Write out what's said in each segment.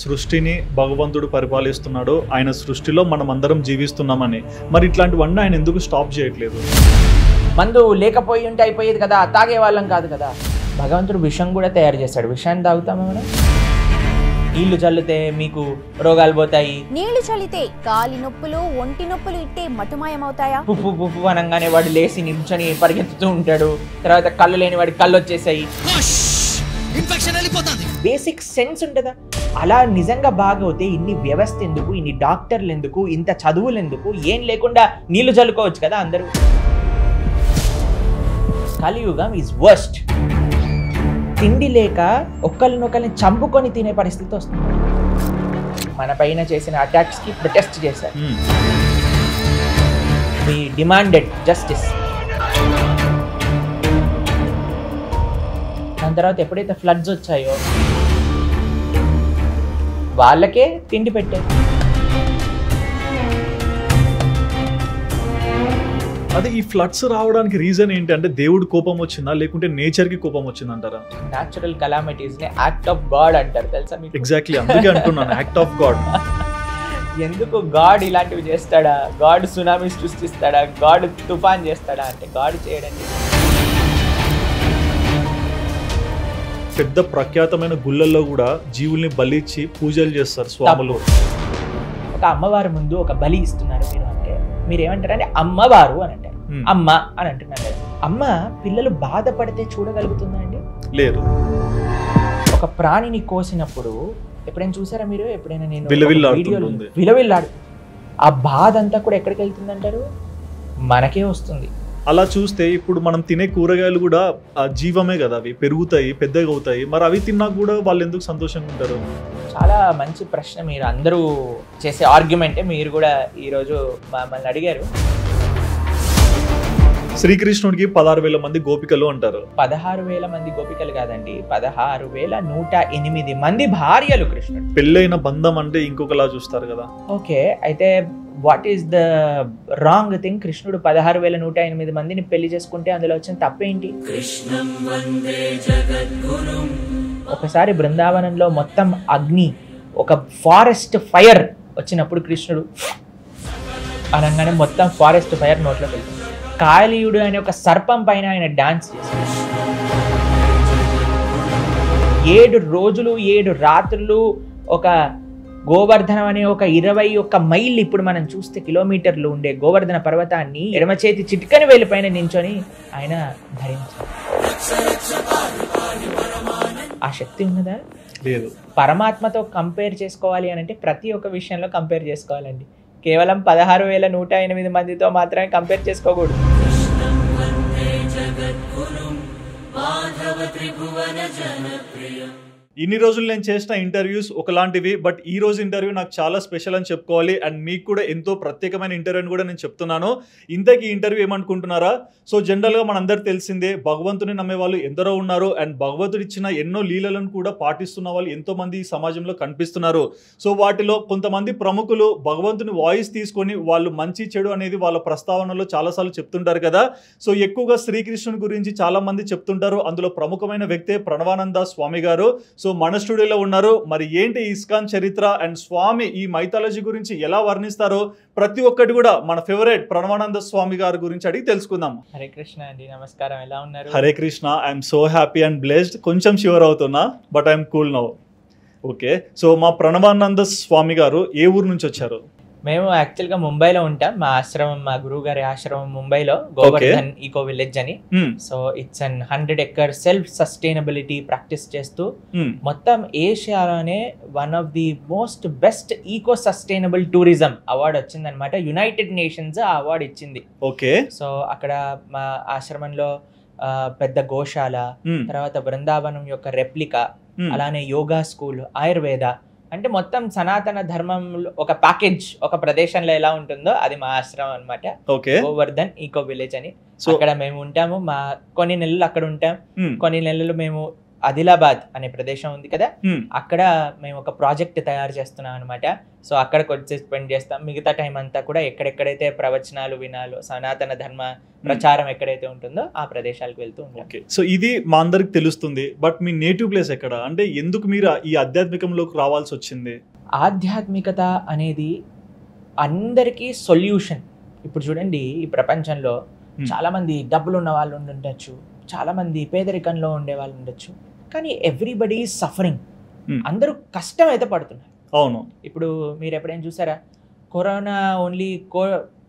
సృష్టిని భగవంతుడు పరిపాలిస్తున్నాడు, ఆయన సృష్టిలో మనం అందరం జీవిస్తున్నామని. మరి ఇట్లాంటివన్నీ ఆయన ఎందుకు స్టాప్ చేయట్లేదు? మందు లేకపోయి ఉంటే అయిపోయేది కదా, తాగే వాళ్ళం కాదు కదా. భగవంతుడు విషం కూడా తయారు చేస్తాడు. విషాన్ని తాగుతామా మనం? నీళ్లు చల్లితే మీకు రోగాలు పోతాయి. నీళ్లు చల్లితే కాలి నొప్పులు, ఒంటి నొప్పులు ఇట్టే మటుమాయమవుతాయా? పుప్పు పుప్పు అనగానే వాడు లేచి నిల్చొని పరిగెత్తుతూ ఉంటాడు. తర్వాత కళ్ళు లేని వాడి కళ్ళు వచ్చేసాయి. బేసిక్ సెన్స్ ఉంటుందా? అలా నిజంగా బాగవుతే ఇన్ని వ్యవస్థ ఎందుకు, ఇన్ని డాక్టర్లు ఎందుకు, ఇంత చదువులు ఎందుకు? ఏం లేకుండా నీళ్లు చల్లుకోవచ్చు కదా అందరూ. కలియుగం ఈజ్ వర్స్ట్. తిండి లేక ఒకరినొకరిని చంపుకొని తినే పరిస్థితి వస్తుంది. మన పైన చేసిన అటాక్స్ కి ప్రొటెస్ట్ చేశారు. వి డిమాండెడ్ జస్టిస్. దాని తర్వాత ఎప్పుడైతే ఫ్లడ్స్ వచ్చాయో వాళ్ళకే తిండి పెట్టారు. అదే ఈ ఫ్లడ్స్ రావడానికి రీజన్ ఏంటి అంటే దేవుడు కోపం వచ్చిందా లేకుంటే నేచర్ కి కోపం వచ్చిందంటారా? న్యాచురల్ కలామిటీస్ ని యాక్ట్ ఆఫ్ గాడ్ అంటారు, తెలుసా మీకు? ఎగ్జాక్ట్లీ, అందుకే అంటున్నాను యాక్ట్ ఆఫ్ గాడ్. ఎందుకు గాడ్ ఇలాంటివి చేస్తాడా? గాడ్ సునామీ సృష్టిస్తాడా? గాడ్ తుఫాన్ చేస్తాడా? అంటే గాడ్ చేయడానికి పెద్ద ప్రఖ్యాతమైన గుళ్ళల్లో కూడా జీవుల్ని బలిచ్చి పూజలు చేస్తారు స్వాములు. ఒక అమ్మవారి ముందు ఒక బలి ఇస్తున్నారు మీరు అంటే మీరు ఏమంటారంటే అమ్మవారు అని అంటారు, అమ్మ అని అంటున్నారు కదా. అమ్మ పిల్లలు బాధపడితే చూడగలుగుతుందా అండి? లేదు. ఒక ప్రాణిని కోసినప్పుడు ఎప్పుడైనా చూసారా మీరు? ఎప్పుడైనా నేను విలవిల్లాడు ఆ బాధ అంతా కూడా ఎక్కడికి వెళ్తుంది అంటారు? మనకే వస్తుంది. అలా చూస్తే ఇప్పుడు మనం తినే కూరగాయలు కూడా జీవమే కదా, అవి పెరుగుతాయి, పెద్దగా అవుతాయి. మరి అవి తిన్నా కూడా వాళ్ళు ఎందుకు సంతోషంగా ఉంటారు? చాలా మంచి ప్రశ్న. మీరు అందరూ చేసే ఆర్గ్యుమెంటే మీరు కూడా ఈరోజు మమ్మల్ని అడిగారు. శ్రీకృష్ణుడికి 16,000 మంది గోపికలు అంటారు. 16,000 మంది గోపికలు కాదండి, 16,108 మంది భార్యలు కృష్ణుడు. పెళ్ళైన బంధం అంటే ఇంకొకలా చూస్తారు కదా. ఓకే, అయితే what is the wrong thing? కృష్ణుడు 16,108 మందిని పెళ్లి చేసుకుంటే అందులో వచ్చిన తప్పేంటి? ఒకసారి బృందావనంలో మొత్తం అగ్ని, ఒక ఫారెస్ట్ ఫైర్ వచ్చినప్పుడు కృష్ణుడు అనగానే మొత్తం ఫారెస్ట్ ఫైర్ నోట్లోకి వెళ్తుంది. కాళీయుడు అనే ఒక సర్పం పైన ఆయన డాన్స్ చేశాడు. 7 రోజులు 7 రాత్రులు ఒక గోవర్ధనం అనే ఒక 21 మైళ్ళు, ఇప్పుడు మనం చూస్తే కిలోమీటర్లు ఉండే గోవర్ధన పర్వతాన్ని ఎడమ చేతి చిటికని వేలి పైన నించొని ఆయన ధరించారు. ఆ శక్తి ఉన్నదా? లేదు. పరమాత్మతో కంపేర్ చేసుకోవాలి అని అంటే ప్రతి ఒక్క విషయంలో కంపేర్ చేసుకోవాలండి. కేవలం 16,108 మందితో మాత్రమే కంపేర్ చేసుకోకూడదు. ఇన్ని రోజులు నేను చేసిన ఇంటర్వ్యూస్ ఒకలాంటివి, బట్ ఈ రోజు ఇంటర్వ్యూ నాకు చాలా స్పెషల్ అని చెప్పుకోవాలి. అండ్ మీకు కూడా ఎంతో ప్రత్యేకమైన ఇంటర్వ్యూ అని కూడా నేను చెప్తున్నాను. ఇంతకీ ఇంటర్వ్యూ ఏమనుకుంటున్నారా? సో జనరల్గా మనందరూ తెలిసిందే, భగవంతుని నమ్మే వాళ్ళు ఎందరో ఉన్నారు. అండ్ భగవంతుడు ఇచ్చిన ఎన్నో లీలలను కూడా పాటిస్తున్న వాళ్ళు ఎంతో మంది ఈ సమాజంలో కనిపిస్తున్నారు. సో వాటిలో కొంతమంది ప్రముఖులు భగవంతుని వాయిస్ తీసుకొని వాళ్ళు మంచి చెడు అనేది వాళ్ళ ప్రస్తావనలో చాలాసార్లు చెప్తుంటారు కదా. సో ఎక్కువగా శ్రీకృష్ణుని గురించి చాలా మంది చెప్తుంటారు. అందులో ప్రముఖమైన వ్యక్తే ప్రణవానంద స్వామి గారు. సో మన స్టూడియోలో ఉన్నారు. మరి ఏంటి ఇస్కాన్ చరిత్ర అండ్ స్వామి ఈ మైథాలజీ గురించి ఎలా వర్ణిస్తారో ప్రతి ఒక్కటి కూడా మన ఫేవరెట్ ప్రణవానంద స్వామి గారి గురించి అడిగి తెలుసుకుందాం. హరే కృష్ణ అండి, నమస్కారం, ఎలా ఉన్నారు? Hare Krishna, I'm so happy and blessed. కొంచెం షూర్ అవుతున్నా, but I'm cool now. Okay, so మా ప్రణవానంద స్వామి గారు ఏ ఊరు నుంచి వచ్చారు? మేము యాక్చువల్గా ముంబైలో ఉంటాం. మా ఆశ్రమం, మా గురువు గారి ఆశ్రమం ముంబైలో, గోవర్ధన్ ఈకో విలేజ్ అని. So it's an 100 acre self sustainability practice చేస్తూ మొత్తం ఏషియాలోనే one of the most best eco sustainable tourism award వచ్చింది అనమాట. యునైటెడ్ నేషన్స్ ఆ అవార్డు ఇచ్చింది. ఓకే, సో అక్కడ మా ఆశ్రమంలో పెద్ద గోశాల, తర్వాత బృందావనం యొక్క రెప్లికా, అలానే యోగా స్కూల్, ఆయుర్వేద, అంటే మొత్తం సనాతన ధర్మంలో ఒక ప్యాకేజ్ ఒక ప్రదేశంలో ఎలా ఉంటుందో అది మా ఆశ్రమం అనమాట. గోవర్ధన్ ఈకో విలేజ్ అని. అక్కడ మేము ఉంటాము. మా కొన్ని నెలలు అక్కడ ఉంటాం, కొన్ని నెలలు మేము ఆదిలాబాద్ అనే ప్రదేశం ఉంది కదా, అక్కడ మేము ఒక ప్రాజెక్ట్ తయారు చేస్తున్నాం అనమాట. సో అక్కడ కొంచెం స్పెండ్ చేస్తాం. మిగతా టైం అంతా కూడా ఎక్కడెక్కడైతే ప్రవచనాలు వినాలో, సనాతన ధర్మ ప్రచారం ఎక్కడైతే ఉంటుందో ఆ ప్రదేశాలకు వెళ్తూ ఉంటాం. సో ఇది మా అందరికి తెలుస్తుంది, బట్ మీ నేటివ్ ప్లేస్ ఎక్కడ? అంటే ఎందుకు మీరు ఈ ఆధ్యాత్మికంలోకి రావాల్సి వచ్చింది? ఆధ్యాత్మికత అనేది అందరికీ సొల్యూషన్. ఇప్పుడు చూడండి, ఈ ప్రపంచంలో చాలా మంది డబ్బులు ఉన్న వాళ్ళు ఉండొచ్చు, చాలా మంది పేదరికంలో ఉండే వాళ్ళు ఉండొచ్చు, కానీ ఎవ్రీబడి ఈజ్ సఫరింగ్. అందరూ కష్టం అయితే పడుతున్నారు. అవును. ఇప్పుడు మీరు ఎప్పుడైనా చూసారా, కరోనా ఓన్లీ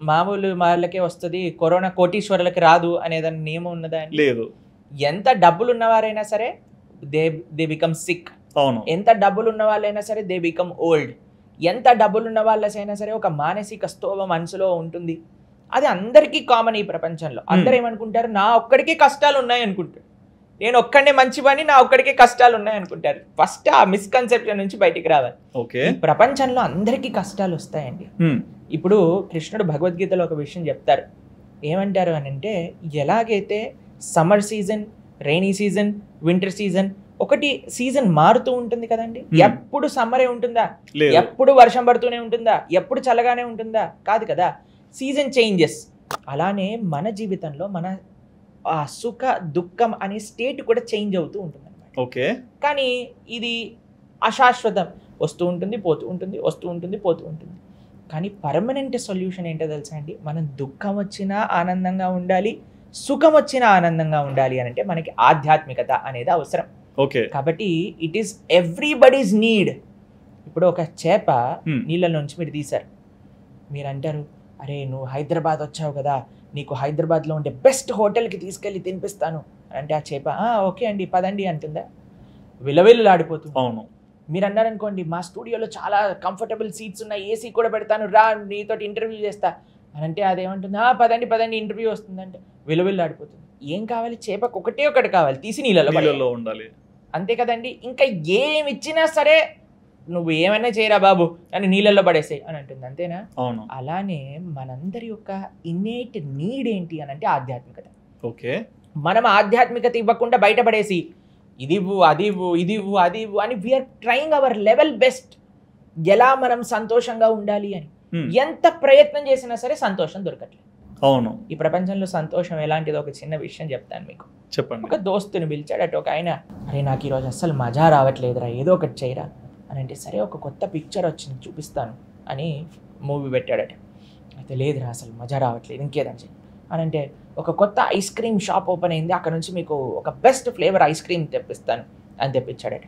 మామూలు వాళ్ళకే వస్తుంది, కరోనా కోటీశ్వరులకి రాదు అనేదాని నియమం ఉన్నదా? లేదు. ఎంత డబ్బులు ఉన్నవారైనా సరే దే బికమ్ సిక్. అవును. ఎంత డబ్బులు ఉన్న వాళ్ళైనా సరే దే బికమ్ ఓల్డ్. ఎంత డబ్బులు ఉన్న వాళ్ళైనా సరే ఒక మానసిక స్తోభ మనసులో ఉంటుంది. అది అందరికీ కామన్ ఈ ప్రపంచంలో. అందరూ ఏమనుకుంటారు, నా ఒక్కడికే కష్టాలు ఉన్నాయి అనుకుంటారు. నేను ఒక్కడే మంచి పని, నా ఒక్కడికే కష్టాలు ఉన్నాయి అనుకుంటారు. ఫస్ట్ ఆ మిస్కన్సెప్షన్ నుంచి బయటికి రావాలి. ప్రపంచంలో అందరికీ కష్టాలు వస్తాయండి. ఇప్పుడు కృష్ణుడు భగవద్గీతలో ఒక విషయం చెప్తారు. ఏమంటారు అని అంటే, ఎలాగైతే summer season, rainy season, winter season, ఒకటి సీజన్ మారుతూ ఉంటుంది కదండి. ఎప్పుడు సమ్మరే ఉంటుందా? ఎప్పుడు వర్షం పడుతూనే ఉంటుందా? ఎప్పుడు చల్లగానే ఉంటుందా? కాదు కదా, సీజన్ చేంజెస్. అలానే మన జీవితంలో మన ఆ సుఖ దుఃఖం అనే స్టేట్ కూడా చేంజ్ అవుతూ ఉంటుంది అన్నమాట. ఓకే. కానీ ఇది అశాశ్వతం, వస్తూ ఉంటుంది పోతూ ఉంటుంది, వస్తూ ఉంటుంది పోతూ ఉంటుంది. కానీ పర్మనెంట్ సొల్యూషన్ ఏంటో తెలుసా అండి? మనం దుఃఖం వచ్చినా ఆనందంగా ఉండాలి, సుఖం వచ్చినా ఆనందంగా ఉండాలి అని అంటే మనకి ఆధ్యాత్మికత అనేది అవసరం. ఓకే. కాబట్టి ఇట్ ఈస్ ఎవ్రీబడీస్ నీడ్. ఇప్పుడు ఒక చేప నీళ్ళ నుంచి మీరు తీశారు, మీరు అంటారు, అరే నువ్వు హైదరాబాద్ వచ్చావు కదా, నీకు హైదరాబాద్లో ఉండే బెస్ట్ హోటల్కి తీసుకెళ్ళి తినిపిస్తాను అంటే ఆ చేప ఓకే అండి పదండి అంటుందా? విలవిల్లాడిపోతుంది. అవును. మీరు అన్నారనుకోండి, మా స్టూడియోలో చాలా కంఫర్టబుల్ సీట్స్ ఉన్నాయి, ఏసీ కూడా పెడతాను, రా నీతో ఇంటర్వ్యూ చేస్తా అని అంటే అదేమంటుంది, పదండి పదండి ఇంటర్వ్యూ వస్తుందంటే విలవిల్లాడిపోతుంది. ఏం కావాలి? చేపకు ఒకటి కావాలి, తీసి నీళ్ళలో ఉండాలి. అంతే కదండి. ఇంకా ఏమి ఇచ్చినా సరే నువ్వు ఏమైనా చేయరా బాబు అని నీళ్ళల్లో పడేసాయి అని అంటుంది. అంతేనా? అవును. అలానే మనందరి యొక్క ఇన్నేట్ నీడ్ ఏంటి అని అంటే ఆధ్యాత్మికత. ఓకే. మనం ఆధ్యాత్మికత ఇవ్వకుండా బయటపడేసి ఇది ఇవ్వు, అది ఇవ్వు, ఇది ఇవ్వు, అది ఇవ్వు అని we're trying our level best. ఎలా మనం సంతోషంగా ఉండాలి అని ఎంత ప్రయత్నం చేసినా సరే సంతోషం దొరకట్లేదు. అవును. ఈ ప్రపంచంలో సంతోషం ఎలాంటిదో ఒక చిన్న విషయం చెప్తాను మీకు. చెప్పండి. ఒక దోస్తుని పిలిచాడట ఒక ఆయన, అరే నాకు ఈరోజు అస్సలు మజా రావట్లేదురా, ఏదో ఒకటి చేయరా అని అంటే, సరే ఒక కొత్త పిక్చర్ వచ్చింది చూపిస్తాను అని మూవీ పెట్టాడట. అయితే లేదురా అసలు మజా రావట్లేదు, ఇంకేదని చెప్పి అని అంటే, ఒక కొత్త ఐస్ క్రీమ్ షాప్ ఓపెన్ అయింది, అక్కడ నుంచి మీకు ఒక బెస్ట్ ఫ్లేవర్ ఐస్ క్రీమ్ తెప్పిస్తాను అని తెప్పించాడట.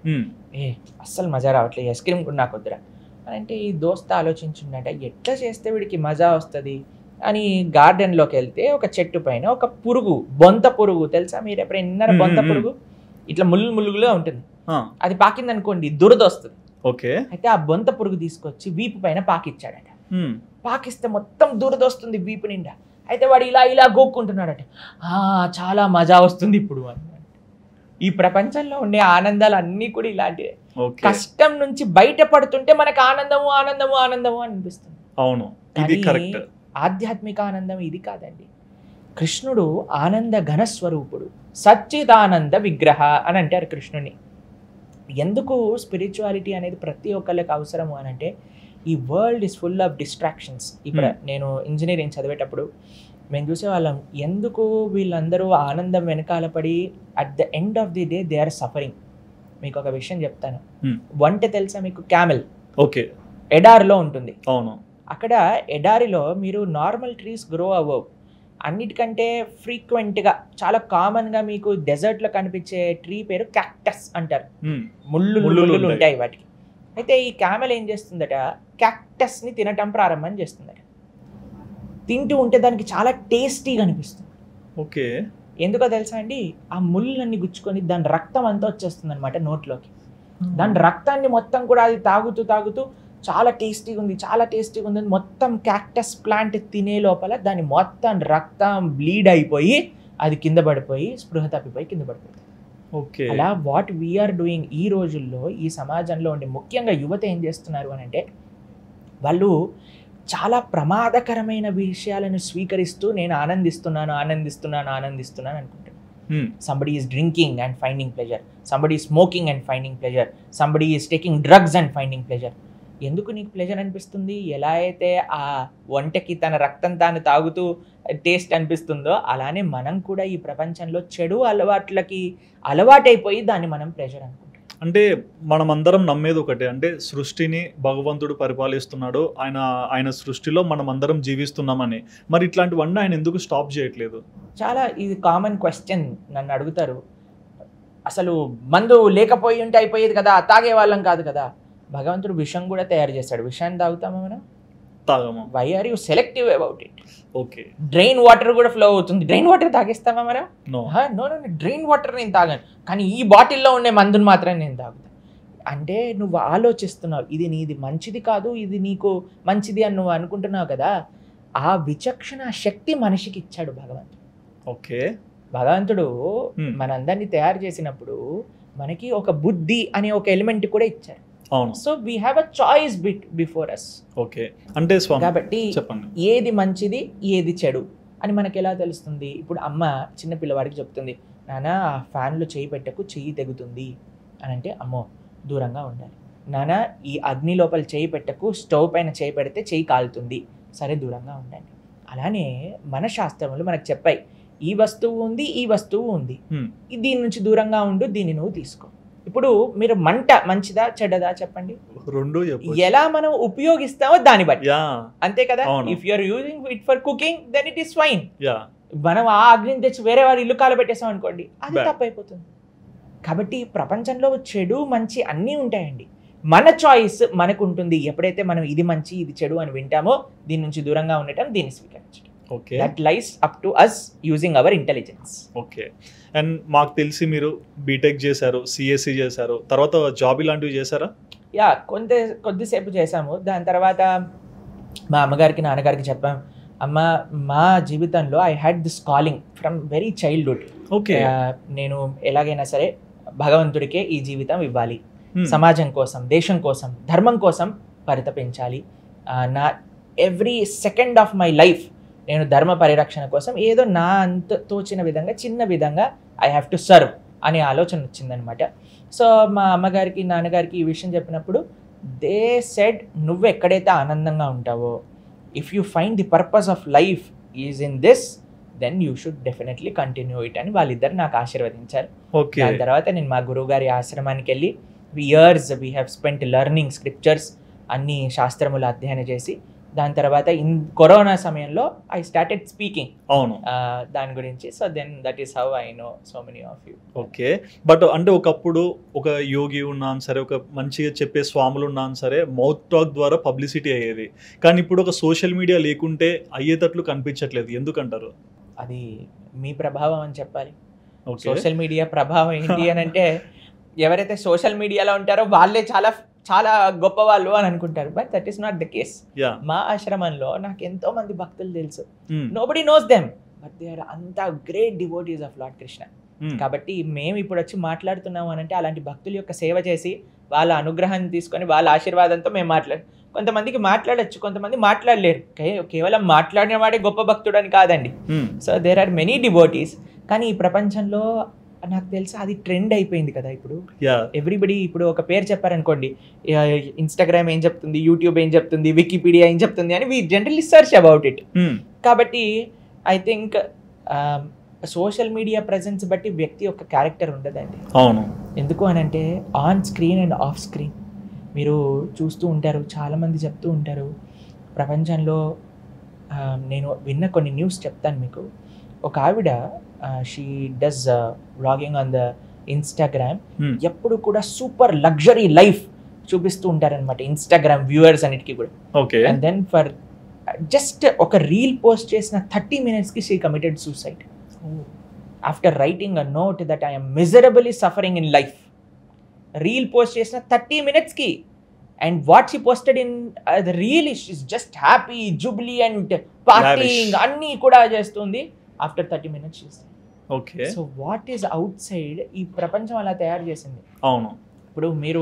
అస్సలు మజా రావట్లేదు, ఐస్ క్రీమ్ కూడా నాకు వద్దురా అని అంటే, ఈ దోస్త ఆలోచించిండట, ఎట్లా చేస్తే వీడికి మజా వస్తుంది అని గార్డెన్లోకి వెళ్తే ఒక చెట్టు పైన ఒక పురుగు, బొంత పురుగు తెలుసా మీరు ఎప్పుడైనా విన్నారా? బొంత పురుగు ఇట్లా ముళ్ళుగా ఉంటుంది, అది పాకింది అనుకోండి దురద వస్తుంది. ఓకే. అయితే ఆ బొంత పురుగు తీసుకొచ్చి వీపు పైన పాకిచ్చాడట. పాకిస్తే మొత్తం దురద వస్తుంది వీపు నిండా. అయితే వాడు ఇలా గోక్కుంటున్నాడట, చాలా మజా వస్తుంది ఇప్పుడు అని. ఈ ప్రపంచంలో ఉండే ఆనందాలు అన్నీ కూడా ఇలాంటివే. కష్టం నుంచి బయటపడుతుంటే మనకు ఆనందము ఆనందము ఆనందము అనిపిస్తుంది. అవును, ఇది కరెక్ట్. ఆధ్యాత్మిక ఆనందం ఇది కాదండి. కృష్ణుడు ఆనంద ఘనస్వరూపుడు, సచ్చిదానంద విగ్రహ అని అంటారు కృష్ణుని. ఎందుకు స్పిరిచువాలిటీ అనేది ప్రతి ఒక్కళ్ళకి అవసరము అని అంటే, ఈ world is full of distractions. ఇప్పుడు నేను ఇంజనీరింగ్ చదివేటప్పుడు మేము చూసేవాళ్ళం, ఎందుకు వీళ్ళందరూ ఆనందం వెనకాల పడి at the end of the day they are suffering. మీకు ఒక విషయం చెప్తాను. వంట తెలుసా మీకు? క్యామెల్. ఓకే. ఎడారిలో ఉంటుంది. అవును. అక్కడ ఎడారిలో మీరు నార్మల్ ట్రీస్ గ్రో అవ్వవు. అన్నిటికంటే ఫ్రీక్వెంట్గా చాలా కామన్గా మీకు డెజర్ట్లో కనిపించే ట్రీ పేరు క్యాక్టస్ అంటారు. ముళ్ళు ఉంటాయి వాటికి. అయితే ఈ క్యామెల్ ఏం చేస్తుందట, క్యాక్టస్ని తినటం ప్రారంభం చేస్తుందట. తింటూ ఉంటే దానికి చాలా టేస్టీగా అనిపిస్తుంది. ఓకే. ఎందుకో తెలుసా అండి, ఆ ముళ్ళన్నీ గుచ్చుకొని దాని రక్తం అంతా వచ్చేస్తుంది అనమాట నోట్లోకి. దాని రక్తాన్ని మొత్తం కూడా అది తాగుతూ చాలా టేస్టీగా ఉంది, చాలా టేస్టీగా ఉంది, మొత్తం క్యాక్టస్ ప్లాంట్ తినే లోపల దాని మొత్తం రక్తం బ్లీడ్ అయిపోయి అది కింద పడిపోయి స్పృహ తప్పిపోయి కింద పడిపోతుంది. ఓకే. అలా వాట్ వీఆర్ డూయింగ్ ఈ రోజుల్లో ఈ సమాజంలో ఉండే ముఖ్యంగా యువత ఏం చేస్తున్నారు అని అంటే, వాళ్ళు చాలా ప్రమాదకరమైన విషయాలను స్వీకరిస్తూ నేను ఆనందిస్తున్నాను అనుకుంటాను. Somebody is drinking and finding pleasure, somebody is smoking and finding pleasure, somebody is taking drugs and finding pleasure. ఎందుకు నీకు ప్లెజర్ అనిపిస్తుంది? ఎలా అయితే ఆ వంటకి తన రక్తం తాను తాగుతూ టేస్ట్ అనిపిస్తుందో అలానే మనం కూడా ఈ ప్రపంచంలో చెడు అలవాట్లకి అలవాటైపోయి దాన్ని మనం ప్లెజర్ అనుకుంటాం. అంటే మనమందరం నమ్మేది ఒకటే, అంటే సృష్టిని భగవంతుడు పరిపాలిస్తున్నాడు, ఆయన సృష్టిలో మనం అందరం జీవిస్తున్నామని. మరి ఇట్లాంటివన్నీ ఆయన ఎందుకు స్టాప్ చేయట్లేదు? చాలా ఇది కామన్ క్వశ్చన్ నన్ను అడుగుతారు. అసలు మందు లేకపోయి ఉంటే అయిపోయేది కదా, తాగే వాళ్ళం కాదు కదా. భగవంతుడు విషం కూడా తయారు చేస్తాడు, విషాన్ని తాగుతామా మనం? తాగము. Why are you selective about it? Okay, drain water కూడా ఫ్లో అవుతుంది, డ్రైన్ వాటర్ తాగేస్తామా మనం? నో నో, డ్రైన్ వాటర్ నేను తాగాను, కానీ ఈ బాటిల్లో ఉండే మందుని మాత్రం నేను తాగుతాను. అంటే నువ్వు ఆలోచిస్తున్నావు, ఇది నీది మంచిది కాదు, ఇది నీకు మంచిది అని నువ్వు అనుకుంటున్నావు కదా. ఆ విచక్షణ శక్తి మనిషికి ఇచ్చాడు భగవంతుడు. ఓకే, భగవంతుడు మనందరినీ తయారు చేసినప్పుడు మనకి ఒక బుద్ధి అనే ఒక ఎలిమెంట్ కూడా ఇచ్చారు. అవును. So we have a choice before us. Okay, అంటే స్వామి కాబట్టి చెప్పండి, ఏది మంచిది ఏది చెడు అని మనకి ఎలా తెలుస్తుంది? ఇప్పుడు అమ్మ చిన్న పిల్లవాడికి చెప్తుంది, నాన్న ఆ ఫ్యాన్లో చేయి పెట్టకు, చెయ్యి తెగుతుంది అని అంటే అమ్మో దూరంగా ఉండాలి. నాన్న ఈ అగ్ని లోపల చేయి పెట్టకు, స్టవ్ పైన చేయి పెడితే చెయ్యి కాలుతుంది, సరే దూరంగా ఉండండి. అలానే మన శాస్త్రములు మనకు చెప్పాయి, ఈ వస్తువు ఉంది, ఈ వస్తువు ఉంది, దీని నుంచి దూరంగా ఉండు, దీన్ని నువ్వు తీసుకో. ఇప్పుడు మీరు మంట మంచిదా చెడ్డదా చెప్పండి? రెండు ఎలా మనం ఉపయోగిస్తామో దాన్ని బట్టి, అంతే కదా. అవును. If you are using it for cooking then it is fine. Yeah, మనం ఆ అగ్నిని తెచ్చి వేరే వారి ఇల్లు కాలబెట్టేసాం అనుకోండి, అది Bad. తప్పైపోతుంది. కాబట్టి ప్రపంచంలో చెడు మంచి అన్నీ ఉంటాయండి, మన చాయిస్ మనకు ఉంటుంది. ఎప్పుడైతే మనం ఇది మంచి ఇది చెడు అని వింటామో దీని నుంచి దూరంగా ఉండటం, దీన్ని స్వీకరించడం. Okay, that lies up to us using our intelligence. Okay. And మాకు తెలిసి మీరు బీటెక్ చేశారు, సిఎస్సి చేశారు, తర్వాత జాబ్ ఇలాంటివి చేశారా? యా, కొద్దిసేపు చేశాము. దాని తర్వాత మా అమ్మగారికి నాన్నగారికి చెప్పాం, అమ్మ మా జీవితంలో I had this calling from very childhood. Okay, నేను ఎలాగైనా సరే భగవంతుడికే ఈ జీవితం ఇవ్వాలి, సమాజం కోసం, దేశం కోసం, ధర్మం కోసం పరితపించాలి. నా every second of my life నేను ధర్మ పరిరక్షణ కోసం ఏదో నా అంత తోచిన విధంగా చిన్న విధంగా ఐ హ్యావ్ టు సర్వ్ అనే ఆలోచన వచ్చిందనమాట. సో మా అమ్మగారికి నాన్నగారికి ఈ విషయం చెప్పినప్పుడు దే సెడ్, నువ్వు ఎక్కడైతే ఆనందంగా ఉంటావో, if you find the purpose of life is in this, then you should definitely continue it అని వాళ్ళిద్దరు నాకు ఆశీర్వదించారు. దాని తర్వాత నేను మా గురువు గారి ఆశ్రమానికి వెళ్ళి years we have spent learning scriptures, అన్ని శాస్త్రములు అధ్యయనం చేసి, దాని తర్వాత కరోనా సమయంలో ఐ స్టార్టెడ్ స్పీకింగ్ దాని గురించి. So then that is how I know so many of you. Okay, but అంటే ఒకప్పుడు ఒక యోగి ఉన్నాను సరే, ఒక మంచిగా చెప్పే స్వాములు ఉన్నాను సరే, మౌత్ టాక్ ద్వారా పబ్లిసిటీ అయ్యేది. కానీ ఇప్పుడు ఒక సోషల్ మీడియా లేకుంటే అయ్యేటట్లు కనిపించట్లేదు, ఎందుకంటారు? అది మీ ప్రభావం అని చెప్పాలి. సోషల్ మీడియా ప్రభావం ఏంటి అని అంటే, ఎవరైతే సోషల్ మీడియాలో ఉంటారో వాళ్ళే చాలా చాలా గొప్ప వాళ్ళు అని అనుకుంటారు, but that is not the case. మా ఆశ్రమంలో నాకు ఎంతో మంది భక్తులు తెలుసు, nobody knows them, but they are అంత great devotees of Lord Krishna. కాబట్టి మేము ఇప్పుడు వచ్చి మాట్లాడుతున్నాము అని అంటే అలాంటి భక్తుల యొక్క సేవ చేసి వాళ్ళ అనుగ్రహాన్ని తీసుకొని వాళ్ళ ఆశీర్వాదంతో మేము కొంతమందికి మాట్లాడచ్చు, కొంతమంది మాట్లాడలేరు. కేవలం మాట్లాడిన వాడే గొప్ప భక్తుడు అని కాదండి. So there are many devotees. కానీ ఈ ప్రపంచంలో నాకు తెలుసు అది ట్రెండ్ అయిపోయింది కదా ఇప్పుడు. ఎవ్రీబడి ఇప్పుడు ఒక పేరు చెప్పారనుకోండి, ఇన్స్టాగ్రామ్ ఏం చెప్తుంది, యూట్యూబ్ ఏం చెప్తుంది, వికీపీడియా ఏం చెప్తుంది అని we generally search about it. కాబట్టి I think social media presence బట్టి వ్యక్తి యొక్క క్యారెక్టర్ ఉండదండి. అవును. ఎందుకు అని అంటే on screen and off screen మీరు చూస్తూ ఉంటారు, చాలామంది చెప్తూ ఉంటారు ప్రపంచంలో. నేను విన్న కొన్ని న్యూస్ చెప్తాను మీకు. ఒక ఆవిడ she does vlogging on the Instagram, ఎప్పుడు కూడా సూపర్ లగ్జరీ లైఫ్ చూపిస్తూ ఉంటారనమాట ఇన్స్టాగ్రామ్ వ్యూవర్స్ అన్నిటికీ కూడా. అండ్ దెన్ ఫర్ జస్ట్ ఒక రీల్ పోస్ట్ చేసిన 30 minutesకి she committed suicide after writing a note that I'm miserably suffering in life. Reel post చేసిన 30 minutesకి, and what she posted in the reel is just happy jubilee and partying అన్నీ కూడా చేస్తుంది. After 30 minutes చూస్తే. Okay, so what is outside ఈ ప్రపంచం అలా తయారు చేసింది. అవును. ఇప్పుడు మీరు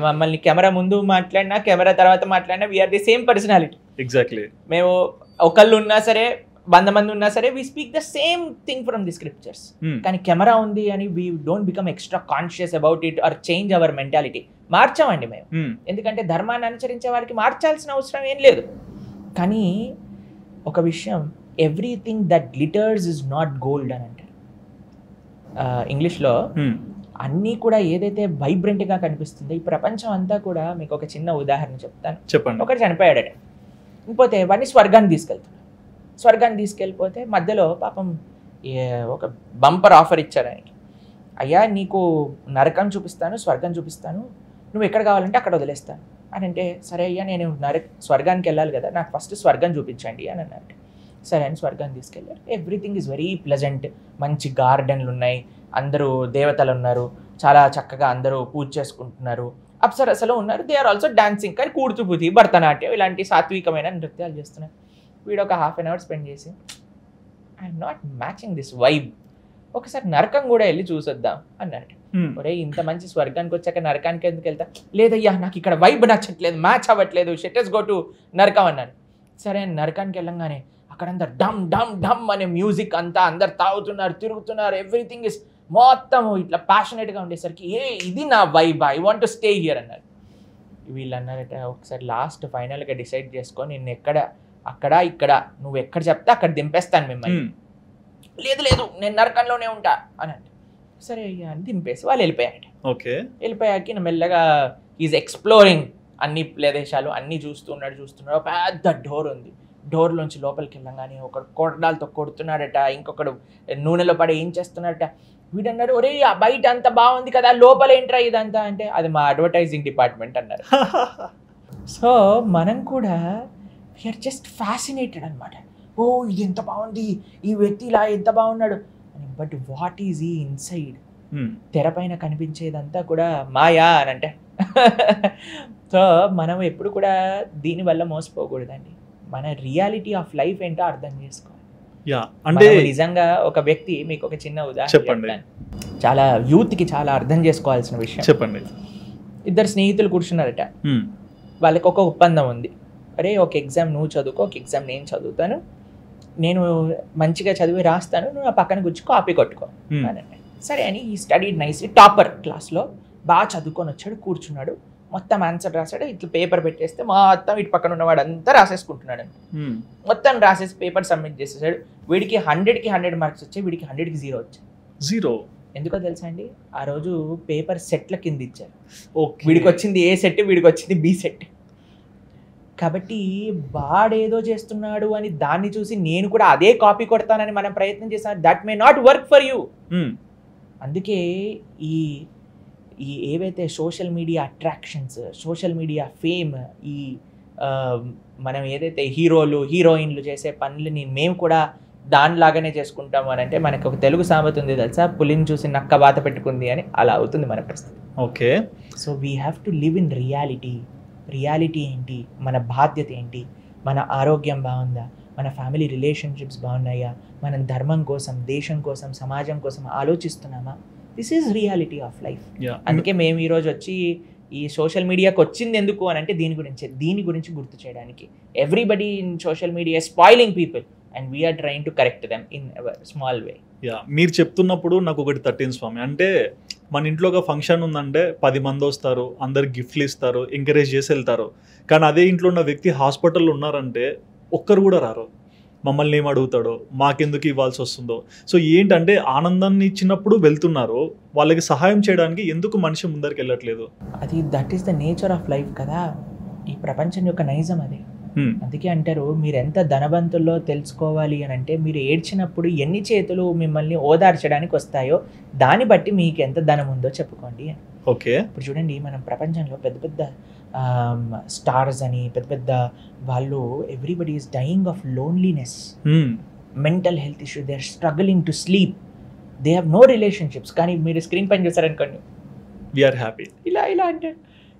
మమ్మల్ని కెమెరా ముందు మాట్లాడినా కెమెరా తర్వాత మాట్లాడినా we are the same personality. Exactly. మేము ఒకళ్ళు ఉన్నా సరే మంది ఉన్నా సరే we speak the same thing from the scriptures. కానీ కెమెరా ఉంది అని we don't become extra conscious about it or change our mentality. మార్చామండి మేము, ఎందుకంటే ధర్మాన్ని అనుసరించే వారికి మార్చాల్సిన అవసరం ఏం లేదు. కానీ ఒక విషయం, everything that glitters is not gold అని అంటారు ఇంగ్లీష్లో. అన్నీ కూడా ఏదైతే వైబ్రెంట్గా కనిపిస్తుందో ఈ ప్రపంచం అంతా కూడా, మీకు ఒక చిన్న ఉదాహరణ చెప్తాను. చెప్పండి. ఒకటి చనిపోయాడట, ఇంకపోతే వాడిని స్వర్గాన్ని తీసుకెళ్తున్నాడు. స్వర్గాన్ని తీసుకెళ్ళిపోతే మధ్యలో పాపం ఒక బంపర్ ఆఫర్ ఇచ్చారు ఆయనకి. అయ్యా నీకు నరకం చూపిస్తాను, స్వర్గం చూపిస్తాను, నువ్వు ఎక్కడ కావాలంటే అక్కడ వదిలేస్తాను అని అంటే, సరే అయ్యా నేను స్వర్గానికి వెళ్ళాలి కదా, నాకు ఫస్ట్ స్వర్గం చూపించండి అని అన్నట్టు. సరే అని స్వర్గాన్ని తీసుకెళ్ళారు. ఎవ్రీథింగ్ ఈజ్ వెరీ ప్లెజెంట్, మంచి గార్డెన్లు ఉన్నాయి, అందరూ దేవతలు ఉన్నారు, చాలా చక్కగా అందరూ పూజ చేసుకుంటున్నారు, అప్సరసలు ఉన్నారు, దే ఆర్ ఆల్సో డాన్సింగ్. కానీ కూర్చుబుద్ధి, భరతనాట్యం ఇలాంటి సాత్వికమైన నృత్యాలు చేస్తున్నారు. వీడు ఒక హాఫ్ అన్ అవర్ స్పెండ్ చేసి, I'm not matching this vibe, ఒకసారి నరకం కూడా వెళ్ళి చూసొద్దాం అన్నాడు. ఒరే ఇంత మంచి స్వర్గానికి వచ్చాక నరకానికి ఎందుకు వెళ్తా? లేదయ్యా నాకు ఇక్కడ వైబ్ నచ్చట్లేదు, మ్యాచ్ అవ్వట్లేదు, షెటర్స్ గో టు నరకం అన్నాడు. సరే నరకానికి వెళ్ళంగానే అక్కడంతా డమ్ డమ్ డమ్ అనే మ్యూజిక్ అంతా, అందరు తాగుతున్నారు, తిరుగుతున్నారు, ఎవ్రీథింగ్ ఇస్ మొత్తం ఇట్లా ప్యాషనేట్గా ఉండేసరికి, ఇది నా vibe, I want to stay here అన్నారు. వీళ్ళు అన్నారట, ఒకసారి లాస్ట్ ఫైనల్గా డిసైడ్ చేసుకో, నేను ఎక్కడ, అక్కడ ఇక్కడ, నువ్వు ఎక్కడ చెప్తే అక్కడ దింపేస్తాను మిమ్మల్ని. లేదు లేదు నేను నరకంలోనే ఉంటా అని అంటే, సరే అని దింపేసి వాళ్ళు వెళ్ళిపోయాడు. ఓకే. వెళ్ళిపోయాక మెల్లగా ఈజ్ ఎక్స్ప్లోరింగ్ అన్ని ప్రదేశాలు, అన్నీ చూస్తున్నాడు. పెద్ద డోర్ ఉంది, డోర్లోంచి లోపలికి వెళ్ళంగానే ఒకడు కొరడాలతో కొడుతున్నాడట, ఇంకొకడు నూనెలో పడి ఏం చేస్తున్నాడట. వీడన్నాడు, ఒరే బయట అంత బాగుంది కదా, లోపల ఏంట్రా ఇదంతా అంటే, అది మా అడ్వర్టైజింగ్ డిపార్ట్మెంట్ అన్నారు. సో మనం కూడా వీఆర్ జస్ట్ ఫ్యాసినేటెడ్ అనమాట. ఓ ఇది ఎంత బాగుంది, ఈ వ్యక్తి ఇలా ఎంత బాగున్నాడు అని. బట్ వాట్ ఈజ్ ఈ ఇన్సైడ్? తెరపైన కనిపించేదంతా కూడా మాయా అని అంటే. సో మనం ఎప్పుడు కూడా దీనివల్ల మోసపోకూడదండి. మన రియాలిటీ ఆఫ్ లైఫ్ ఏంటో అర్థం చేసుకోవాలి. అంటే నిజంగా ఒక వ్యక్తి, మీకు ఒక చిన్న ఉదాహరణ చెప్పండి, చాలా యూత్ కి చాలా అర్థం చేసుకోవాల్సిన విషయం చెప్పండి. ఇద్దరు స్నేహితులు కూర్చున్నారట, వాళ్ళకి ఒక ఒప్పందం ఉంది. అరే ఒక ఎగ్జామ్ నువ్వు చదువుకో, ఒక ఎగ్జామ్ నేను చదువుతాను, నేను మంచిగా చదివి రాస్తాను, నువ్వు ఆ పక్కన కూర్చు కాపీ కొట్టుకో అని. సరే అని ఈ స్టడీడ్ నైస్లీ, టాపర్ క్లాస్లో బాగా చదువుకొని వచ్చాడు, కూర్చున్నాడు, మొత్తం ఆన్సర్ రాశాడు. ఇట్లా పేపర్ పెట్టేస్తే మొత్తం ఇటు పక్కన ఉన్నవాడు అంతా రాసేసుకుంటున్నాడు. మొత్తం రాసేసి పేపర్ సబ్మిట్ చేసేసాడు. వీడికి 100కి 100 మార్క్స్ వచ్చాయి, వీడికి 100కి 0 వచ్చాయి. 0 ఎందుకో తెలుసా అండి? ఆ రోజు పేపర్ సెట్ల కింద ఇచ్చారు. వీడికి వచ్చింది ఏ సెట్, వీడికి వచ్చింది బి సెట్. కాబట్టి వాడేదో చేస్తున్నాడు అని దాన్ని చూసి నేను కూడా అదే కాపీ కొడతానని మనం ప్రయత్నం చేస్తాను, that may not work for you. అందుకే ఈ ఏవైతే social media attractions, social media fame, ఈ మనం ఏదైతే హీరోలు హీరోయిన్లు చేసే పనులని మేము కూడా దానిలాగానే చేసుకుంటాము అని అంటే, మనకు ఒక తెలుగు సామెత ఉంది తెలుసా, పులిని చూసి నక్క వాత పెట్టుకుంది అని. అలా అవుతుంది మన పరిస్థితి. Okay. So we have to live in reality. Reality ఏంటి, మన బాధ్యత ఏంటి, మన ఆరోగ్యం బాగుందా, మన ఫ్యామిలీ రిలేషన్షిప్స్ బాగున్నాయా, మనం ధర్మం కోసం, దేశం కోసం, సమాజం కోసం ఆలోచిస్తున్నామా? This is reality of life. అందుకే మేము ఈరోజు వచ్చి ఈ సోషల్ మీడియాకి వచ్చింది ఎందుకు అని అంటే దీని గురించి గుర్తు చేయడానికి. Everybody in social media spoiling people and we're trying to correct them in our small way. మీరు చెప్తున్నప్పుడు నాకు ఒకటి తట్టింది స్వామి. అంటే మన ఇంట్లో ఒక ఫంక్షన్ ఉందంటే 10 మంది వస్తారు, అందరు గిఫ్ట్లు ఇస్తారు, ఎంకరేజ్ చేసి వెళ్తారు. కానీ అదే ఇంట్లో ఉన్న వ్యక్తి హాస్పిటల్లో ఉన్నారంటే ఒక్కరు కూడా రారు. మమ్మల్ని ఏం అడుగుతాడో, మాకెందుకు ఇవ్వాల్సి వస్తుందో. సో ఏంటంటే ఆనందాన్ని ఇచ్చినప్పుడు వెళ్తున్నారు, వాళ్ళకి సహాయం చేయడానికి ఎందుకు మనిషి ముందరికి వెళ్ళట్లేదు? That is the nature of life కదా, ఈ ప్రపంచం యొక్క నైజం అది. అందుకే అంటారు, మీరు ఎంత ధనవంతుల్లో తెలుసుకోవాలి అని అంటే, మీరు ఏడ్చినప్పుడు ఎన్ని చేతులు మిమ్మల్ని ఓదార్చడానికి వస్తాయో దాన్ని బట్టి మీకు ఎంత ధనం ఉందో చెప్పుకోండి. ఓకే. ఇప్పుడు చూడండి, మనం ప్రపంచంలో పెద్ద పెద్ద స్టార్స్ అని పెద్ద పెద్ద వాళ్ళు, everybody is dying of loneliness, mental health issue, they are struggling to sleep, they have no relationships. కానీ మీరు స్క్రీన్ పైన చూసారనుకోండి, వీఆర్ హ్యాపీ, ఇలా అంటే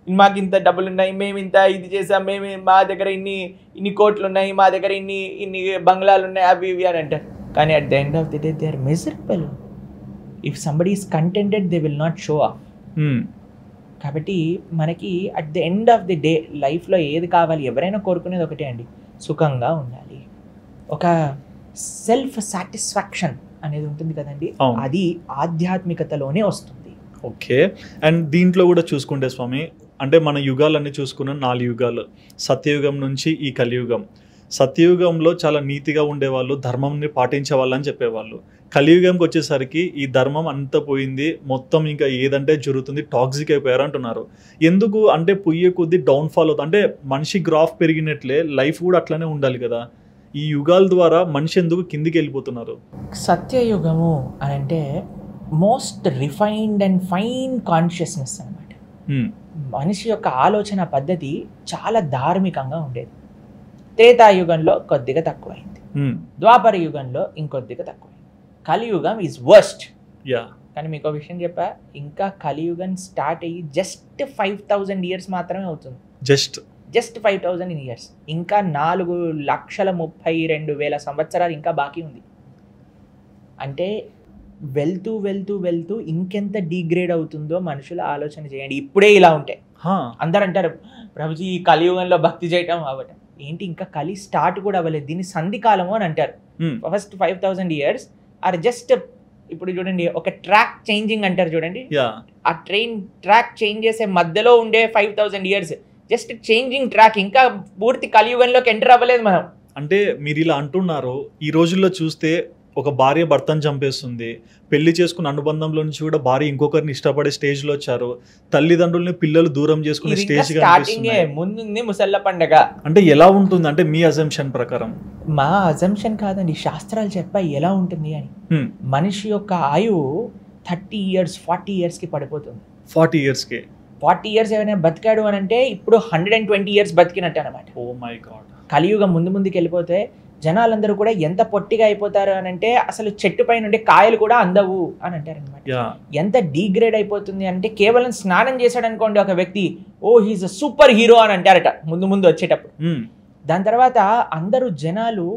మాకు ఇంత డబ్బులు ఉన్నాయి, మేము ఇంత ఇది చేసాం, మా దగ్గర ఇన్ని కోట్లు ఉన్నాయి, మా దగ్గర ఇన్ని బంగ్లాలు ఉన్నాయి, అవి ఇవి అని అంటారు. కానీ at the end of the day they are miserable. If somebody is contented they will not show off. కాబట్టి మనకి at the end of the day లైఫ్లో ఏది కావాలి, ఎవరైనా కోరుకునేది ఒకటే అండి, సుఖంగా ఉండాలి. ఒక సెల్ఫ్ సాటిస్ఫాక్షన్ అనేది ఉంటుంది కదండి, అవును. అది ఆధ్యాత్మికతలోనే వస్తుంది. ఓకే. అండ్ దీంట్లో కూడా చూసుకుంటే స్వామి, అంటే మన యుగాలన్నీ చూసుకున్న 4 యుగాలు, సత్యయుగం నుంచి ఈ కలియుగం. సత్యయుగంలో చాలా నీతిగా ఉండేవాళ్ళు, ధర్మంని పాటించే వాళ్ళని చెప్పేవాళ్ళు. కలియుగంకి వచ్చేసరికి ఈ ధర్మం అంతా పోయింది, మొత్తం ఇంకా ఏదంటే జరుగుతుంది, టాక్సిక్ అయిపోయారు అంటున్నారు. ఎందుకు అంటే పొయ్యే కొద్దీ డౌన్ఫాల్ అవుతుంది, అంటే మనిషి గ్రాఫ్ పెరిగినట్లే లైఫ్ కూడా అట్లనే ఉండాలి కదా. ఈ యుగాల ద్వారా మనిషి ఎందుకు కిందికి వెళ్ళిపోతున్నారు? సత్యయుగము అని అంటే most refined and fine consciousness అనమాట. మనిషి యొక్క ఆలోచన పద్ధతి చాలా ధార్మికంగా ఉండేది. త్రేతాయుగంలో కొద్దిగా తక్కువైంది, ద్వాపర యుగంలో ఇంకొద్దిగా తక్కువైంది, కలియుగం ఈజ్ వర్స్ట్. కానీ మీకు విషయం చెప్పా, ఇంకా కలియుగం స్టార్ట్ అయ్యి జస్ట్ 5000 years మాత్రమే అవుతుంది. Just 5000 years. ఇంకా 4,32,000 సంవత్సరాలు ఇంకా బాకీ ఉంది. అంటే వెళ్తూ వెళ్తూ వెళ్తూ ఇంకెంత డిగ్రేడ్ అవుతుందో మనుషుల ఆలోచన చేయండి. ఇప్పుడే ఇలా ఉంటే అందరు అంటారు, ప్రభుజీ ఈ కలియుగంలో భక్తి చేయటం అవ్వటం ఏంటి, ఇంకా కలి స్టార్ట్ కూడా అవ్వలేదు, దీన్ని సంధికాలము అని అంటారు. ఫస్ట్ 5000 years ఆర్ జస్ట్, ఇప్పుడు చూడండి ఒక ట్రాక్ చేంజింగ్ అంటారు చూడండి, ఆ ట్రైన్ ట్రాక్ చేంజ్ చేసే మధ్యలో ఉండే 5000 years జస్ట్ చేంజింగ్ ట్రాక్, ఇంకా పూర్తి కలియుగంలోకి ఎంటర్ అవ్వలేదు మనం. అంటే మీరు ఇలా అంటున్నారు, ఈ రోజుల్లో చూస్తే ఒక భార్య భర్తను చంపేస్తుంది, పెళ్లి చేసుకున్న అనుబంధంలో నుంచి కూడా భార్య ఇంకొకరిని ఇష్టపడే స్టేజ్ లో వచ్చారు, తల్లిదండ్రులని పిల్లలు దూరం చేసుకునే స్టేజ్ ముందుంది ముసళ్ళ పండగ. అంటే ఎలా ఉంటుంది అంటే మీ అజంప్షన్ ప్రకారం? మా అజంప్షన్ కాదండి, శాస్త్రాలు చెప్పా ఎలా ఉంటుంది అని. మనిషి యొక్క ఆయువు 30 years 40 years కి పడిపోతుంది. 40 years కి 40 years ఏమైనా బతికాడు అని అంటే ఇప్పుడు 120 years బతికినట్టు అనమాట. Oh my God. కలియుగం ముందుకు వెళ్ళిపోతే జనాలందరూ కూడా ఎంత పొట్టిగా అయిపోతారు అని అంటే అసలు చెట్టు పైన ఉండే కాయలు కూడా అందవు అని అంటారు అనమాట. ఎంత డీగ్రేడ్ అయిపోతుంది అంటే కేవలం స్నానం చేశాడు అనుకోండి ఒక వ్యక్తి, ఓ హీజ్ అ సూపర్ హీరో అని అంటారట ముందు వచ్చేటప్పుడు. దాని తర్వాత అందరూ జనాలు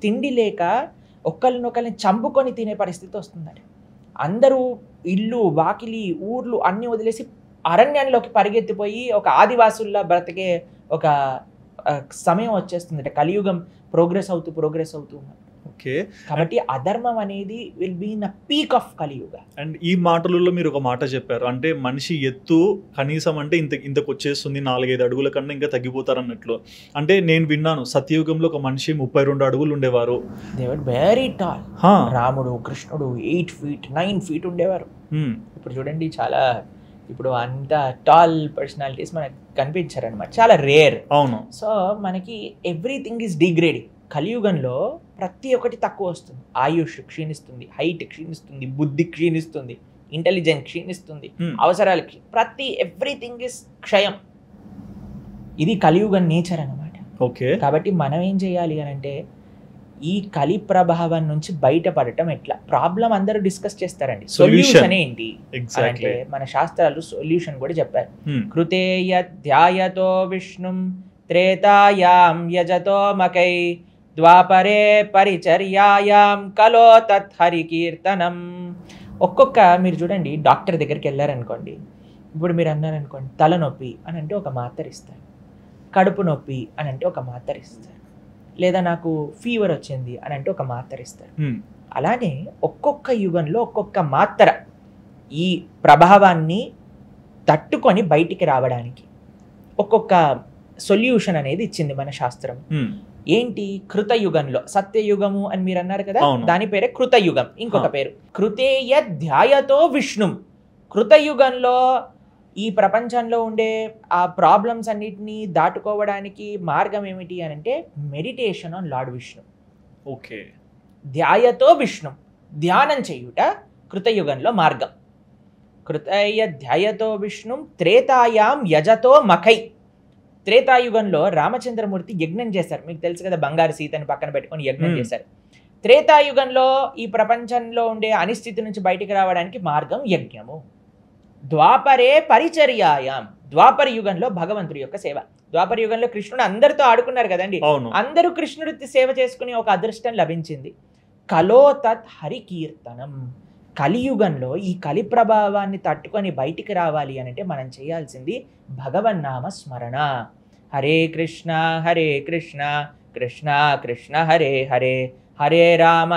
తిండి లేక ఒకరినొకరిని చంపుకొని తినే పరిస్థితి వస్తుందట. అందరూ ఇల్లు వాకిలి ఊర్లు అన్ని వదిలేసి అరణ్యంలోకి పరిగెత్తిపోయి ఒక ఆదివాసుల్లా బ్రతికే ఒక సమయం వచ్చేస్తుంది. కలియుగం ప్రోగ్రెస్ అవుతూ ఓకే. కాబట్టి అధర్మం అనేది will be in a peak of Kaliyuga. And ఈ మాటలలో మీరు ఒక మాట చెప్పారు, అంటే మనిషి ఎత్తు కనీసం అంటే ఇంతకు వచ్చేస్తుంది, 4-5 అడుగుల కన్నా ఇంకా తగ్గిపోతారు అన్నట్లు. అంటే నేను విన్నాను సత్యయుగంలో ఒక మనిషి 32 అడుగులు ఉండేవారు. They were very tall. రాముడు కృష్ణుడు 8 feet 9 feet ఉండేవారు. ఇప్పుడు చూడండి చాలా, ఇప్పుడు అంత టాల్ పర్సనాలిటీస్ మనకు కనిపించారు అనమాట, చాలా రేర్. అవును. సో మనకి ఎవ్రీథింగ్ ఈజ్ డిగ్రేడింగ్. కలియుగంలో ప్రతి ఒక్కటి తక్కువ వస్తుంది. ఆయుష్ క్షీణిస్తుంది, హైట్ క్షీణిస్తుంది, బుద్ధి క్షీణిస్తుంది, ఇంటెలిజెన్స్ క్షీణిస్తుంది, అవసరాలు ప్రతి ఎవ్రీథింగ్ ఇస్ క్షయం. ఇది కలియుగం నేచర్ అనమాట. ఓకే. కాబట్టి మనం ఏం చేయాలి అని అంటే ఈ కలి ప్రభావం నుంచి బయటపడటం ఎట్లా, ప్రాబ్లం అందరూ డిస్కస్ చేస్తారండి, సొల్యూషన్ ఏంటి అంటే మన శాస్త్రాలు సొల్యూషన్ కూడా చెప్పారు. కృతేయ ధ్యాయతో విష్ణుం త్రేతాయాం యజతో మకై ద్వాపరే పరిచర్యాయాం కలో తత్ హరి కీర్తనం. ఒక్కొక్క మీరు చూడండి డాక్టర్ దగ్గరికి వెళ్ళారనుకోండి, ఇప్పుడు మీరు అన్నారనుకోండి తలనొప్పి అని అంటే ఒక మాత్ర ఇస్తారు, కడుపు నొప్పి అని అంటే ఒక మాత్ర ఇస్తారు, లేదా నాకు ఫీవర్ వచ్చింది అని అంటే ఒక మాత్ర ఇస్తారు. అలానే ఒక్కొక్క యుగంలో ఒక్కొక్క మాత్ర ఈ ప్రభావాన్ని తట్టుకొని బయటికి రావడానికి ఒక్కొక్క సొల్యూషన్ అనేది ఇచ్చింది మన శాస్త్రం. ఏంటి, కృతయుగంలో సత్యయుగము అని మీరు అన్నారు కదా, దాని పేరే కృతయుగం. ఇంకొక పేరు కృతేయ ధ్యాయతో విష్ణుం. కృతయుగంలో ఈ ప్రపంచంలో ఉండే ఆ ప్రాబ్లమ్స్ అన్నిటినీ దాటుకోవడానికి మార్గం ఏమిటి అని అంటే meditation on Lord Vishnu. Okay. ధ్యాయతో విష్ణు, ధ్యానం చేయుట కృతయుగంలో మార్గం. కృతయ ధ్యాయతో విష్ణు త్రేతాయాం యజతో మఖై. త్రేతాయుగంలో రామచంద్రమూర్తి యజ్ఞం చేశారు, మీకు తెలుసు కదా, బంగారు సీతని పక్కన పెట్టుకొని యజ్ఞం చేశారు. త్రేతాయుగంలో ఈ ప్రపంచంలో ఉండే అనిస్థితి నుంచి బయటికి రావడానికి మార్గం యజ్ఞము. ద్వాపరే పరిచర్యాయాం. ద్వాపర యుగంలో భగవంతుడి యొక్క సేవ. ద్వాపర యుగంలో కృష్ణుడు అందరితో ఆడుకున్నారు కదండి, అందరూ కృష్ణుడి సేవ చేసుకుని ఒక అదృష్టం లభించింది. కలో తత్ హరి కీర్తనం. కలియుగంలో ఈ కలి ప్రభావాన్ని తట్టుకొని బయటికి రావాలి అంటే మనం చేయాల్సింది భగవన్నామ స్మరణ. హరే కృష్ణ కృష్ణ కృష్ణ హరే హరే, హరే రామ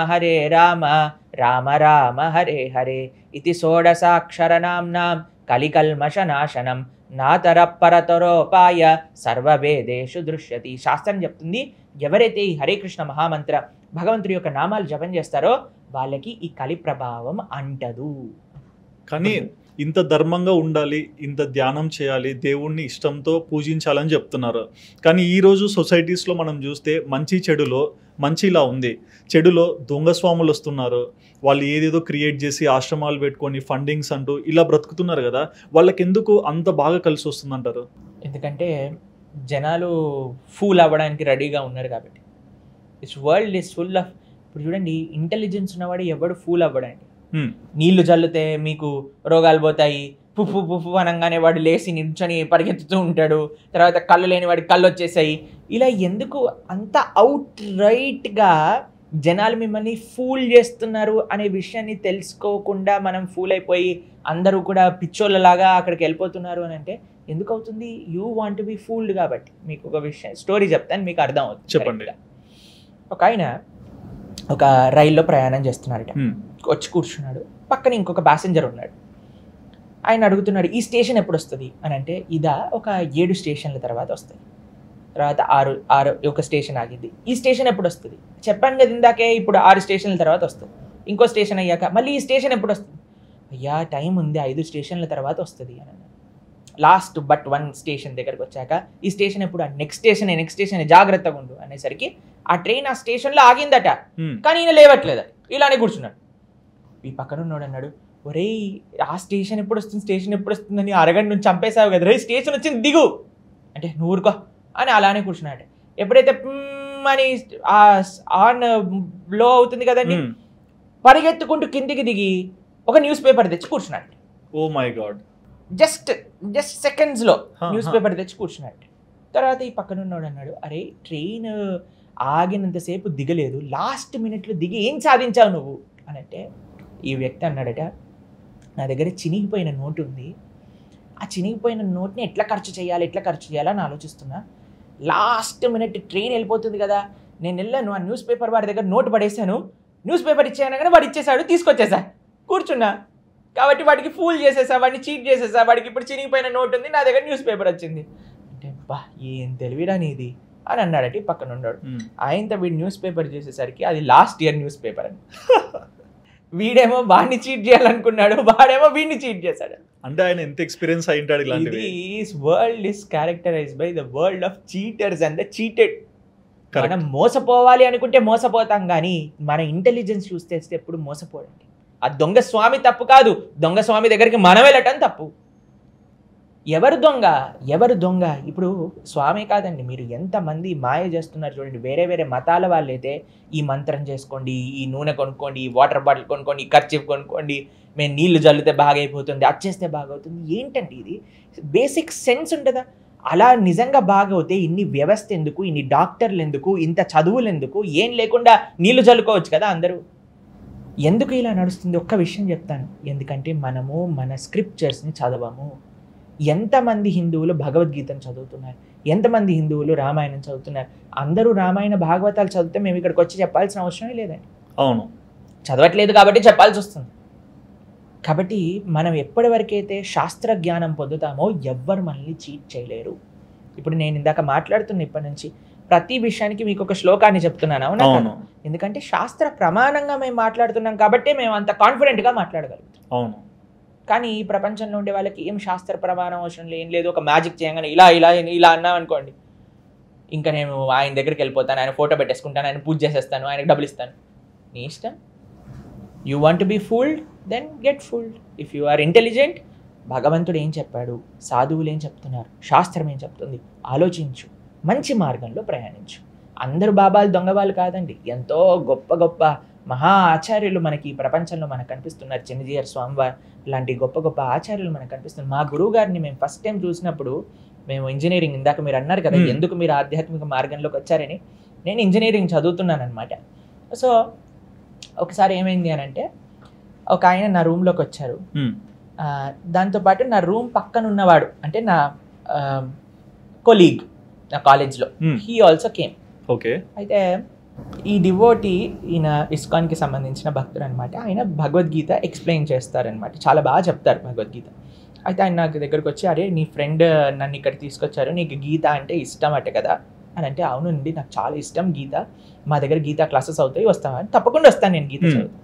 రామ రామ హరే హరే ఇది షోడశాక్షరనామ్నాం కలికల్మషనాశనం నాతర పరతరోపాయ సర్వవేదేషు దృశ్యతి. శాస్త్రం చెప్తుంది, ఎవరైతే ఈ హరే కృష్ణ మహామంత్ర భగవంతుడి యొక్క నామాలు జపం చేస్తారో వాళ్ళకి ఈ కలి ప్రభావం అంటదు. కానీ ఇంత ధర్మంగా ఉండాలి, ఇంత ధ్యానం చేయాలి, దేవుణ్ణి ఇష్టంతో పూజించాలని చెప్తున్నారు. కానీ ఈరోజు సొసైటీస్లో మనం చూస్తే మంచి చెడులో మంచి ఇలా ఉంది, చెడులో దొంగ స్వాములు వస్తున్నారు. వాళ్ళు ఏదేదో క్రియేట్ చేసి ఆశ్రమాలు పెట్టుకొని ఫండింగ్స్ అంటూ ఇలా బ్రతుకుతున్నారు కదా, వాళ్ళకి ఎందుకు అంత బాగా కలిసి వస్తుందంటారు? ఎందుకంటే జనాలు ఫూల్ అవ్వడానికి రెడీగా ఉన్నారు కాబట్టి. This world is full of, ఇప్పుడు చూడండి, ఇంటెలిజెన్స్ ఉన్నవాడు ఎవడు ఫూల్ అవ్వడండి. నీళ్లు చల్లితే మీకు రోగాలు పోతాయి, పువ్వు పువ్వు అనగానే వాడు లేచి నిల్చొని పరిగెత్తుతూ ఉంటాడు, తర్వాత కళ్ళు లేని వాడికి కళ్ళు వచ్చేసాయి. ఇలా ఎందుకు అంత అవుట్ రైట్గా జనాలు మిమ్మల్ని ఫూల్ చేస్తున్నారు అనే విషయాన్ని తెలుసుకోకుండా మనం ఫూల్ అయిపోయి అందరూ కూడా పిచ్చోళ్ళలాగా అక్కడికి వెళ్ళిపోతున్నారు అని అంటే ఎందుకు అవుతుంది? యూ వాంట్ బి ఫూల్డ్ కాబట్టి. మీకు ఒక విషయం స్టోరీ చెప్తాను, మీకు అర్థం అవుతుంది. చెప్పండి. ఒక ఆయన ఒక రైల్లో ప్రయాణం చేస్తున్నాడట, వచ్చి కూర్చున్నాడు, పక్కన ఇంకొక ప్యాసింజర్ ఉన్నాడు. ఆయన అడుగుతున్నాడు, ఈ స్టేషన్ ఎప్పుడు వస్తుంది అని అంటే, ఇదా ఒక 7 స్టేషన్ల తర్వాత వస్తుంది, తర్వాత 6 ఒక స్టేషన్ ఆగింది, ఈ స్టేషన్ ఎప్పుడు వస్తుంది? చెప్పాను కదా ఇందాకే, ఇప్పుడు 6 స్టేషన్ల తర్వాత వస్తుంది. ఇంకో స్టేషన్ అయ్యాక మళ్ళీ ఈ స్టేషన్ ఎప్పుడు వస్తుంది? అయ్యా టైం ఉంది, 5 స్టేషన్ల తర్వాత వస్తుంది అని అన్నాడు. లాస్ట్ బట్ 1 స్టేషన్ దగ్గరకు వచ్చాక, ఈ స్టేషన్ ఎప్పుడు? నెక్స్ట్ స్టేషన్ జాగ్రత్తగా ఉండు అనేసరికి ఆ ట్రైన్ ఆ స్టేషన్లో ఆగిందట, కానీ ఈయన లేవట్లేదు, ఇలానే కూర్చున్నాడు. ఈ పక్కన ఉన్నాడు అన్నాడు, ఒరే ఆ స్టేషన్ ఎప్పుడు వస్తుందని అరగంట నుంచి చంపేసావు కదా, రే స్టేషన్ వచ్చింది దిగు అంటే, నువ్వు ఊరుకో అని అలానే కూర్చున్నాడు. ఎప్పుడైతే అని ఆన్ బ్లో అవుతుంది కదండి, పరిగెత్తుకుంటూ కిందికి దిగి ఒక న్యూస్ పేపర్ తెచ్చి కూర్చున్నాడు. ఓ మై గాడ్, జస్ట్ సెకండ్స్లో న్యూస్ పేపర్ తెచ్చి కూర్చున్నాడు. తర్వాత ఈ పక్కన ఉన్నాడు అన్నాడు, అరే ట్రైన్ ఆగినంతసేపు దిగలేదు, లాస్ట్ మినిట్లో దిగి ఏం సాధించావు నువ్వు అని అంటే, ఈ వ్యక్తి అన్నాడట, నా దగ్గర చినిగిపోయిన నోటు ఉంది, ఆ చినిగిపోయిన నోట్ని ఎట్లా ఖర్చు చేయాలని ఆలోచిస్తున్నా. లాస్ట్ మినిట్ ట్రైన్ వెళ్ళిపోతుంది కదా, నేను వెళ్ళాను, ఆ న్యూస్ పేపర్ వాడి దగ్గర నోటు పడేసాను, న్యూస్ పేపర్ ఇచ్చాను కానీ వాడు ఇచ్చేసాడు, తీసుకొచ్చేసా, కూర్చున్నా, కాబట్టి వాడికి ఫూల్ చేసేసా, వాడిని చీట్ చేసేసా, వాడికి ఇప్పుడు చినిగిపోయిన నోట్ ఉంది, నా దగ్గర న్యూస్ పేపర్ వచ్చింది అంటే, బా ఏం తెలివిరా నీది అని అన్నాడట పక్కన ఉన్నాడు. ఆయనతో వీడు న్యూస్ పేపర్ చేసేసరికి అది లాస్ట్ ఇయర్ న్యూస్ పేపర్ అని. వీడేమో వాడిని చీట్ చేయాలనుకున్నాడు, వాడేమో వీడిని చీట్ చేశాడు. అంటే ఆయన ఎంత ఎక్స్పీరియన్స్ అయి ఉంటాడు ఇలాంటివి. World is characterised by the world of cheaters and the cheated. మనం మోసపోవాలి అనుకుంటే మోసపోతాం, కానీ మన ఇంటెలిజెన్స్ చూస్తే ఎప్పుడు మోసపోడండి. ఆ దొంగ స్వామి తప్పు కాదు, దొంగ స్వామి దగ్గరికి మనం వెళ్ళటం తప్పు. ఎవరు దొంగ? ఇప్పుడు స్వామి కాదండి, మీరు ఎంతమంది మాయ చేస్తున్నారు చూడండి. వేరే మతాల వాళ్ళైతే ఈ మంత్రం చేసుకోండి, ఈ నూనె కొనుక్కోండి, ఈ వాటర్ బాటిల్ కొనుక్కోండి, ఈ కర్చీఫ్ కొనుక్కోండి, మేము నీళ్లు జల్లితే బాగా అయిపోతుంది, అచ్చేస్తే బాగా అవుతుంది. ఏంటంటే ఇది బేసిక్ సెన్స్ ఉంటుందా? అలా నిజంగా బాగవుతే ఇన్ని వ్యవస్థ ఎందుకు, ఇన్ని డాక్టర్లు ఎందుకు, ఇంత చదువులు ఎందుకు? ఏం లేకుండా నీళ్లు జల్లుకోవచ్చు కదా అందరూ. ఎందుకు ఇలా నడుస్తుంది? ఒక్క విషయం చెప్తాను, ఎందుకంటే మనము మన స్క్రిప్చర్స్ని చదవము. ఎంతమంది హిందువులు భగవద్గీతను చదువుతున్నారు, ఎంతమంది హిందువులు రామాయణం చదువుతున్నారు? అందరూ రామాయణ భాగవతాలు చదివితే మేము ఇక్కడికి వచ్చి చెప్పాల్సిన అవసరమే లేదండి. అవును, చదవట్లేదు కాబట్టి చెప్పాల్సి వస్తుంది. కాబట్టి మనం ఎప్పటి వరకైతే శాస్త్ర జ్ఞానం పొందుతామో ఎవ్వరు మనల్ని చీట్ చేయలేరు. ఇప్పుడు నేను ఇందాక మాట్లాడుతున్న ఇప్పటి నుంచి ప్రతి విషయానికి మీకు ఒక శ్లోకాన్ని చెప్తున్నాను, అవునా? ఎందుకంటే శాస్త్ర ప్రమాణంగా మేము మాట్లాడుతున్నాం కాబట్టి మేము అంత కాన్ఫిడెంట్గా మాట్లాడగలుగుతాం. అవును. కానీ ఈ ప్రపంచంలో ఉండే వాళ్ళకి ఏం శాస్త్ర ప్రమాణం అవసరం ఏం లేదు. ఒక మ్యాజిక్ చేయగానే ఇలా అన్నాం అనుకోండి, ఇంకా నేను ఆయన దగ్గరికి వెళ్ళిపోతాను, ఆయన ఫోటో పెట్టేసుకుంటాను, ఆయన పూజ చేసేస్తాను, ఆయనకు డబ్బులు ఇస్తాను. నీ ఇష్టం. You want to be fooled, then get fooled. If you are intelligent, భగవంతుడు ఏం చెప్పాడు, సాధువులు ఏం చెప్తున్నారు, శాస్త్రం ఏం చెప్తుంది, ఆలోచించు, మంచి మార్గంలో ప్రయాణించు. అందరూ బాబాలు దొంగవాళ్ళు కాదండి, ఎంతో గొప్ప గొప్ప మహా ఆచార్యులు మనకి ఈ ప్రపంచంలో మనకు కనిపిస్తున్నారు. చిన్నజీయర్ స్వామివారు లాంటి గొప్ప గొప్ప ఆచార్యులు మనకు కనిపిస్తున్నారు. మా గురువు గారిని మేము ఫస్ట్ టైం చూసినప్పుడు, మేము ఇంజనీరింగ్, ఇందాక మీరు అన్నారు కదా ఎందుకు మీరు ఆధ్యాత్మిక మార్గంలోకి వచ్చారని, నేను ఇంజనీరింగ్ చదువుతున్నాను అనమాట. సో ఒకసారి ఏమైంది అని అంటే, ఒక ఆయన నా రూమ్లోకి వచ్చారు. దాంతోపాటు నా రూమ్ పక్కన ఉన్నవాడు, అంటే నా కొలీగ్ నా కాలేజ్లో, హీ ఆల్సో కేమ్. ఓకే. అయితే ఈ డివోటీ ఈయన ఇస్కాన్కి సంబంధించిన భక్తుడు అనమాట. ఆయన భగవద్గీత ఎక్స్ప్లెయిన్ చేస్తారనమాట, చాలా బాగా చెప్తారు భగవద్గీత. అయితే ఆయన నాకు దగ్గరకు వచ్చి, అరే నీ ఫ్రెండ్ నన్ను ఇక్కడ తీసుకొచ్చారు, నీకు గీత అంటే ఇష్టం అట కదా అని అంటే, అవునండి నాకు చాలా ఇష్టం గీత, మా దగ్గర గీత క్లాసెస్ అవుతాయి, వస్తావా అని. తప్పకుండా వస్తాను నేను గీత చదువుతాను.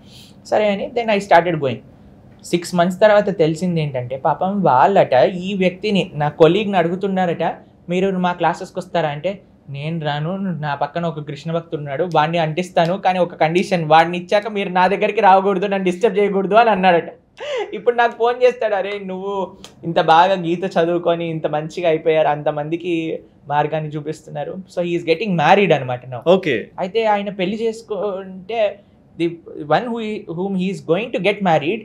సరే అని then I started going. 6 months తర్వాత తెలిసింది ఏంటంటే, పాపం వాళ్ళట ఈ వ్యక్తిని, నా కొలీగ్ని అడుగుతున్నారట, మీరు మా క్లాసెస్కి వస్తారా అంటే, నేను రాను, నా పక్కన ఒక కృష్ణ భక్తుడు ఉన్నాడు, వాడిని అంటిస్తాను, కానీ ఒక కండిషన్, వాడిని ఇచ్చాక మీరు నా దగ్గరికి రాకూడదు, నన్ను డిస్టర్బ్ చేయకూడదు అని అన్నాడట. ఇప్పుడు నాకు ఫోన్ చేస్తాడు, అరే నువ్వు ఇంత బాగా గీత చదువుకొని ఇంత మంచిగా అయిపోయారు, అంతమందికి మార్గాన్ని చూపిస్తున్నారు. సో హీఈస్ గెటింగ్ మ్యారీడ్ అనమాట నా. ఓకే. అయితే ఆయన పెళ్లి చేసుకుంటే the one whom he's going to get married,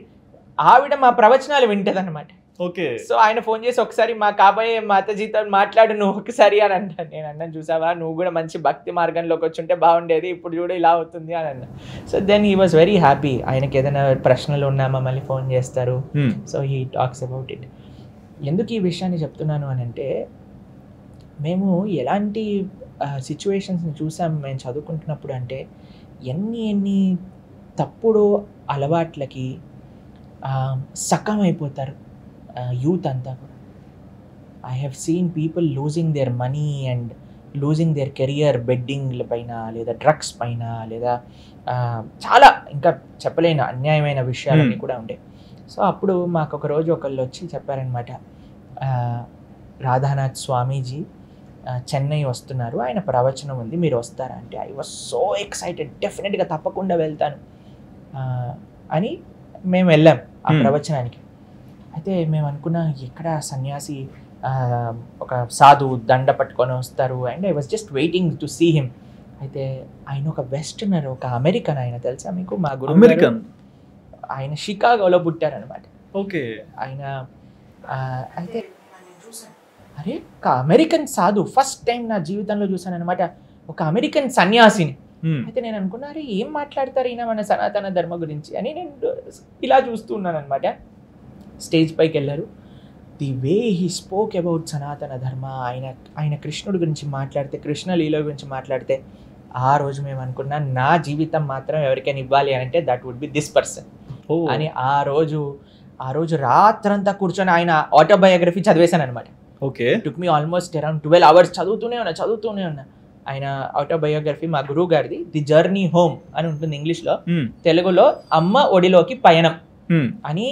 ఆవిడ మా ప్రవచనాలు వింటది అనమాట. ఓకే. సో ఆయన ఫోన్ చేసి, ఒకసారి మా కాబోయే మాతాజీతో మాట్లాడు నువ్వు ఒకసారి అని అంటాను. నేను అన్నాను, చూసావా నువ్వు కూడా మంచి భక్తి మార్గంలోకి వచ్చి ఉంటే బాగుండేది, ఇప్పుడు చూడ ఇలా అవుతుంది అని అన్నా. So then he was very happy. ఆయనకి ఏదైనా ప్రశ్నలు ఉన్నా మమ్మల్ని ఫోన్ చేస్తారు. So he talks about it. ఎందుకు ఈ విషయాన్ని చెప్తున్నాను అని అంటే, మేము ఎలాంటి సిచ్యువేషన్స్ని చూసాం మేము చదువుకుంటున్నప్పుడు అంటే, ఎన్ని తప్పుడు అలవాట్లకి సకం అయిపోతారు యూత్ అంతా కూడా. I have seen people losing their money and losing their career బెడ్డింగ్ల పైన, లేదా డ్రగ్స్ పైన, లేదా చాలా ఇంకా చెప్పలేని అన్యాయమైన విషయాలన్నీ కూడా ఉంటాయి. సో అప్పుడు మాకు ఒక రోజు ఒకళ్ళు వచ్చి చెప్పారనమాట, రాధానాథ్ స్వామీజీ చెన్నై వస్తున్నారు, ఆయన ప్రవచనం ఉంది, మీరు వస్తారా అంటే, ఐ వాజ్ సో ఎక్సైటెడ్, డెఫినెట్గా తప్పకుండా వెళ్తాను అని మేము వెళ్ళాం ఆ ప్రవచనానికి. అయితే మేము అనుకున్నాం, ఎక్కడ సన్యాసి ఒక సాధు దండ పట్టుకొని వస్తారు, and I was just waiting to see him. అయితే ఆయన ఒక వెస్టర్నర్, ఒక అమెరికన్, ఆయన తెలుసా మీకు? మా గురువు అమెరికన్, ఆయన షికాగోలో పుట్టారనమాట. ఓకే. ఆయన అయితే అరే ఒక అమెరికన్ సాధు, ఫస్ట్ టైం నా జీవితంలో చూసాను అనమాట ఒక అమెరికన్ సన్యాసిని. అయితే నేను అనుకున్నా, అరే ఏం మాట్లాడతారు ఈయన మన సనాతన ధర్మ గురించి అని నేను ఇలా చూస్తూ ఉన్నాను అనమాట. స్టేజ్ పైకి వెళ్ళారు. The way he spoke about సనాతన ధర్మ, ఆయన కృష్ణుడి గురించి మాట్లాడితే, కృష్ణ లీల గురించి మాట్లాడితే, ఆ రోజు మేము అనుకున్నా నా జీవితం మాత్రం ఎవరికైనా ఇవ్వాలి అని అంటే that would be this person అని. ఆ రోజు రాత్రంతా కూర్చొని ఆయన ఆటోబయోగ్రఫీ చదివేశాను అనమాట. Okay. Took me almost around 12 hours చదువుతూనే ఉన్నా. ఆయన ఆటోబయోగ్రఫీ మా గురువు గారిది, ది జర్నీ హోమ్ అని ఉంటుంది ఇంగ్లీష్లో, తెలుగులో అమ్మ ఒడిలోకి పయనం అని.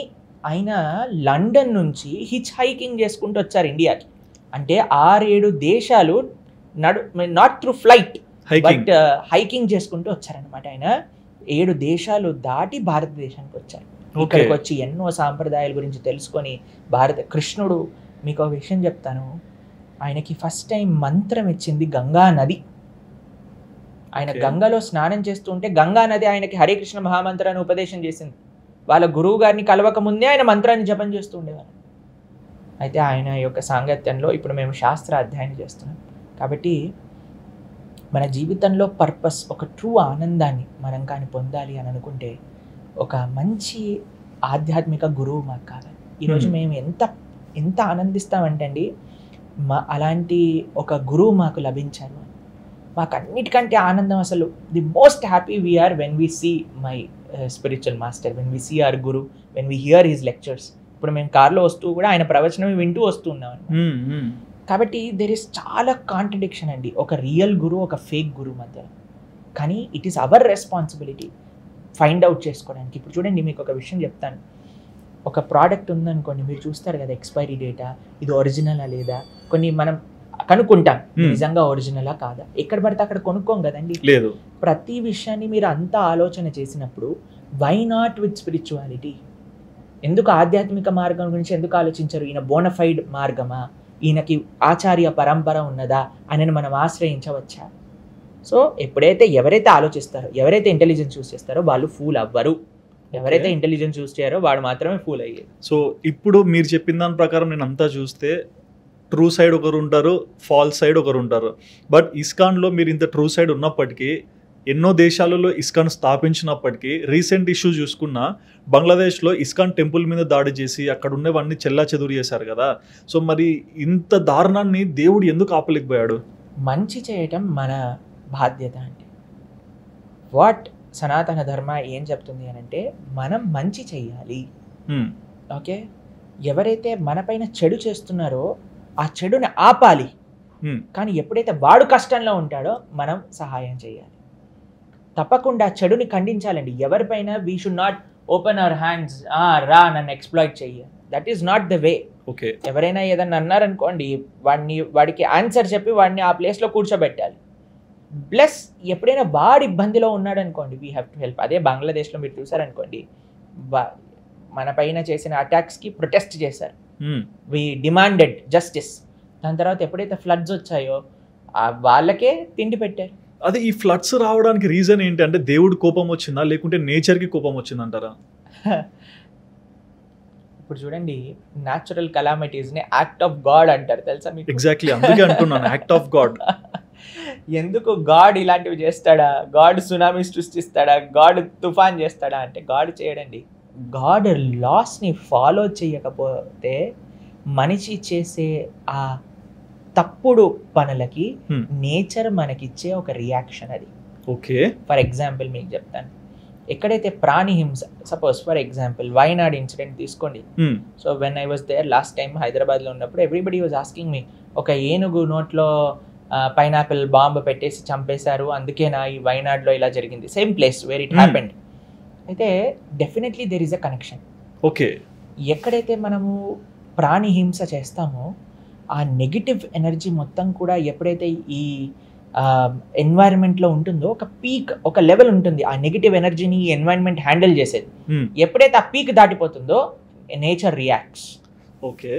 ఆయన లండన్ నుంచి హిచ్ హైకింగ్ చేసుకుంటూ వచ్చారు ఇండియాకి. అంటే 6-7 దేశాలు not through flight but hiking చేసుకుంటూ వచ్చారనమాట. ఆయన 7 దేశాలు దాటి భారతదేశానికి వచ్చారు. ఇక్కడికి వచ్చి ఎన్నో సాంప్రదాయాల గురించి తెలుసుకొని కృష్ణుడు, మీకు ఒక విషయం చెప్తాను, ఆయనకి ఫస్ట్ టైం మంత్రం ఇచ్చింది గంగా నది. ఆయన గంగలో స్నానం చేస్తూ ఉంటే గంగా నది ఆయనకి హరే కృష్ణ మహామంత్రాన్ని ఉపదేశం చేసింది. వాళ్ళ గురువు గారిని కలవక ముందే ఆయన మంత్రాన్ని జపం చేస్తూ ఉండేవారు. అయితే ఆయన యొక్క సాంగత్యంలో ఇప్పుడు మేము శాస్త్ర అధ్యయనం చేస్తున్నాం. కాబట్టి మన జీవితంలో పర్పస్, ఒక ట్రూ ఆనందాన్ని మనం కానీ పొందాలి అని అనుకుంటే ఒక మంచి ఆధ్యాత్మిక గురువు మాకు కావాలి. ఈరోజు మేము ఎంత ఆనందిస్తామంటే అండి, అలాంటి ఒక గురువు మాకు లభించారు. మాకు అన్నిటికంటే ఆనందం, అసలు the most happy we are when we see my spiritual master, when we see our guru, when we hear his lectures. ఇప్పుడు మేము కార్లో వస్తూ కూడా ఆయన ప్రవచనం వింటూ వస్తూ ఉన్నాం. కాబట్టి దెర్ ఇస్ చాలా కాంట్రడిక్షన్ అండి ఒక రియల్ గురు, ఒక ఫేక్ గురు మధ్య. కానీ it is our responsibility find out చేసుకోవడానికి. ఇప్పుడు చూడండి, మీకు ఒక విషయం చెప్తాను. ఒక ప్రోడక్ట్ ఉందనుకోండి, మీరు చూస్తారు కదా ఎక్స్పైరీ డేటా, ఇది ఒరిజినలా లేదా, కొన్ని మనం కనుక్కుంటాం నిజంగా ఒరిజినలా కాదా. ఎక్కడ పడితే అక్కడ కొనుక్కోం కదండి. లేదు. ప్రతి విషయాన్ని మీరు అంతా ఆలోచన చేసినప్పుడు వై నాట్ విత్ స్పిరిచువాలిటీ? ఎందుకు ఆధ్యాత్మిక మార్గం గురించి ఎందుకు ఆలోచించరు? ఈయన బోనఫైడ్ మార్గమా, ఈయనకి ఆచార్య పరంపర ఉన్నదా అని మనం ఆశ్రయించవచ్చా? సో ఎవరైతే ఆలోచిస్తారో, ఎవరైతే ఇంటెలిజెన్స్ యూస్ చేస్తారో వాళ్ళు ఫూల్ అవ్వరు. ఎవరైతే ఇంటెలిజెన్స్ యూస్ చేయారో వాడు మాత్రమే ఫూల్ అయ్యేది. సో ఇప్పుడు మీరు చెప్పిన దాని ప్రకారం నేను అంతా చూస్తే ట్రూ సైడ్ ఒకరు ఉంటారు, ఫాల్స్ సైడ్ ఒకరు ఉంటారు. బట్ ఇస్కాన్లో మీరు ఇంత ట్రూ సైడ్ ఉన్నప్పటికీ, ఎన్నో దేశాలలో ఇస్కాన్ స్థాపించినప్పటికీ, రీసెంట్ ఇష్యూ చూసుకున్నా బంగ్లాదేశ్లో ఇస్కాన్ టెంపుల్ మీద దాడి చేసి అక్కడ ఉన్నవన్నీ చెల్లా చెదురు చేశారు కదా. సో మరి ఇంత దారుణాన్ని దేవుడు ఎందుకు ఆపలేకపోయాడు? మంచి చేయటం మన బాధ్యత అండి. వాట్ సనాతన ధర్మ ఏం చెప్తుంది అని అంటే మనం మంచి చెయ్యాలి. ఓకే, ఎవరైతే మన పైన చెడు చేస్తున్నారో ఆ చెడుని ఆపాలి. కానీ ఎప్పుడైతే వాడు కష్టంలో ఉంటాడో మనం సహాయం చేయాలి. తప్పకుండా చెడుని ఖండించాలండి. ఎవరిపైన we should not open our hands, రా నన్ను ఎక్స్ప్లాయిట్ చెయ్యాలి. That is not the way. Okay, ఎవరైనా ఏదన్నా అన్నారనుకోండి, వాడికి ఆన్సర్ చెప్పి వాడిని ఆ ప్లేస్లో కూర్చోబెట్టాలి. ప్లస్ ఎప్పుడైనా వాడు ఇబ్బందిలో ఉన్నాడు అనుకోండి, వీ హ్యావ్ టు హెల్ప్. అదే బంగ్లాదేశ్లో మీరు చూసారనుకోండి, మన పైన చేసిన అటాక్స్కి ప్రొటెస్ట్ చేశారు. We demanded justice. దాని తర్వాత ఎప్పుడైతే ఫ్లడ్స్ వచ్చాయో వాళ్ళకే తిండి పెట్టారు. అదే ఈ ఫ్లడ్స్ రావడానికి రీజన్ ఏంటి అంటే దేవుడు కోపం వచ్చిందా లేకుంటే నేచర్కి కోపం వచ్చిందంటారా? ఇప్పుడు చూడండి, న్యాచురల్ కలామిటీస్ని యాక్ట్ ఆఫ్ గాడ్ అంటారు, తెలుసా మీకు? ఎగ్జాక్ట్లీ, అందుకే అంటున్నాను యాక్ట్ ఆఫ్ గాడ్. ఎందుకు గాడ్ ఇలాంటివి చేస్తాడా? గాడ్ సునామీ సృష్టిస్తాడా? గాడ్ తుఫాన్ చేస్తాడా అంటే గాడ్ చేయడండి. గాడ్ లాస్ని ఫాలో చేయకపోతే మనిషి చేసే ఆ తప్పుడు పనులకి నేచర్ మనకిచ్చే ఒక రియాక్షన్ అది. ఓకే, ఫర్ ఎగ్జాంపుల్ మీకు చెప్తాను. ఎక్కడైతే ప్రాణి హింస, suppose for example Wayanad incident తీసుకోండి. So when I was there last time హైదరాబాద్లో ఉన్నప్పుడు ఎవ్రీబడి వాజ్ ఆస్కింగ్ మీ, ఒక ఏనుగు నోట్లో పైనాపిల్ బాంబు పెట్టేసి చంపేశారు, అందుకేనా ఈ వైనాడ్లో ఇలా జరిగింది? Same place where it happened. అయితే definitely there is a connection. Okay, ఎక్కడైతే మనము ప్రాణి హింస చేస్తామో ఆ నెగిటివ్ ఎనర్జీ మొత్తం కూడా ఎప్పుడైతే ఈ ఎన్వైరన్మెంట్లో ఉంటుందో ఒక పీక్, ఒక లెవెల్ ఉంటుంది. ఆ నెగిటివ్ ఎనర్జీని ఈ ఎన్వైరన్మెంట్ హ్యాండిల్ చేసేది. ఎప్పుడైతే ఆ పీక్ దాటిపోతుందో నేచర్ రియాక్ట్స్. ఓకే,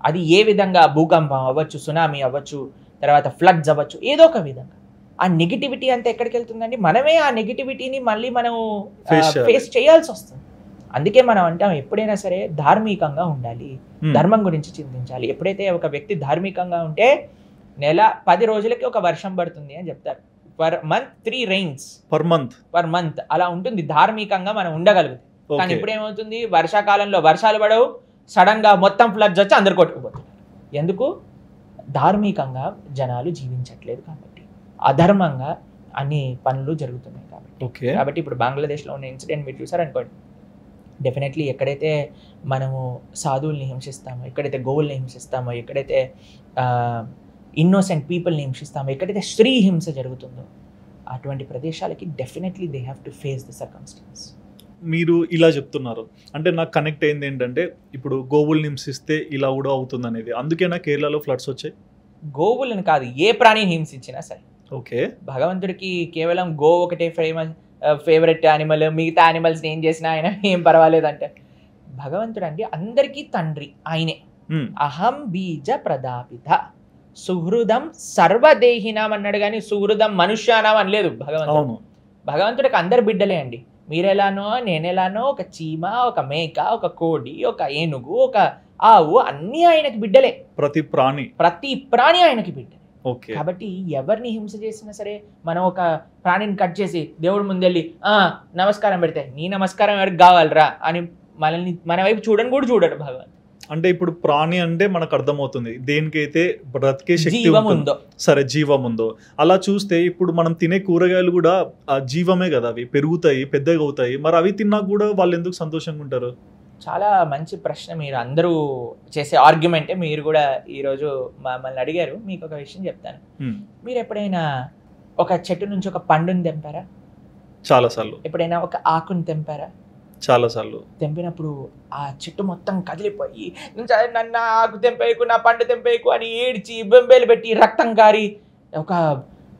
అది ఏ విధంగా, భూకంపం అవ్వచ్చు, సునామీ అవ్వచ్చు, తర్వాత ఫ్లడ్స్ అవ్వచ్చు, ఏదో ఒక విధంగా ఆ నెగిటివిటీ అంతా ఎక్కడికి వెళ్తుందండి? మనమే ఆ నెగిటివిటీని మళ్ళీ మనం ఫేస్ చేయాల్సి వస్తుంది. అందుకే మనం అంటాం ఎప్పుడైనా సరే ధార్మికంగా ఉండాలి, ధర్మం గురించి చింతించాలి. ఎప్పుడైతే ఒక వ్యక్తి ధార్మికంగా ఉంటే నెల 10 రోజులకి ఒక వర్షం పడుతుంది అని చెప్తారు. Per month 3 rains per month అలా ఉంటుంది. ధార్మికంగా మనం ఉండగలుగుతాం. కానీ ఇప్పుడు ఏమవుతుంది, వర్షాకాలంలో వర్షాలు పడవు, సడన్ గా మొత్తం ఫ్లడ్స్ వచ్చి అందరు కొట్టుకుపోతారు. ఎందుకు? ధార్మికంగా జనాలు జీవించట్లేదు కాబట్టి, అధర్మంగా అన్ని పనులు జరుగుతున్నాయి కాబట్టి. కాబట్టి ఇప్పుడు బంగ్లాదేశ్లో ఉన్న ఇన్సిడెంట్ మీరు చూసారనుకోండి, డెఫినెట్లీ ఎక్కడైతే మనము సాధువుల్ని హింసిస్తామో, ఎక్కడైతే గోవుల్ని హింసిస్తామో, ఎక్కడైతే ఇన్నోసెంట్ పీపుల్ని హింసిస్తామో, ఎక్కడైతే స్త్రీ హింస జరుగుతుందో అటువంటి ప్రదేశాలకి definitely they have to face the circumstances. మీరు ఇలా చెప్తున్నారు అంటే నాకు కనెక్ట్ అయింది ఏంటంటే, ఇప్పుడు గోవుల్ని హింసిస్తే ఇలా కూడా అవుతుంది అనేది. అందుకేనా కేరళలో ఫ్లడ్స్ వచ్చాయి? గోవులను కాదు, ఏ ప్రాణిని హింసించినా సరే. ఓకే, భగవంతుడికి కేవలం గో ఒకటే ఫేవరెట్ యానిమల్, మిగతా యానిమల్స్ని ఏం చేసినా ఆయన ఏం పర్వాలేదంటే. భగవంతుడు అండి అందరికీ తండ్రి ఆయనే. అహం బీజ ప్రదాపిత సుహృదం సర్వదేహినాం అన్నాడు, కానీ సుహృదం మనుష్యానాం అనలేదు భగవంతుడు. భగవంతుడికి అందరు బిడ్డలే అండి. మీరెలానో నేనెలానో, ఒక చీమ, ఒక మేక, ఒక కోడి, ఒక ఏనుగు, ఒక ఆవు, అన్నీ ఆయనకి బిడ్డలే. ప్రతి ప్రాణి ఆయనకి బిడ్డ. కాబట్టి ఎవరిని హింస చేసినా సరే మనం ఒక ప్రాణిని కట్ చేసి దేవుడి ముందెళ్ళి నమస్కారం పెడితే, నీ నమస్కారం ఎవరికి కావాలరా అని మనల్ని మన వైపు చూడని కూడా చూడడు భగవంతుడు. అంటే ఇప్పుడు ప్రాణి అంటే మనకు అర్థమవుతుంది దేనికైతే బ్రతికే శక్తి ఉందో, సరే జీవం ఉందో. అలా చూస్తే ఇప్పుడు మనం తినే కూరగాయలు కూడా ఆ జీవమే కదా, అవి పెరుగుతాయి, పెద్దగా అవుతాయి. మరి అవి తిన్నా కూడా వాళ్ళు ఎందుకు సంతోషంగా ఉంటారు? చాలా మంచి ప్రశ్న. మీరు అందరూ చేసే ఆర్గ్యుమెంటే మీరు కూడా ఈరోజు మమ్మల్ని అడిగారు. మీకు ఒక విషయం చెప్తాను. మీరు ఎప్పుడైనా ఒక చెట్టు నుంచి ఒక పండుని తెంపారా? చాలాసార్లు. ఎప్పుడైనా ఒక ఆకుని తెంపారా? చాలాసార్లు. తెంపినప్పుడు ఆ చెట్టు మొత్తం కదిలిపోయి నన్ను ఆకు తెంపేయకు, నా పండు తెంపేయకు అని ఏడ్చి బొంబేలు పెట్టి రక్తం కారి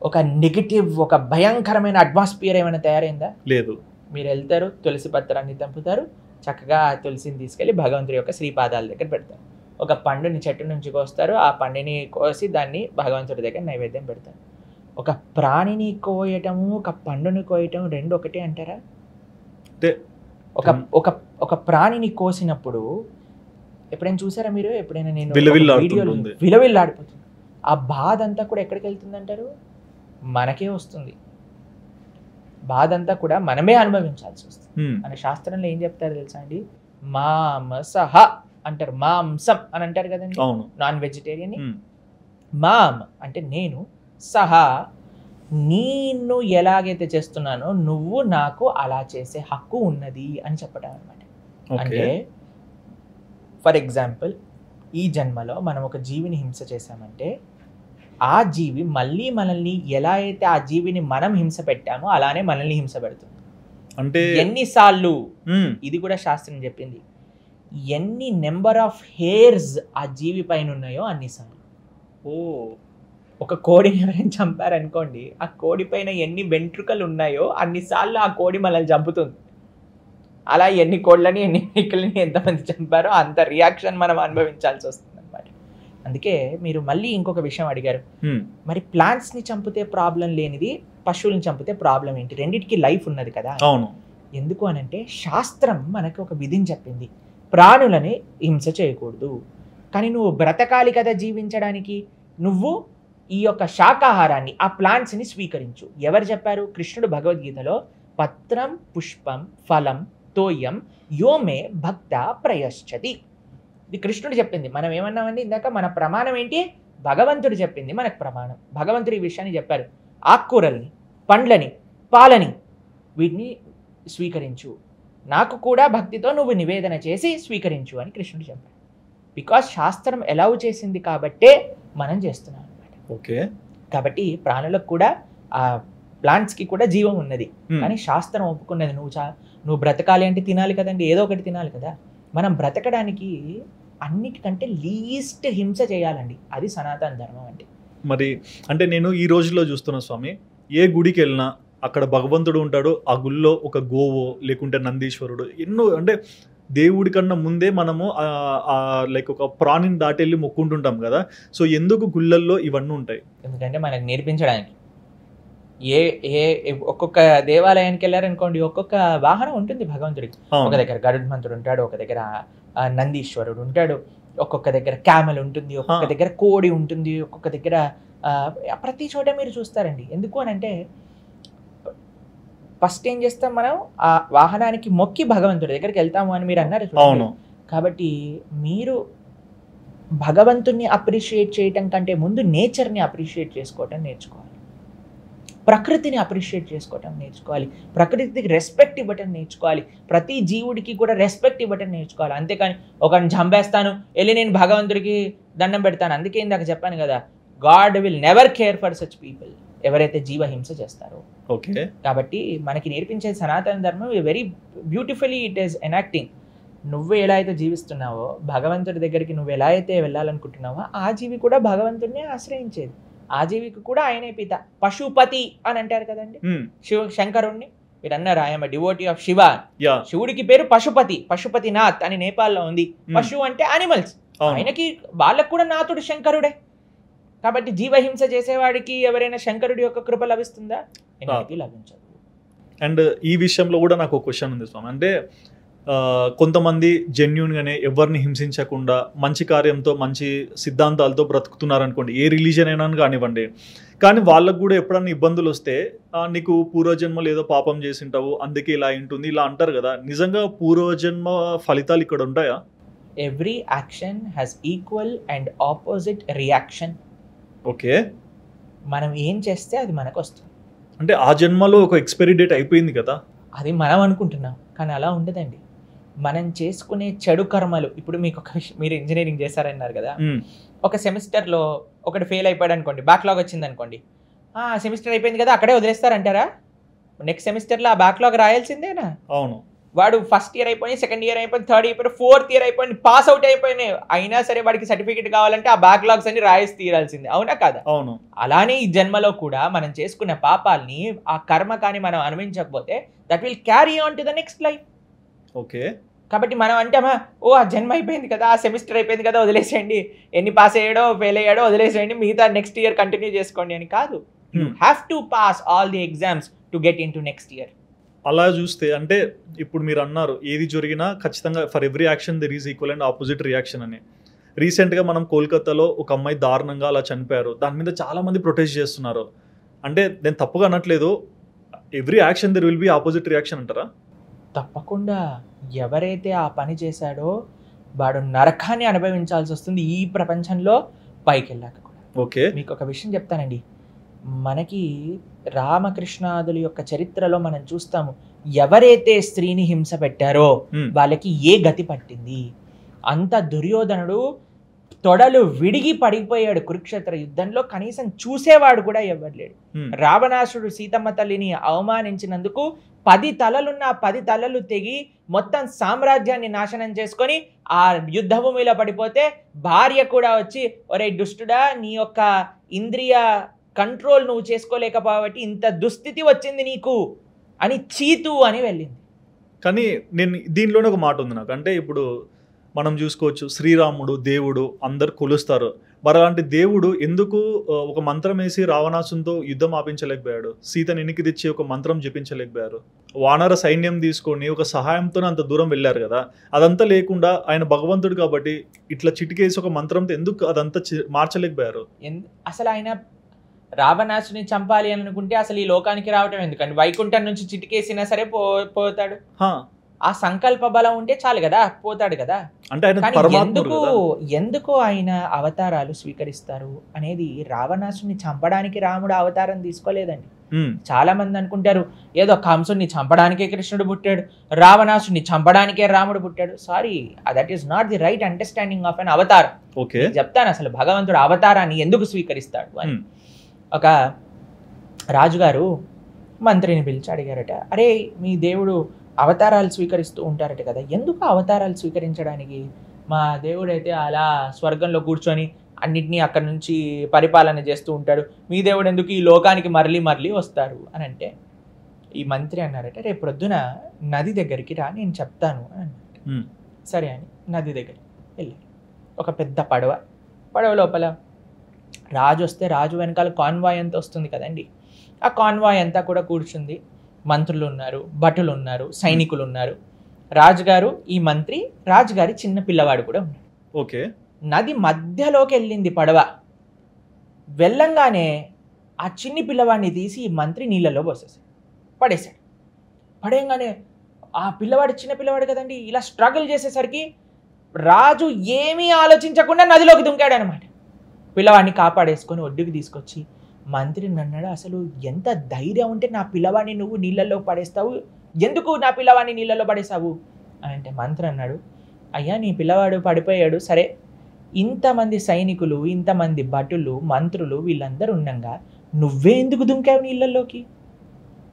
ఒక నెగిటివ్, ఒక భయంకరమైన అట్మాస్ఫియర్ ఏమైనా తయారైందా? లేదు. మీరు వెళ్తారు, తులసి పత్రాన్ని తెంపుతారు, చక్కగా ఆ తులసిని తీసుకెళ్ళి భగవంతుడి యొక్క శ్రీపాదాల దగ్గర పెడతారు. ఒక పండుని చెట్టు నుంచి కోస్తారు, ఆ పండుని కోసి దాన్ని భగవంతుడి దగ్గర నైవేద్యం పెడతారు. ఒక ప్రాణిని కోయటము, ఒక పండుని కోయటం రెండు ఒకటే అంటారా? ఒక ప్రాణిని కోసినప్పుడు ఎప్పుడైనా చూసారా మీరు? ఎప్పుడైనా నేను విలవిల్లాడిపోతుంది. ఆ బాధ అంతా కూడా ఎక్కడికి వెళ్తుంది అంటారు? మనకే వస్తుంది. బాధ అంతా కూడా మనమే అనుభవించాల్సి వస్తుంది. మన శాస్త్రంలో ఏం చెప్తారు తెలుసా అండి? మాంసహ అంటారు, మాంసం అని అంటారు కదండి, నాన్ వెజిటేరియన్. మామ్ అంటే నేను, సహా నేను ఎలాగైతే చేస్తున్నానో నువ్వు నాకు అలా చేసే హక్కు ఉన్నది అని చెప్పడం అనమాట. అంటే ఫర్ ఎగ్జాంపుల్, ఈ జన్మలో మనం ఒక జీవిని హింస చేశామంటే ఆ జీవి మళ్ళీ మనల్ని ఎలా అయితే ఆ జీవిని మనం హింస పెట్టామో అలానే మనల్ని హింస పెడుతుంది. అంటే ఎన్నిసార్లు, ఇది కూడా శాస్త్రం చెప్పింది, ఎన్ని నెంబర్ ఆఫ్ హెయిర్స్ ఆ జీవి పైన ఉన్నాయో అన్నిసార్లు. ఒక కోడిని ఎవరైనా చంపారనుకోండి, ఆ కోడి పైన ఎన్ని వెంట్రుకలు ఉన్నాయో అన్నిసార్లు ఆ కోడి మనల్ని చంపుతుంది. అలా ఎన్ని కోళ్ళని ఎన్ని వెంట్రుకలని ఎంతమంది చంపారో అంత రియాక్షన్ మనం అనుభవించాల్సి వస్తుంది అనమాట. అందుకే మీరు మళ్ళీ ఇంకొక విషయం అడిగారు, మరి ప్లాంట్స్ని చంపితే ప్రాబ్లం లేనిది పశువులను చంపితే ప్రాబ్లం ఏంటి? రెండిటికి లైఫ్ ఉన్నది కదా. అవును. ఎందుకు అనంటే శాస్త్రం మనకి ఒక విధిని చెప్పింది, ప్రాణులని హింస చేయకూడదు. కానీ నువ్వు బ్రతకాలి కదా జీవించడానికి, నువ్వు ఈ యొక్క శాకాహారాన్ని, ఆ ప్లాంట్స్ని స్వీకరించు. ఎవరు చెప్పారు? కృష్ణుడు భగవద్గీతలో పత్రం పుష్పం ఫలం తోయం యోమే భక్త ప్రయశ్చతి, ఇది కృష్ణుడు చెప్పింది. మనం ఏమన్నామండి ఇందాక, మన ప్రమాణం ఏంటి? భగవంతుడు చెప్పింది మనకు ప్రమాణం. భగవంతుడు ఈ విషయాన్ని చెప్పారు, ఆకుకూరల్ని, పండ్లని, పాలని వీటిని స్వీకరించు, నాకు కూడా భక్తితో నువ్వు నివేదన చేసి స్వీకరించు అని కృష్ణుడు చెప్పాడు. బికాస్ శాస్త్రం ఎలౌ చేసింది కాబట్టే మనం చేస్తున్నాం అనమాట. ఓకే. కాబట్టి ప్రాణులకు కూడా, ఆ ప్లాంట్స్కి కూడా జీవం ఉన్నది. కానీ శాస్త్రం ఒప్పుకున్నది, నువ్వు బ్రతకాలి అంటే తినాలి కదండి, ఏదో ఒకటి తినాలి కదా. మనం బ్రతకడానికి అన్నిటికంటే లీస్ట్ హింస చేయాలండి, అది సనాతన ధర్మం అంటే. మరి అంటే నేను ఈ రోజుల్లో చూస్తున్నా స్వామి, ఏ గుడికి వెళ్ళినా అక్కడ భగవంతుడు ఉంటాడు, ఆ గుళ్ళో ఒక గోవో లేకుంటే నందీశ్వరుడు, ఎన్నో అంటే దేవుడి కన్నా ముందే మనము లైక్ ఒక ప్రాణిని దాటెళ్ళి మొక్కుంటుంటాం కదా. సో ఎందుకు గుళ్ళల్లో ఇవన్నీ ఉంటాయి? ఎందుకంటే మనకు నేర్పించడానికి. ఒక్కొక్క దేవాలయానికి వెళ్ళారనుకోండి, ఒక్కొక్క వాహనం ఉంటుంది భగవంతుడికి. ఒక దగ్గర గరుడ్మంతుడు ఉంటాడు, ఒక దగ్గర నందీశ్వరుడు ఉంటాడు, ఒక్కొక్క దగ్గర క్యామెల్ ఉంటుంది, ఒక్కొక్క దగ్గర కోడి ఉంటుంది, ఒక్కొక్క దగ్గర ప్రతి చోట మీరు చూస్తారండి. ఎందుకు అని అంటే ఫస్ట్ ఏం చేస్తాం, మనం ఆ వాహనానికి మొక్కి భగవంతుడి దగ్గరికి వెళ్తాము అని మీరు అన్నారు. కాబట్టి మీరు భగవంతుడిని అప్రిషియేట్ చేయటం కంటే ముందు నేచర్ని అప్రిషియేట్ చేసుకోవటం నేర్చుకోవాలి, ప్రకృతిని అప్రిషియేట్ చేసుకోవటం నేర్చుకోవాలి, ప్రకృతికి రెస్పెక్ట్ ఇవ్వటం నేర్చుకోవాలి, ప్రతి జీవుడికి కూడా రెస్పెక్ట్ ఇవ్వటం నేర్చుకోవాలి. అంతేకాని ఒకరిని చంపేస్తాను వెళ్ళి నేను భగవంతుడికి దండం పెడతాను, అందుకే ఇందాక చెప్పాను కదా, God will never care for such people, ఎవరైతే జీవహింస చేస్తారో. ఓకే. కాబట్టి మనకి నేర్పించే సనాతన ధర్మం very beautifully it is enacting. నువ్వు ఎలా అయితే జీవిస్తున్నావో, భగవంతుడి దగ్గరికి నువ్వు ఎలా అయితే వెళ్ళాలనుకుంటున్నావో, ఆ జీవి కూడా భగవంతుడిని ఆశ్రయించేది. ఆ జీవికి కూడా ఆయనే పిత. పశుపతి అని అంటారు కదండి శంకరుణ్ణి. మీరు అన్నారు ఐఎమ్ డివోటీ ఆఫ్ శివ. శివుడికి పేరు పశుపతి, పశుపతినాథ్ అని నేపాల్లో ఉంది. పశువు అంటే యానిమల్స్, ఆయనకి వాళ్ళకు కూడా నాథుడు శంకరుడే. కాబట్టి జీవహింస చేసేవాడికి ఎవరైనా శంకరుడి యొక్క కృప లభిస్తుందా? ఎన్నటికీ లభించదు. అండ్ ఈ విషయంలో కూడా నాకు ఒక క్వశ్చన్ ఉంది స్వామి. అంటే కొంతమంది జెన్యూన్గానే ఎవరిని హింసించకుండా మంచి కార్యంతో మంచి సిద్ధాంతాలతో బ్రతుకుతున్నారు అనుకోండి, ఏ రిలీజన్ అయినా కానివ్వండి. కానీ వాళ్ళకు కూడా ఎప్పుడన్నా ఇబ్బందులు వస్తే నీకు పూర్వజన్మలు ఏదో పాపం చేసింటావు అందుకే ఇలా ఉంటుంది ఇలా అంటారు కదా. నిజంగా పూర్వజన్మ ఫలితాలు ఇక్కడ ఉంటాయా? Every action has equal and opposite reaction. Okay. మనం ఏం చేస్తే అది మనకు వస్తుంది. అంటే ఆ జన్మలో ఒక ఎక్స్పైరీ డేట్ అయిపోయింది కదా, అది మనం అనుకుంటున్నాం. కానీ అలా ఉండదండి. మనం చేసుకునే చెడు కర్మలు, ఇప్పుడు మీకు ఒక మీరు ఇంజనీరింగ్ చేశారన్నారు కదా, ఒక సెమిస్టర్లో ఒకటి ఫెయిల్ అయిపోయాడు అనుకోండి, బ్యాక్లాగ్ వచ్చింది అనుకోండి, సెమిస్టర్ అయిపోయింది కదా అక్కడే వదిలేస్తారంటారా? నెక్స్ట్ సెమిస్టర్లో ఆ బ్యాక్లాగ్ రాయాల్సిందేనా? అవును. వాడు ఫస్ట్ ఇయర్ అయిపోయి, సెకండ్ ఇయర్ అయిపోయి, థర్డ్ అయిపోయి, ఫోర్త్ ఇయర్ అయిపోయి, పాస్ అవుట్ అయిపోయినాయి, అయినా సరే వాడికి సర్టిఫికేట్ కావాలంటే ఆ బ్యాక్లాగ్స్ అన్ని రాయేసి తీరాల్సిందే, అవునా కాదా? అవును. అలానే ఈ జన్మలో కూడా మనం చేసుకున్న పాపాలని, ఆ కర్మ కానీ మనం అనుభవించకపోతే that will carry on to the next life. Okay. కాబట్టి మనం అంటామా, ఆ జన్మ అయిపోయింది కదా, ఆ సెమిస్టర్ అయిపోయింది కదా వదిలేసేయండి, ఎన్ని పాస్ అయ్యాడో ఫెయిల్ అయ్యాడో వదిలేసేయండి, మిగతా నెక్స్ట్ ఇయర్ కంటిన్యూ చేసుకోండి అని కాదు. You have to pass all the exams to get in to next year. అలా చూస్తే అంటే ఇప్పుడు మీరు అన్నారు ఏది జరిగినా ఖచ్చితంగా for every action there is equal and opposite reaction అని. రీసెంట్గా మనం కోల్కతాలో ఒక అమ్మాయి దారుణంగా అలా చనిపోయారు, దాని మీద చాలామంది ప్రొటెస్ట్ చేస్తున్నారు. అంటే నేను తప్పుగా అనట్లేదు, every action there will be opposite reaction అంటారా? తప్పకుండా. ఎవరైతే ఆ పని చేశాడో వాడు నరకాన్ని అనుభవించాల్సి వస్తుంది ఈ ప్రపంచంలో పైకి వెళ్ళాక కూడా. ఓకే. మీకు ఒక విషయం చెప్తానండి, మనకి రామకృష్ణాదుల యొక్క చరిత్రలో మనం చూస్తాము, ఎవరైతే స్త్రీని హింస పెట్టారో వాళ్ళకి ఏ గతి పట్టింది. అంత దుర్యోధనుడు తొడలు విడిగి పడిపోయాడు కురుక్షేత్ర యుద్ధంలో, కనీసం చూసేవాడు కూడా ఎవరు లేడు. రావణాసుడు సీతమ్మ తల్లిని అవమానించినందుకు 10 తలలున్న 10 తలలు తెగి మొత్తం సామ్రాజ్యాన్ని నాశనం చేసుకొని ఆ యుద్ధ భూమిలో పడిపోతే భార్య కూడా వచ్చి, ఒరే దుష్టుడా, నీ యొక్క ఇంద్రియ కంట్రోల్ నువ్వు చేసుకోలేకపోబట్టి ఇంత దుస్థితి వచ్చింది నీకు అని చీతు అని వెళ్ళింది. కానీ నేను దీనిలోనే ఒక మాట ఉంది నాకు, అంటే ఇప్పుడు మనం చూసుకోవచ్చు శ్రీరాముడు దేవుడు అందరు కొలుస్తారు, మరి అలాంటి దేవుడు ఎందుకు ఒక మంత్రం వేసి రావణాసునితో యుద్ధం ఆపించలేకపోయాడు, సీతని ఎన్నికి తెచ్చి ఒక మంత్రం జపించలేకపోయారు, వానర సైన్యం తీసుకొని ఒక సహాయంతో అంత దూరం వెళ్ళారు కదా, అదంతా లేకుండా ఆయన భగవంతుడు కాబట్టి ఇట్లా చిటికేసి ఒక మంత్రంతో ఎందుకు అదంతా మార్చలేకపోయారు? అసలు ఆయన రావణాసుని చంపాలి అని అనుకుంటే అసలు ఈ లోకానికి రావటం ఎందుకండి? వైకుంఠం నుంచి చిటికేసినా సరే పోతాడు. ఆ సంకల్ప బలం ఉంటే చాలు కదా, పోతాడు కదా. అంటే ఎందుకు ఆయన అవతారాలు స్వీకరిస్తారు అనేది, రావణాసుని చంపడానికి రాముడు అవతారం తీసుకోలేదండి. చాలా మంది అనుకుంటారు ఏదో కంసుని చంపడానికే కృష్ణుడు పుట్టాడు, రావణాసుని చంపడానికే రాముడు పుట్టాడు. Sorry, that is not the right understanding of అన్ అవతారం. చెప్తాను అసలు భగవంతుడు అవతారాన్ని ఎందుకు స్వీకరిస్తాడు అని. ఒక రాజుగారు మంత్రిని పిలిచి అడిగారట, అరే మీ దేవుడు అవతారాలు స్వీకరిస్తూ ఉంటారట కదా, ఎందుకు అవతారాలు స్వీకరించడానికి? మా దేవుడైతే అలా స్వర్గంలో కూర్చొని అన్నిటినీ అక్కడి నుంచి పరిపాలన చేస్తూ ఉంటాడు, మీ దేవుడు ఎందుకు ఈ లోకానికి మరలి వస్తారు అని అంటే, ఈ మంత్రి అన్నారట, రేపు ప్రొద్దున నది దగ్గరికి రా, నేను చెప్తాను అని అన్నట్టు. సరే అని నది దగ్గరికి వెళ్ళారు. ఒక పెద్ద పడవ లోపల రాజు వస్తే రాజు వెనకాల కాన్వాయ్ అంతా వస్తుంది కదండి, ఆ కాన్వాయ్ అంతా కూడా కూర్చుంది. మంత్రులు ఉన్నారు, భటులు ఉన్నారు, సైనికులు ఉన్నారు. రాజుగారు, ఈ మంత్రి, రాజుగారి చిన్న పిల్లవాడు కూడా ఉన్నాడు. ఓకే. నది మధ్యలోకి వెళ్ళింది పడవ. వెళ్ళంగానే ఆ చిన్ని పిల్లవాడిని తీసి ఈ మంత్రి నీళ్ళలో పడేశాడు. పడేయంగానే ఆ పిల్లవాడు చిన్న పిల్లవాడు కదండి, ఇలా స్ట్రగుల్ చేసేసరికి రాజు ఏమీ ఆలోచించకుండా నదిలోకి దుంకాడు అనమాట. పిల్లవాడిని కాపాడేసుకొని ఒడ్డుకి తీసుకొచ్చి మంత్రిని అన్నాడు, అసలు ఎంత ధైర్యం ఉంటే నా పిల్లవాడిని నువ్వు నీళ్ళల్లో పడేస్తావు, ఎందుకు నా పిల్లవాడిని నీళ్ళల్లో పడేసావు అని అంటే మంత్రి అన్నాడు, అయ్యా నీ పిల్లవాడు పడిపోయాడు, సరే ఇంతమంది సైనికులు, ఇంతమంది భటులు, మంత్రులు వీళ్ళందరూ ఉండగా నువ్వే ఎందుకు దుంకావు నీళ్ళల్లోకి?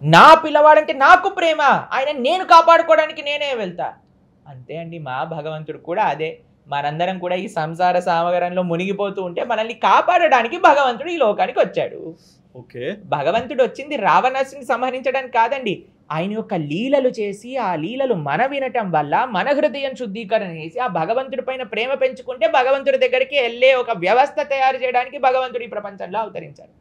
నా పిల్లవాడంటే నాకు ప్రేమ, ఆయన నేను కాపాడుకోవడానికి నేనే వెళ్తా. అంతే అండి, మా భగవంతుడు కూడా అదే. మనందరం కూడా ఈ సంసార సాగరంలో మునిగిపోతూ ఉంటే మనల్ని కాపాడడానికి భగవంతుడు ఈ లోకానికి వచ్చాడు. ఓకే. భగవంతుడు వచ్చింది రావణాసుని సంహరించడానికి కాదండి, ఆయన యొక్క లీలలు చేసి ఆ లీలలు మన వినటం వల్ల మన హృదయం శుద్ధీకరణ చేసి ఆ భగవంతుడి పైన ప్రేమ పెంచుకుంటే భగవంతుడి దగ్గరికి వెళ్ళే ఒక వ్యవస్థ తయారు చేయడానికి భగవంతుడు ఈ ప్రపంచంలో అవతరించాడు.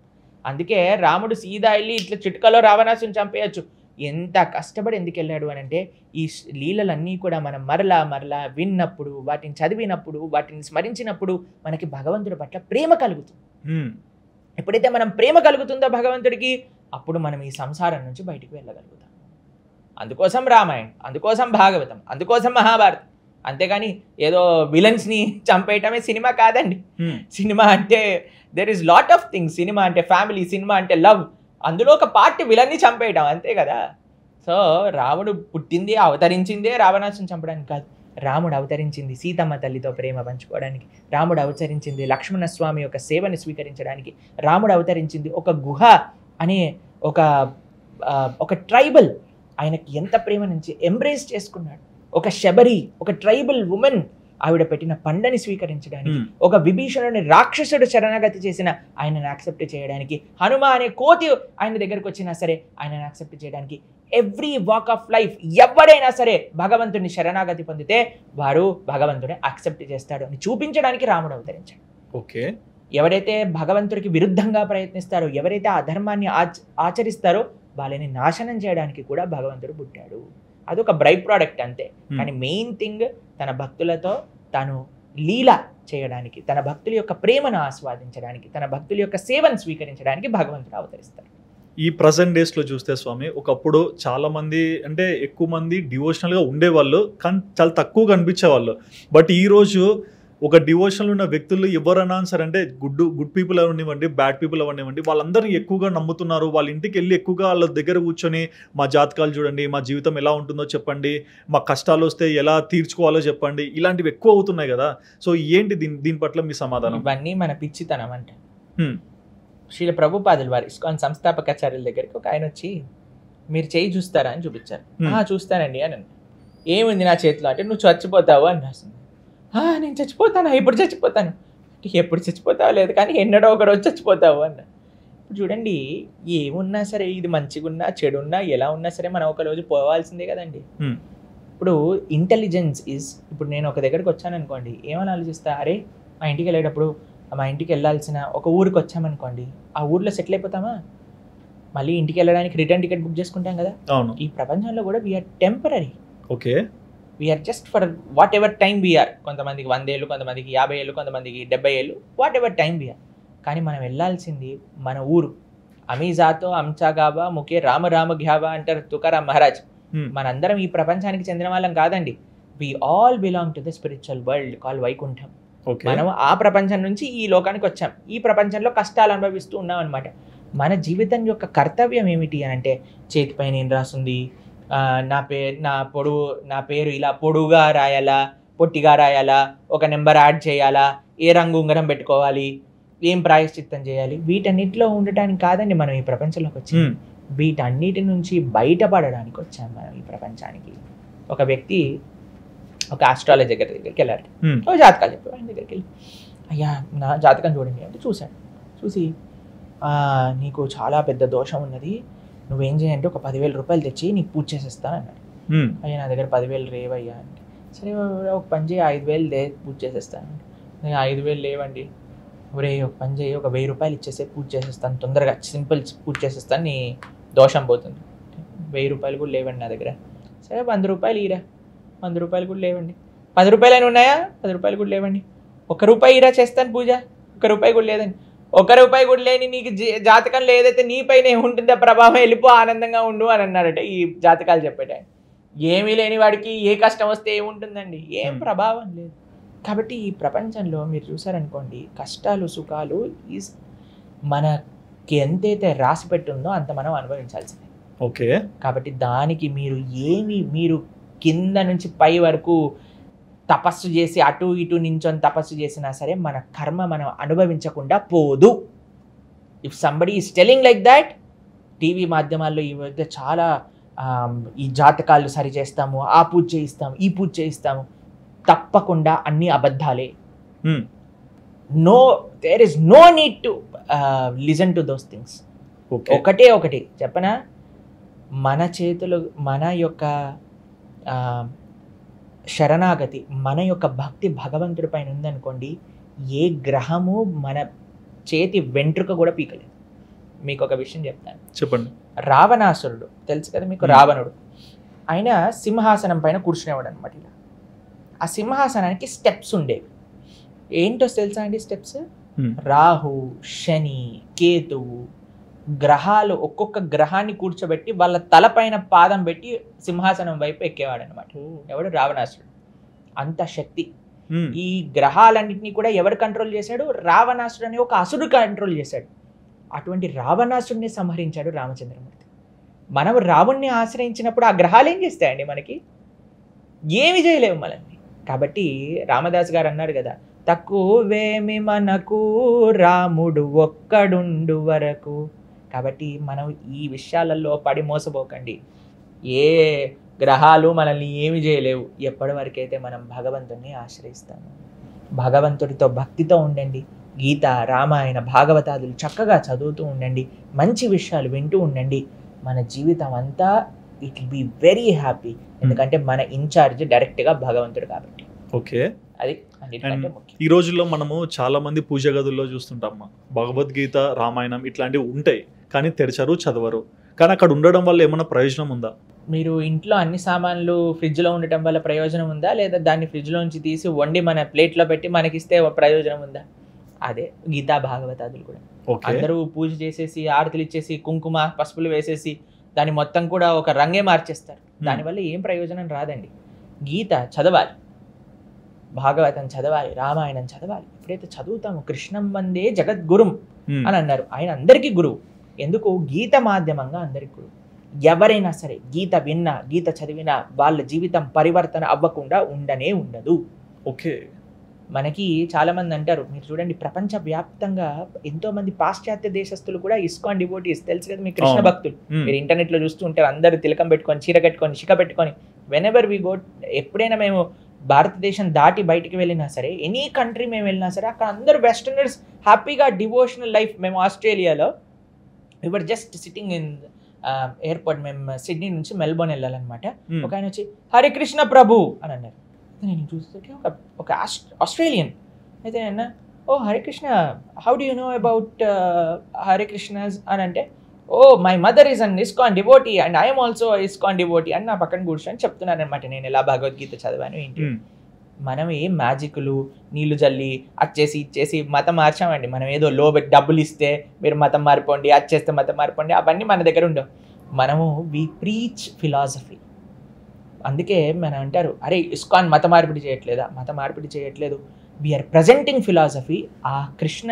అందుకే రాముడు సీదా వెళ్ళి ఇట్లా చిటికలో రావణాసుని చంపేయచ్చు. ఎంత కష్టపడి ఎందుకు వెళ్ళాడు అని అంటే, ఈ లీలలన్నీ కూడా మనం మరలా విన్నప్పుడు, వాటిని చదివినప్పుడు, వాటిని స్మరించినప్పుడు మనకి భగవంతుడి పట్ల ప్రేమ కలుగుతుంది. ఎప్పుడైతే మనం ప్రేమ కలుగుతుందో భగవంతుడికి, అప్పుడు మనం ఈ సంసారం నుంచి బయటికి వెళ్ళగలుగుతాం. అందుకోసం రామాయణం, అందుకోసం భాగవతం, అందుకోసం మహాభారతం. అంతేగాని ఏదో విలన్స్ని చంపేయటమే సినిమా కాదండి. సినిమా అంటే there is lot of things. Cinema అంటే ఫ్యామిలీ, సినిమా అంటే లవ్, అందులో ఒక పార్ట్ విలన్ని చంపేయటం, అంతే కదా. సో రాముడు పుట్టింది, అవతరించిందే రావణాసుని చంపడానికి కాదు. రాముడు అవతరించింది సీతమ్మ తల్లితో ప్రేమ పంచుకోవడానికి, రాముడు అవతరించింది లక్ష్మణస్వామి యొక్క సేవని స్వీకరించడానికి, రాముడు అవతరించింది ఒక గుహ అనే ఒక ట్రైబల్ ఆయనకి ఎంత ప్రేమ నుంచి ఎంబ్రేస్ చేసుకున్నాడు. ఒక శబరి, ఒక ట్రైబల్ ఉమెన్, ఆవిడ పెట్టిన పండని స్వీకరించడానికి, ఒక విభీషణుని రాక్షసుడు శరణాగతి చేసిన ఆయనను యాక్సెప్ట్ చేయడానికి, హనుమ అనే కోతి ఆయన దగ్గరకు వచ్చినా సరే ఆయనను యాక్సెప్ట్ చేయడానికి, ఎవ్రీ వాక్ ఆఫ్ లైఫ్ ఎవడైనా సరే భగవంతుడిని శరణాగతి పొందితే వారు భగవంతుడిని యాక్సెప్ట్ చేస్తాడు అని చూపించడానికి రాముడు అవతరించాడు. ఓకే. ఎవరైతే భగవంతుడికి విరుద్ధంగా ప్రయత్నిస్తారో, ఎవరైతే ఆ ధర్మాన్ని ఆచరిస్తారో వాళ్ళని నాశనం చేయడానికి కూడా భగవంతుడు పుట్టాడు. అదొక బ్రై ప్రోడక్ట్ అంతే. కానీ మెయిన్ థింగ్ తన భక్తులతో తాను లీల చేయడానికి, తన భక్తుల యొక్క ప్రేమను ఆస్వాదించడానికి, తన భక్తుల యొక్క సేవను స్వీకరించడానికి భగవంతుడు అవతరిస్తారు. ఈ ప్రజెంట్ డేస్లో చూస్తే స్వామి, ఒకప్పుడు చాలా మంది అంటే ఎక్కువ మంది డివోషనల్గా ఉండేవాళ్ళు, కానీ చాలా తక్కువ కనిపించేవాళ్ళు. బట్ ఈరోజు ఒక డివోషన్లో ఉన్న వ్యక్తులు ఎవరైనా సరే, అంటే గుడ్ పీపుల్ అవనివ్వండి, బ్యాడ్ పీపుల్ అవనివ్వండి, వాళ్ళందరినీ ఎక్కువగా నమ్ముతున్నారు. వాళ్ళ ఇంటికి వెళ్ళి ఎక్కువగా వాళ్ళ దగ్గర కూర్చొని మా జాతకాలు చూడండి, మా జీవితం ఎలా ఉంటుందో చెప్పండి, మా కష్టాలు వస్తే ఎలా తీర్చుకోవాలో చెప్పండి, ఇలాంటివి ఎక్కువ అవుతున్నాయి కదా. సో ఏంటి దీని పట్ల మీ సమాధానం? ఇవన్నీ మన పిచ్చితనం అంటే. శ్రీల ప్రభుపాదులు వారి ఇస్కాన్ సంస్థాపకాచార్యుల దగ్గరికి ఒక ఆయన వచ్చి, మీరు చేయి చూస్తారా అని చూపించారు. చూస్తానండి అని. ఏముంది నా చేతిలో అంటే, నువ్వు చచ్చిపోతావు అని రాసింది. నేను చచ్చిపోతాను, ఇప్పుడు చచ్చిపోతాను. ఎప్పుడు చచ్చిపోతావు లేదు కానీ ఎన్నడో ఒక రోజు చచ్చిపోతావు అన్న. ఇప్పుడు చూడండి, ఏమున్నా సరే, ఇది మంచిగున్నా చెడున్నా ఎలా ఉన్నా సరే మనం ఒక రోజు పోవాల్సిందే కదండి. ఇప్పుడు ఇంటెలిజెన్స్ ఈజ్, ఇప్పుడు నేను ఒక దగ్గరికి వచ్చాను అనుకోండి, ఏమని ఆలోచిస్తా, అరే మా ఇంటికి వెళ్ళేటప్పుడు మా ఇంటికి వెళ్ళాల్సిన ఒక ఊరికి వచ్చామనుకోండి, ఆ ఊర్లో సెటిల్ అయిపోతామా, మళ్ళీ ఇంటికి వెళ్ళడానికి రిటర్న్ టికెట్ బుక్ చేసుకుంటాం కదా. ఈ ప్రపంచంలో కూడా we are temporary. Okay, we are just for whatever time we are. కొంతమందికి 100 ఏళ్ళు, కొంతమందికి 50 ఏళ్ళు, కొంతమందికి 70 ఏళ్ళు, వాట్ ఎవర్ టైం వీఆర్. కానీ మనం వెళ్ళాల్సింది మన ఊరు. అమీజాతో అంచాగాబా ముఖే రామ రామ ఘ్యాబా అంటారు తుకారాం మహారాజ్. మనందరం ఈ ప్రపంచానికి చెందిన వాళ్ళం కాదండి. We all belong to the spiritual world call Vaikuntham. మనం ఆ ప్రపంచం నుంచి ఈ లోకానికి వచ్చాం. ఈ ప్రపంచంలో కష్టాలు అనుభవిస్తూ ఉన్నాం అనమాట. మన జీవితం యొక్క కర్తవ్యం ఏమిటి అని అంటే, చేతిపైన ఏం రాస్తుంది, నా పేరు ఇలా పొడుగా రాయాలా, పొట్టిగా రాయాలా, ఒక నెంబర్ యాడ్ చేయాలా, ఏ రంగు ఉంగరం పెట్టుకోవాలి, ఏం ప్రాయశ్చిత్తం చేయాలి, వీటన్నిటిలో ఉండటానికి కాదండి మనం ఈ ప్రపంచంలోకి వచ్చాం. వీటన్నిటి నుంచి బయటపడడానికి వచ్చాం మనం ఈ ప్రపంచానికి. ఒక వ్యక్తి ఒక ఆస్ట్రాలజీ దగ్గరికి వెళ్ళాడు. ఓ జాతకాలు చెప్పాడు. ఆయన దగ్గరికి వెళ్ళి, అయ్యా నా జాతకం చూడండి అంటే చూశాడు. చూసి, నీకు చాలా పెద్ద దోషం ఉన్నది, నువ్వేం చేయంటే ఒక 10,000 రూపాయలు తెచ్చి నీకు పూజ చేసేస్తాను అన్నాడు. అయ్యా నా దగ్గర 10,000 లేవయ్యా అంటే, సరే ఒక పని చేయి 5,000 పూజ చేసేస్తాను. 5,000 లేవండి. ఒరే ఒక పని చేయి, ఒక 1,000 రూపాయలు ఇచ్చేసే పూజ చేసేస్తాను, తొందరగా సింపుల్ పూజ చేసేస్తాను, నీ దోషం పోతుంది. 1,000 రూపాయలు కూడా లేవండి నా దగ్గర. సరే 100 రూపాయలు ఈరా. 100 రూపాయలు కూడా లేవండి. 10 రూపాయలు ఉన్నాయా? 10 రూపాయలు కూడా లేవండి. 1 రూపాయి ఈరా చేస్తాను పూజ. 1 రూపాయి కూడా లేదండి. 1 రూపాయి కూడా లేని నీకు జాతకంలో ఏదైతే నీపైన ఉంటుందో ప్రభావం, వెళ్ళిపో ఆనందంగా ఉండు అని అన్నారట ఈ జాతకాలు చెప్పేట. ఏమీ లేని వాడికి ఏ కష్టం వస్తే ఏముంటుందండి, ఏం ప్రభావం లేదు. కాబట్టి ఈ ప్రపంచంలో మీరు చూసారనుకోండి, కష్టాలు సుఖాలు మనకి ఎంతైతే రాసి పెట్టుందో అంత మనం అనుభవించాల్సిందే. ఓకే, కాబట్టి దానికి మీరు కింద నుంచి పై వరకు తపస్సు చేసి అటు ఇటు నించొని తపస్సు చేసినా సరే మన కర్మ మనం అనుభవించకుండా పోదు. If somebody is telling like that, TV మాధ్యమాల్లో ఈ మధ్య చాలా ఈ జాతకాలు సరి చేస్తాము, ఆ పూజ చేయిస్తాము, ఈ పూజ చేయిస్తాము, తప్పకుండా అన్ని అబద్ధాలే. No, there is no need to listen to those things. ఒకటి చెప్పనా, మన చేతులు, మన యొక్క శరణాగతి, మన యొక్క భక్తి భగవంతుడి పైన ఉందనుకోండి, ఏ గ్రహము మన చేతి వెంట్రుక కూడా పీకలేదు. మీకు ఒక విషయం చెప్తాను, చెప్పండి. రావణాసురుడు తెలుసు కదా మీకు, రావణుడు. ఆయన సింహాసనం పైన కూర్చునేవాడు అనమాట. ఇలా ఆ సింహాసనానికి స్టెప్స్ ఉండేవి. ఏంటో తెలుసా అండి స్టెప్స్? రాహు, శని, కేతువు గ్రహాలు, ఒక్కొక్క గ్రహాన్ని కూర్చోబెట్టి వాళ్ళ తలపైన పాదం పెట్టి సింహాసనం వైపు ఎక్కేవాడు అనమాట. ఎవడు? రావణాసురుడు. అంత శక్తి. ఈ గ్రహాలన్నింటినీ కూడా ఎవరు కంట్రోల్ చేశాడు? రావణాసురుడు అనే ఒక అసురుడు కంట్రోల్ చేశాడు. అటువంటి రావణాసురుడిని సంహరించాడు రామచంద్రమూర్తి. మనం రావణ్ణి ఆశ్రయించినప్పుడు ఆ గ్రహాలు ఏం చేస్తాయండి? మనకి ఏమి చేయలేవు మనల్ని. కాబట్టి రామదాస్ గారు అన్నారు కదా, తక్కువేమి మనకు రాముడు ఒక్కడుండు వరకు. కాబట్టి మనం ఈ విషయాలలో పడి మోసపోకండి. ఏ గ్రహాలు మనల్ని ఏమి చేయలేవు ఎప్పటి వరకైతే మనం భగవంతుడిని ఆశ్రయిస్తాము. భగవంతుడితో భక్తితో ఉండండి. గీత, రామాయణ, భాగవతాదులు చక్కగా చదువుతూ ఉండండి. మంచి విషయాలు వింటూ ఉండండి. మన జీవితం అంతా it will be very happy. ఎందుకంటే మన ఇన్ఛార్జ్ డైరెక్ట్గా భగవంతుడు కాబట్టి. ఓకే, అది ఈ రోజుల్లో మనము చాలా మంది పూజ గదుల్లో చూస్తుంటాం, భగవద్గీత, రామాయణం ఇట్లాంటివి ఉంటాయి, కానీ తెరచరు, చదవరు. కానీ అక్కడ ఉండడం వల్ల ఏమైనా ప్రయోజనం ఉందా? మీరు ఇంట్లో అన్ని సామాన్లు ఫ్రిడ్జ్లో ఉండటం వల్ల ప్రయోజనం ఉందా? లేదా దాన్ని ఫ్రిడ్జ్లోంచి తీసి వండి మన ప్లేట్లో పెట్టి మనకిస్తే ప్రయోజనం ఉందా? అదే గీతా భాగవతాదులు కూడా. అందరూ పూజ చేసేసి, ఆరతులు ఇచ్చేసి, కుంకుమ పసుపులు వేసేసి దాన్ని మొత్తం కూడా ఒక రంగే మార్చేస్తారు. దానివల్ల ఏం ప్రయోజనం రాదండి. గీత చదవాలి, భాగవతం చదవాలి, రామాయణం చదవాలి. ఎప్పుడైతే చదువుతామో కృష్ణం వందే జగద్గురుం అని అన్నారు. ఆయన అందరికీ గురువు. ఎందుకు? గీత మాధ్యమంగా అందరికీ గురువు. ఎవరైనా సరే గీత విన్నా, గీత చదివినా వాళ్ళ జీవితం పరివర్తన అవ్వకుండా ఉండనే ఉండదు. ఓకే. మనకి చాలా మంది అంటారు, మీరు చూడండి ప్రపంచవ్యాప్తంగా ఎంతో మంది పాశ్చాత్య దేశస్తులు కూడా ఇస్కాన్ డివోటీస్, తెలుసు కదా మీకు, కృష్ణ భక్తులు. మీరు ఇంటర్నెట్ లో చూస్తూ ఉంటారు, అందరూ తిలకం పెట్టుకొని, చీర కట్టుకొని, శిఖ పెట్టుకొని. వెనెవర్ వి గో, ఎప్పుడైనా మేము భారతదేశం దాటి బయటికి వెళ్ళినా సరే, ఎనీ కంట్రీ మేము వెళ్ళినా సరే, అక్కడ అందరూ వెస్టర్నర్స్ హ్యాపీగా డివోషనల్ లైఫ్. మేము ఆస్ట్రేలియాలో we were just sitting in airport, మేము సిడ్నీ నుంచి మెల్బోర్న్ వెళ్ళాలన్నమాట. ఒక ఆయన వచ్చి హరే కృష్ణ ప్రభు అని అన్నారు. నేను చూస్తుంటే ఒక ఆస్ట్రేలియన్ అయితే అన్న, oh Hare Krishna, how do you know about Hare Krishnas అని అంటే, oh my mother is an ISKCON devotee and I'm also ISKCON devotee అని నా పక్కన కూర్చొని చెప్తున్నాను అనమాట. నేను ఎలా భగవద్గీత చదివాను ఏంటి. మనం ఏం మ్యాజిక్లు నీళ్లు జల్లి అచ్చేసి ఇచ్చేసి మతం మార్చామండి. మనం ఏదో డబ్బులు ఇస్తే మీరు మతం మారిపోండి, అచ్చేస్తే మతం మారిపోండి, అవన్నీ మన దగ్గర ఉండవు. మనము వి ప్రీచ్ ఫిలాసఫీ. అందుకే మనం అంటారు, అరే ఇస్కాన్ మత మార్పిడి చేయట్లేదా? మత మార్పిడి చేయట్లేదు. We are presenting philosophy. ఆ కృష్ణ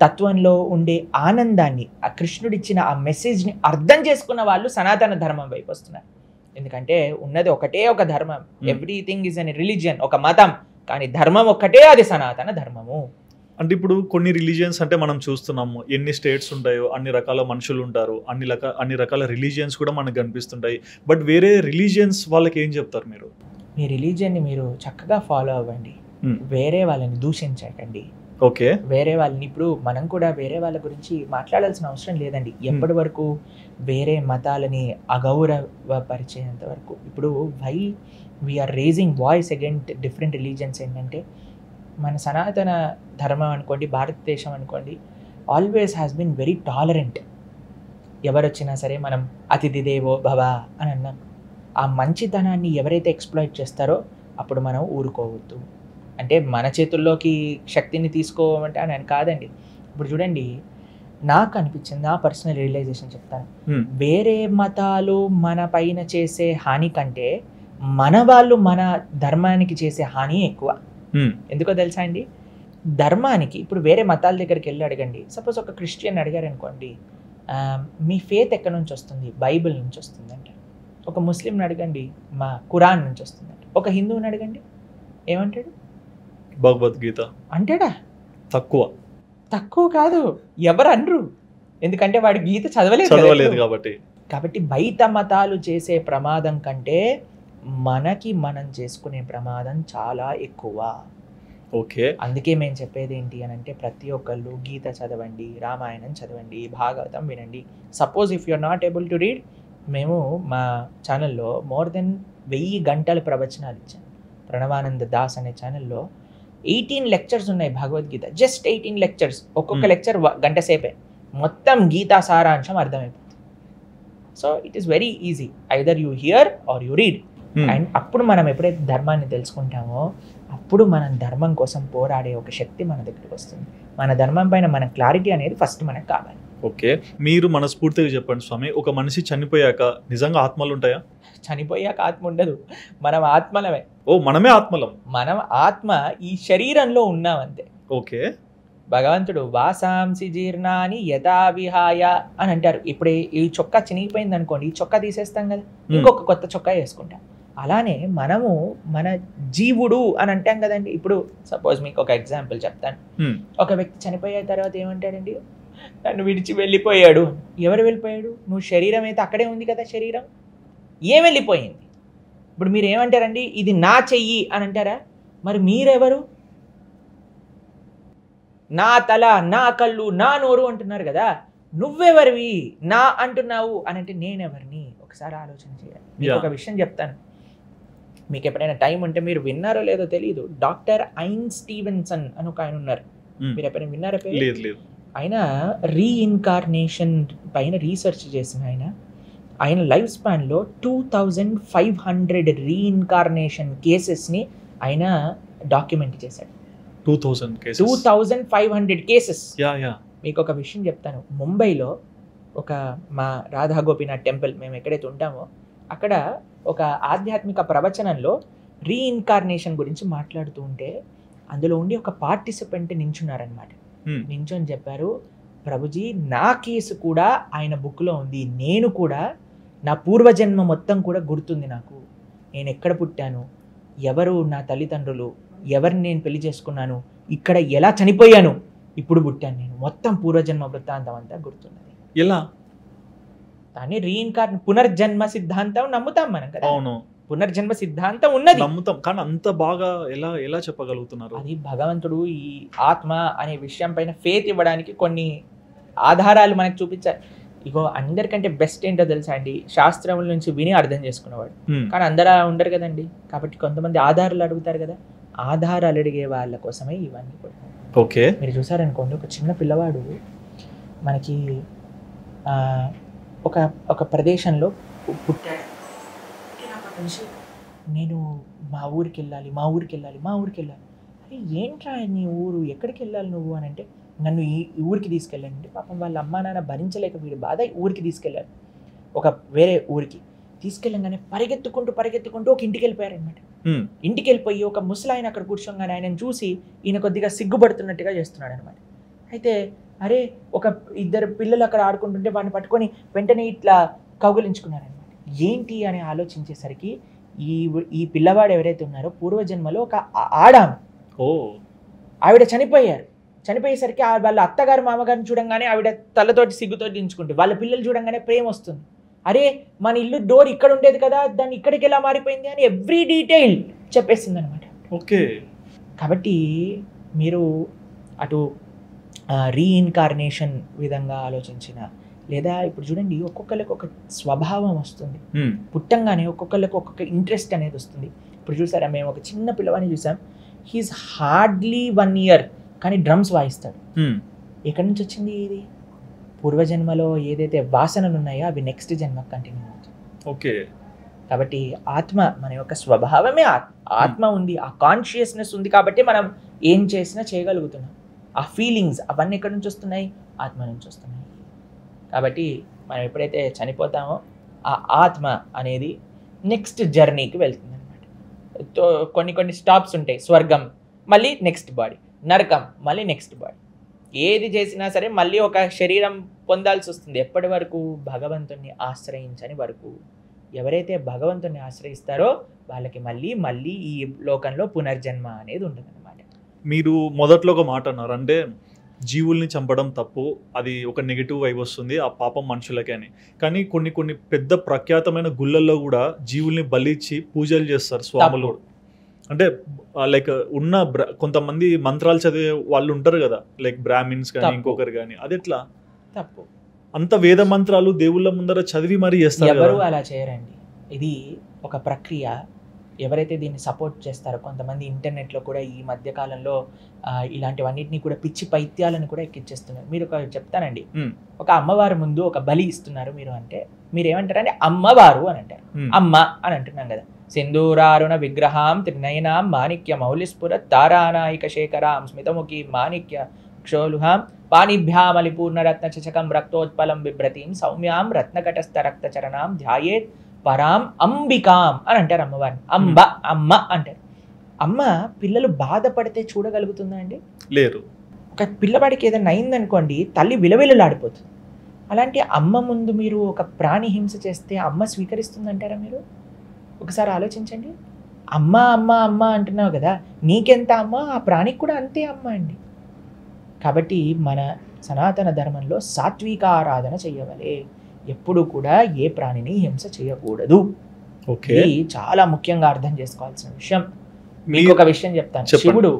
తత్వంలో ఉండే ఆనందాన్ని, ఆ కృష్ణుడిచ్చిన ఆ మెసేజ్ని అర్థం చేసుకున్న వాళ్ళు సనాతన ధర్మం వైపు వస్తున్నారు. ఎందుకంటే ఉన్నది ఒకటే ఒక ధర్మం. ఎవ్రీథింగ్ ఈజ్ అన్ రిలీజియన్, ఒక మతం. కానీ ధర్మం ఒక్కటే, అది సనాతన ధర్మము. అంటే ఇప్పుడు కొన్ని రిలీజియన్స్ అంటే మనం చూస్తున్నాము, ఎన్ని స్టేట్స్ ఉంటాయో అన్ని రకాల మనుషులు ఉంటారు, అన్ని రకాల రిలీజియన్స్ కూడా మనకు కనిపిస్తుంటాయి. బట్ వేరే రిలీజియన్స్ వాళ్ళకి ఏం చెప్తారు మీరు? మీ రిలీజియన్ని మీరు చక్కగా ఫాలో అవ్వండి, వేరే వాళ్ళని దూషించకండి. ఓకే. వేరే వాళ్ళని, ఇప్పుడు మనం కూడా వేరే వాళ్ళ గురించి మాట్లాడాల్సిన అవసరం లేదండి. ఎప్పటి వరకు వేరే మతాలని అగౌరవపరిచేంత వరకు. ఇప్పుడు why we are raising voice against different religions ఏంటంటే, మన సనాతన ధర్మం అనుకోండి, భారతదేశం అనుకోండి, always has been very tolerant. ఎవరు వచ్చినా సరే మనం అతిథి దేవో భవ అని అన్నాం. ఆ మంచితనాన్ని ఎవరైతే ఎక్స్ప్లాయిట్ చేస్తారో అప్పుడు మనం ఊరుకోవద్దు. అంటే మన చేతుల్లోకి శక్తిని తీసుకోమంటే అని కాదండి. ఇప్పుడు చూడండి, నాకు అనిపించింది, నా పర్సనల్ రియలైజేషన్ చెప్తాను. వేరే మతాలు మన పైన చేసే హాని కంటే మన వాళ్ళు మన ధర్మానికి చేసే హాని ఎక్కువ. ఎందుకో తెలుసా అండి? ధర్మానికి, ఇప్పుడు వేరే మతాల దగ్గరికి వెళ్ళి అడగండి. సపోజ్ ఒక క్రిస్టియన్ అడిగారు అనుకోండి, మీ ఫేత్ ఎక్కడి నుంచి వస్తుంది? బైబిల్ నుంచి వస్తుంది అంటారు. ఒక ముస్లింని అడగండి, మా ఖురాన్ నుంచి వస్తుంది అంటారు. ఒక హిందువుని అడగండి, ఏమంటాడు? భగవద్గీత అంటాడా? తక్కువ కాదు, ఎవరు అనరు. ఎందుకంటే వాడు గీత చదవలేదు కాబట్టి బయట మతాలు చేసే ప్రమాదం కంటే మనకి మనం చేసుకునే ప్రమాదం చాలా ఎక్కువ. ఓకే. అందుకే మేము చెప్పేది ఏంటి అని అంటే, ప్రతి ఒక్కళ్ళు గీత చదవండి, రామాయణం చదవండి, భాగవతం వినండి. Suppose if you are not able to read, మేము మా ఛానల్లో మోర్ దెన్ 1000 గంటల ప్రవచనాలు ఇచ్చాను. ప్రణవానంద దాస్ అనే ఛానల్లో 18 లెక్చర్స్ ఉన్నాయి భగవద్గీత. Just 18 lectures. ఒక్కొక్క లెక్చర్ గంట సేపే. మొత్తం గీతా సారాంశం అర్థమైపోతుంది. So it is very easy, either you hear or you read. And అప్పుడు మనం ఎప్పుడైతే ధర్మాన్ని తెలుసుకుంటామో అప్పుడు మనం ధర్మం కోసం పోరాడే ఒక శక్తి మన దగ్గరికి వస్తుంది. మన ధర్మం పైన మన క్లారిటీ అనేది ఫస్ట్ మనకు కావాలి. ఓకే. మీరు మనస్ఫూర్తిగా చెప్పండి స్వామి, ఒక మనిషి చనిపోయాక నిజంగా ఆత్మలు ఉంటాయా? చనిపోయాక ఆత్మ ఉండదు, మనం ఆత్మలమే. మనమే ఆత్మలం. మనం ఆత్మ ఈ శరీరంలో ఉన్నాం అంతే. ఓకే. భగవంతుడు వాసాంసి జీర్ణాని యథా విహాయ అని అంటారు. ఇప్పుడు ఈ చొక్కా చినిగిపోయింది అనుకోండి, ఈ చొక్కా తీసేస్తాం కదా, ఇంకొక కొత్త చొక్కా వేసుకుంటాం. అలానే మనము మన జీవుడు అని అంటాం కదండి. ఇప్పుడు సపోజ్ మీకు ఒక ఎగ్జాంపుల్ చెప్తాను. ఒక వ్యక్తి చనిపోయిన తర్వాత ఏమంటాడండి, నన్ను విడిచి వెళ్ళిపోయాడు. ఎవరు వెళ్ళిపోయాడు? నువ్వు శరీరం అయితే అక్కడే ఉంది కదా, శరీరం ఏం వెళ్ళిపోయింది? ఇప్పుడు మీరు ఏమంటారండి, ఇది నా చెయ్యి అని అంటారా? మరి మీరెవరు? నా తల, నా కళ్ళు, నా నోరు అంటున్నారు కదా, నువ్వెవరివి నా అంటున్నావు అని అంటే నేనెవరిని? ఒకసారి ఆలోచన చేయాలి. మీకు ఒక విషయం చెప్తాను, మీకు ఎప్పుడైనా టైం ఉంటే, మీరు విన్నారో లేదో తెలియదు, డాక్టర్ ఐన్ స్టీవెన్సన్ అని ఒక ఆయన ఉన్నారు. మీరు ఎప్పుడైనా విన్నారా? ఆయన రీఇన్కార్నేషన్ పైన రీసెర్చ్ చేసిన ఆయన లైఫ్ స్పాన్లో 2500 రీఇన్కార్నేషన్ కేసెస్ని ఆయన డాక్యుమెంట్ చేశాడు. 2500 కేసెస్. మీకు ఒక విషయం చెప్తాను, ముంబైలో ఒక మా రాధా గోపీనాథ్ టెంపుల్, మేము ఎక్కడైతే ఉంటామో అక్కడ ఒక ఆధ్యాత్మిక ప్రవచనంలో రీఇన్కార్నేషన్ గురించి మాట్లాడుతూ ఉంటే అందులో ఉండి ఒక పార్టిసిపెంట్ నించున్నారనమాట. నించొని చెప్పారు, ప్రభుజీ నా కేసు కూడా ఆయన బుక్లో ఉంది, నేను కూడా నా పూర్వజన్మ మొత్తం కూడా గుర్తుంది నాకు, నేను ఎక్కడ పుట్టాను, ఎవరు నా తల్లిదండ్రులు, ఎవరిని నేను పెళ్లి చేసుకున్నాను, ఇక్కడ ఎలా చనిపోయాను, ఇప్పుడు పుట్టాను నేను, మొత్తం పూర్వజన్మ వృత్తాంతం అంతా గుర్తున్నది. ఎలా? దాన్ని పునర్జన్మ సిద్ధాంతం నమ్ముతాం మనం కదా. అవును, పునర్జన్మ సిద్ధాంతం ఉన్నది, నమ్ముతాం. కానీ అంత బాగా ఎలా ఎలా చెప్పగలుగుతున్నారు? అది భగవంతుడు ఈ ఆత్మ అనే విషయం పైన ఫేత్ ఇవ్వడానికి కొన్ని ఆధారాలు మనకు చూపించారు. ఇగో అందరికంటే బెస్ట్ ఏంటో తెలుసా అండి, శాస్త్రముల నుంచి విని అర్థం చేసుకునేవాడు. కానీ అందరూ ఉండరు కదండి, కాబట్టి కొంతమంది ఆధారాలు అడుగుతారు కదా, ఆధారాలు అడిగే వాళ్ళ కోసమే ఇవన్నీ కూడా. ఓకే, మీరు చూసారనుకోండి, ఒక చిన్న పిల్లవాడు మనకి ఒక ఒక ప్రదేశంలో పుట్టాడు. పుట్టినప్పటి నుంచి నేను మా ఊరికి వెళ్ళాలి, మా ఊరికి వెళ్ళాలి, మా ఊరికి వెళ్ళాలి. అరే ఏంట్రా నీ ఊరు, ఎక్కడికి వెళ్ళాలి నువ్వు అని అంటే, నన్ను ఈ ఊరికి తీసుకెళ్ళండి. పాపం వాళ్ళ అమ్మా నాన్న భరించలేక వీడు బాధ ఊరికి తీసుకెళ్ళారు, ఒక వేరే ఊరికి తీసుకెళ్ళంగానే పరిగెత్తుకుంటూ ఒక ఇంటికి వెళ్ళిపోయారనమాట. ఇంటికి వెళ్ళిపోయి ఒక ముసలాయన అక్కడ కూర్చోగానే ఆయనను చూసి ఈయన కొద్దిగా సిగ్గుపడుతున్నట్టుగా చేస్తున్నాడు అనమాట. అయితే అరే ఒక ఇద్దరు పిల్లలు అక్కడ ఆడుకుంటుంటే వాడిని పట్టుకొని వెంటనే ఇట్లా కౌగిలించుకున్నారనమాట. ఏంటి అని ఆలోచించేసరికి ఈ పిల్లవాడు ఎవరైతే ఉన్నారో పూర్వజన్మలో ఒక ఆవిడ చనిపోయేసరికి వాళ్ళ అత్తగారు మామగారిని చూడంగానే ఆవిడ తలతోటి సిగ్గుతోటి దించుకుంటుంది, వాళ్ళ పిల్లలు చూడంగానే ప్రేమ వస్తుంది. అరే మన ఇల్లు డోర్ ఇక్కడ ఉండేది కదా, దాన్ని ఇక్కడికి ఎలా మారిపోయింది అని ఎవ్రీ డీటెయిల్ చెప్పేసింది అనమాట. ఓకే, కాబట్టి మీరు అటు రీఇన్కార్నేషన్ విధంగా ఆలోచించిన, లేదా ఇప్పుడు చూడండి ఒక్కొక్కరికి ఒక స్వభావం వస్తుంది, పుట్టంగానే ఒక్కొక్కరికి ఒక్కొక్క ఇంట్రెస్ట్ అనేది వస్తుంది. ఇప్పుడు చూసారా, మేము ఒక చిన్న పిల్లవాడిని చూసాం, హీఈస్ హార్డ్లీ 1 year కానీ డ్రమ్స్ వాయిస్తాడు. ఎక్కడి నుంచి వచ్చింది ఇది? పూర్వజన్మలో ఏదైతే వాసనలు ఉన్నాయో అవి నెక్స్ట్ జన్మకు కంటిన్యూ అవుతుంది. ఓకే, కాబట్టి ఆత్మ మన యొక్క స్వభావమే ఆత్మ ఉంది, ఆ కాన్షియస్నెస్ ఉంది కాబట్టి మనం ఏం చేసినా చేయగలుగుతున్నాం. ఆ ఫీలింగ్స్ అవన్నీ ఎక్కడి నుంచి వస్తున్నాయి? ఆత్మ నుంచి వస్తున్నాయి. కాబట్టి మనం ఎప్పుడైతే చనిపోతామో ఆ ఆత్మ అనేది నెక్స్ట్ జర్నీకి వెళ్తుంది అనమాట. కొన్ని స్టాప్స్ ఉంటాయి, స్వర్గం మళ్ళీ నెక్స్ట్ బాడీ, నరకం మళ్ళీ నెక్స్ట్ బాడీ. ఏది చేసినా సరే మళ్ళీ ఒక శరీరం పొందాల్సి వస్తుంది. ఎప్పటి వరకు? భగవంతుణ్ణి ఆశ్రయించని వరకు. ఎవరైతే భగవంతుణ్ణి ఆశ్రయిస్తారో వాళ్ళకి మళ్ళీ ఈ లోకంలో పునర్జన్మ అనేది ఉంటుంది అనమాట. మీరు మొదట్లో ఒక మాట అన్నారు, అంటే జీవుల్ని చంపడం తప్పు, అది ఒక నెగిటివ్ వైబ్ వస్తుంది, ఆ పాపం మనుషులకే అని. కానీ కొన్ని పెద్ద ప్రఖ్యాతమైన గుళ్ళల్లో కూడా జీవుల్ని బలిచ్చి పూజలు చేస్తారు స్వాములు. అంటే లైక్ ఉన్న కొంతమంది మంత్రాలు చదివే వాళ్ళు ఉంటారు కదా, లైక్ బ్రాహ్మిన్స్ కానీ ఇంకొకరు కానీ, అది ఎట్లా తప్పు? అంత వేద మంత్రాలు దేవుళ్ళ ముందర చదివి మరీ చేస్తారు. ఎవరు అలా చేయరండి, ఇది ఒక ప్రక్రియ. ఎవరైతే దీన్ని సపోర్ట్ చేస్తారో, కొంతమంది ఇంటర్నెట్లో కూడా ఈ మధ్య కాలంలో ఇలాంటివన్నిటిని కూడా పిచ్చి పైత్యాలను కూడా ఎక్కిచ్చేస్తున్నారు. మీరు ఒక చెప్తానండి, ఒక అమ్మవారి ముందు ఒక బలి ఇస్తున్నారు మీరు అంటే మీరు ఏమంటారంటే అమ్మవారు అని అంటారు, అమ్మ అని అంటున్నాం కదా. సింధూరారుణ విగ్రహాం త్రినయనాం మాణిక్య మౌలిస్ఫుర తారానాయిక శేఖరాం స్మితముఖి మాణిక్య క్షోలుహాం పాణిభ్యామలిపూర్ణ రత్న చచకం రక్తోత్పలం బిభ్రతీం సౌమ్యాం రత్నకటస్థ రక్తచరణాం ధ్యాయేత్ పరాం అంబికాం అని అంటారు అమ్మవారిని. అమ్మ అంటారు. అమ్మ పిల్లలు బాధపడితే చూడగలుగుతుందా అండి? లేరు. ఒక పిల్లవాడికి ఏదైనా అయిందనుకోండి, తల్లి విలవిలలాడిపోతుంది. అలాంటి అమ్మ ముందు మీరు ఒక ప్రాణి హింస చేస్తే అమ్మ స్వీకరిస్తుందంటారా? మీరు ఒకసారి ఆలోచించండి. అమ్మ అమ్మ అమ్మ అంటున్నావు కదా, నీకెంత అమ్మ ఆ ప్రాణికి కూడా అంతే అమ్మ అండి. కాబట్టి మన సనాతన ధర్మంలో సాత్విక ఆరాధన చెయ్యవలే, ఎప్పుడు కూడా ఏ ప్రాణిని హింస చేయకూడదు. ఓకే, చాలా ముఖ్యంగా అర్థం చేసుకోవాల్సిన విషయం. మీకు ఒక విషయం చెప్తాను. శివుడు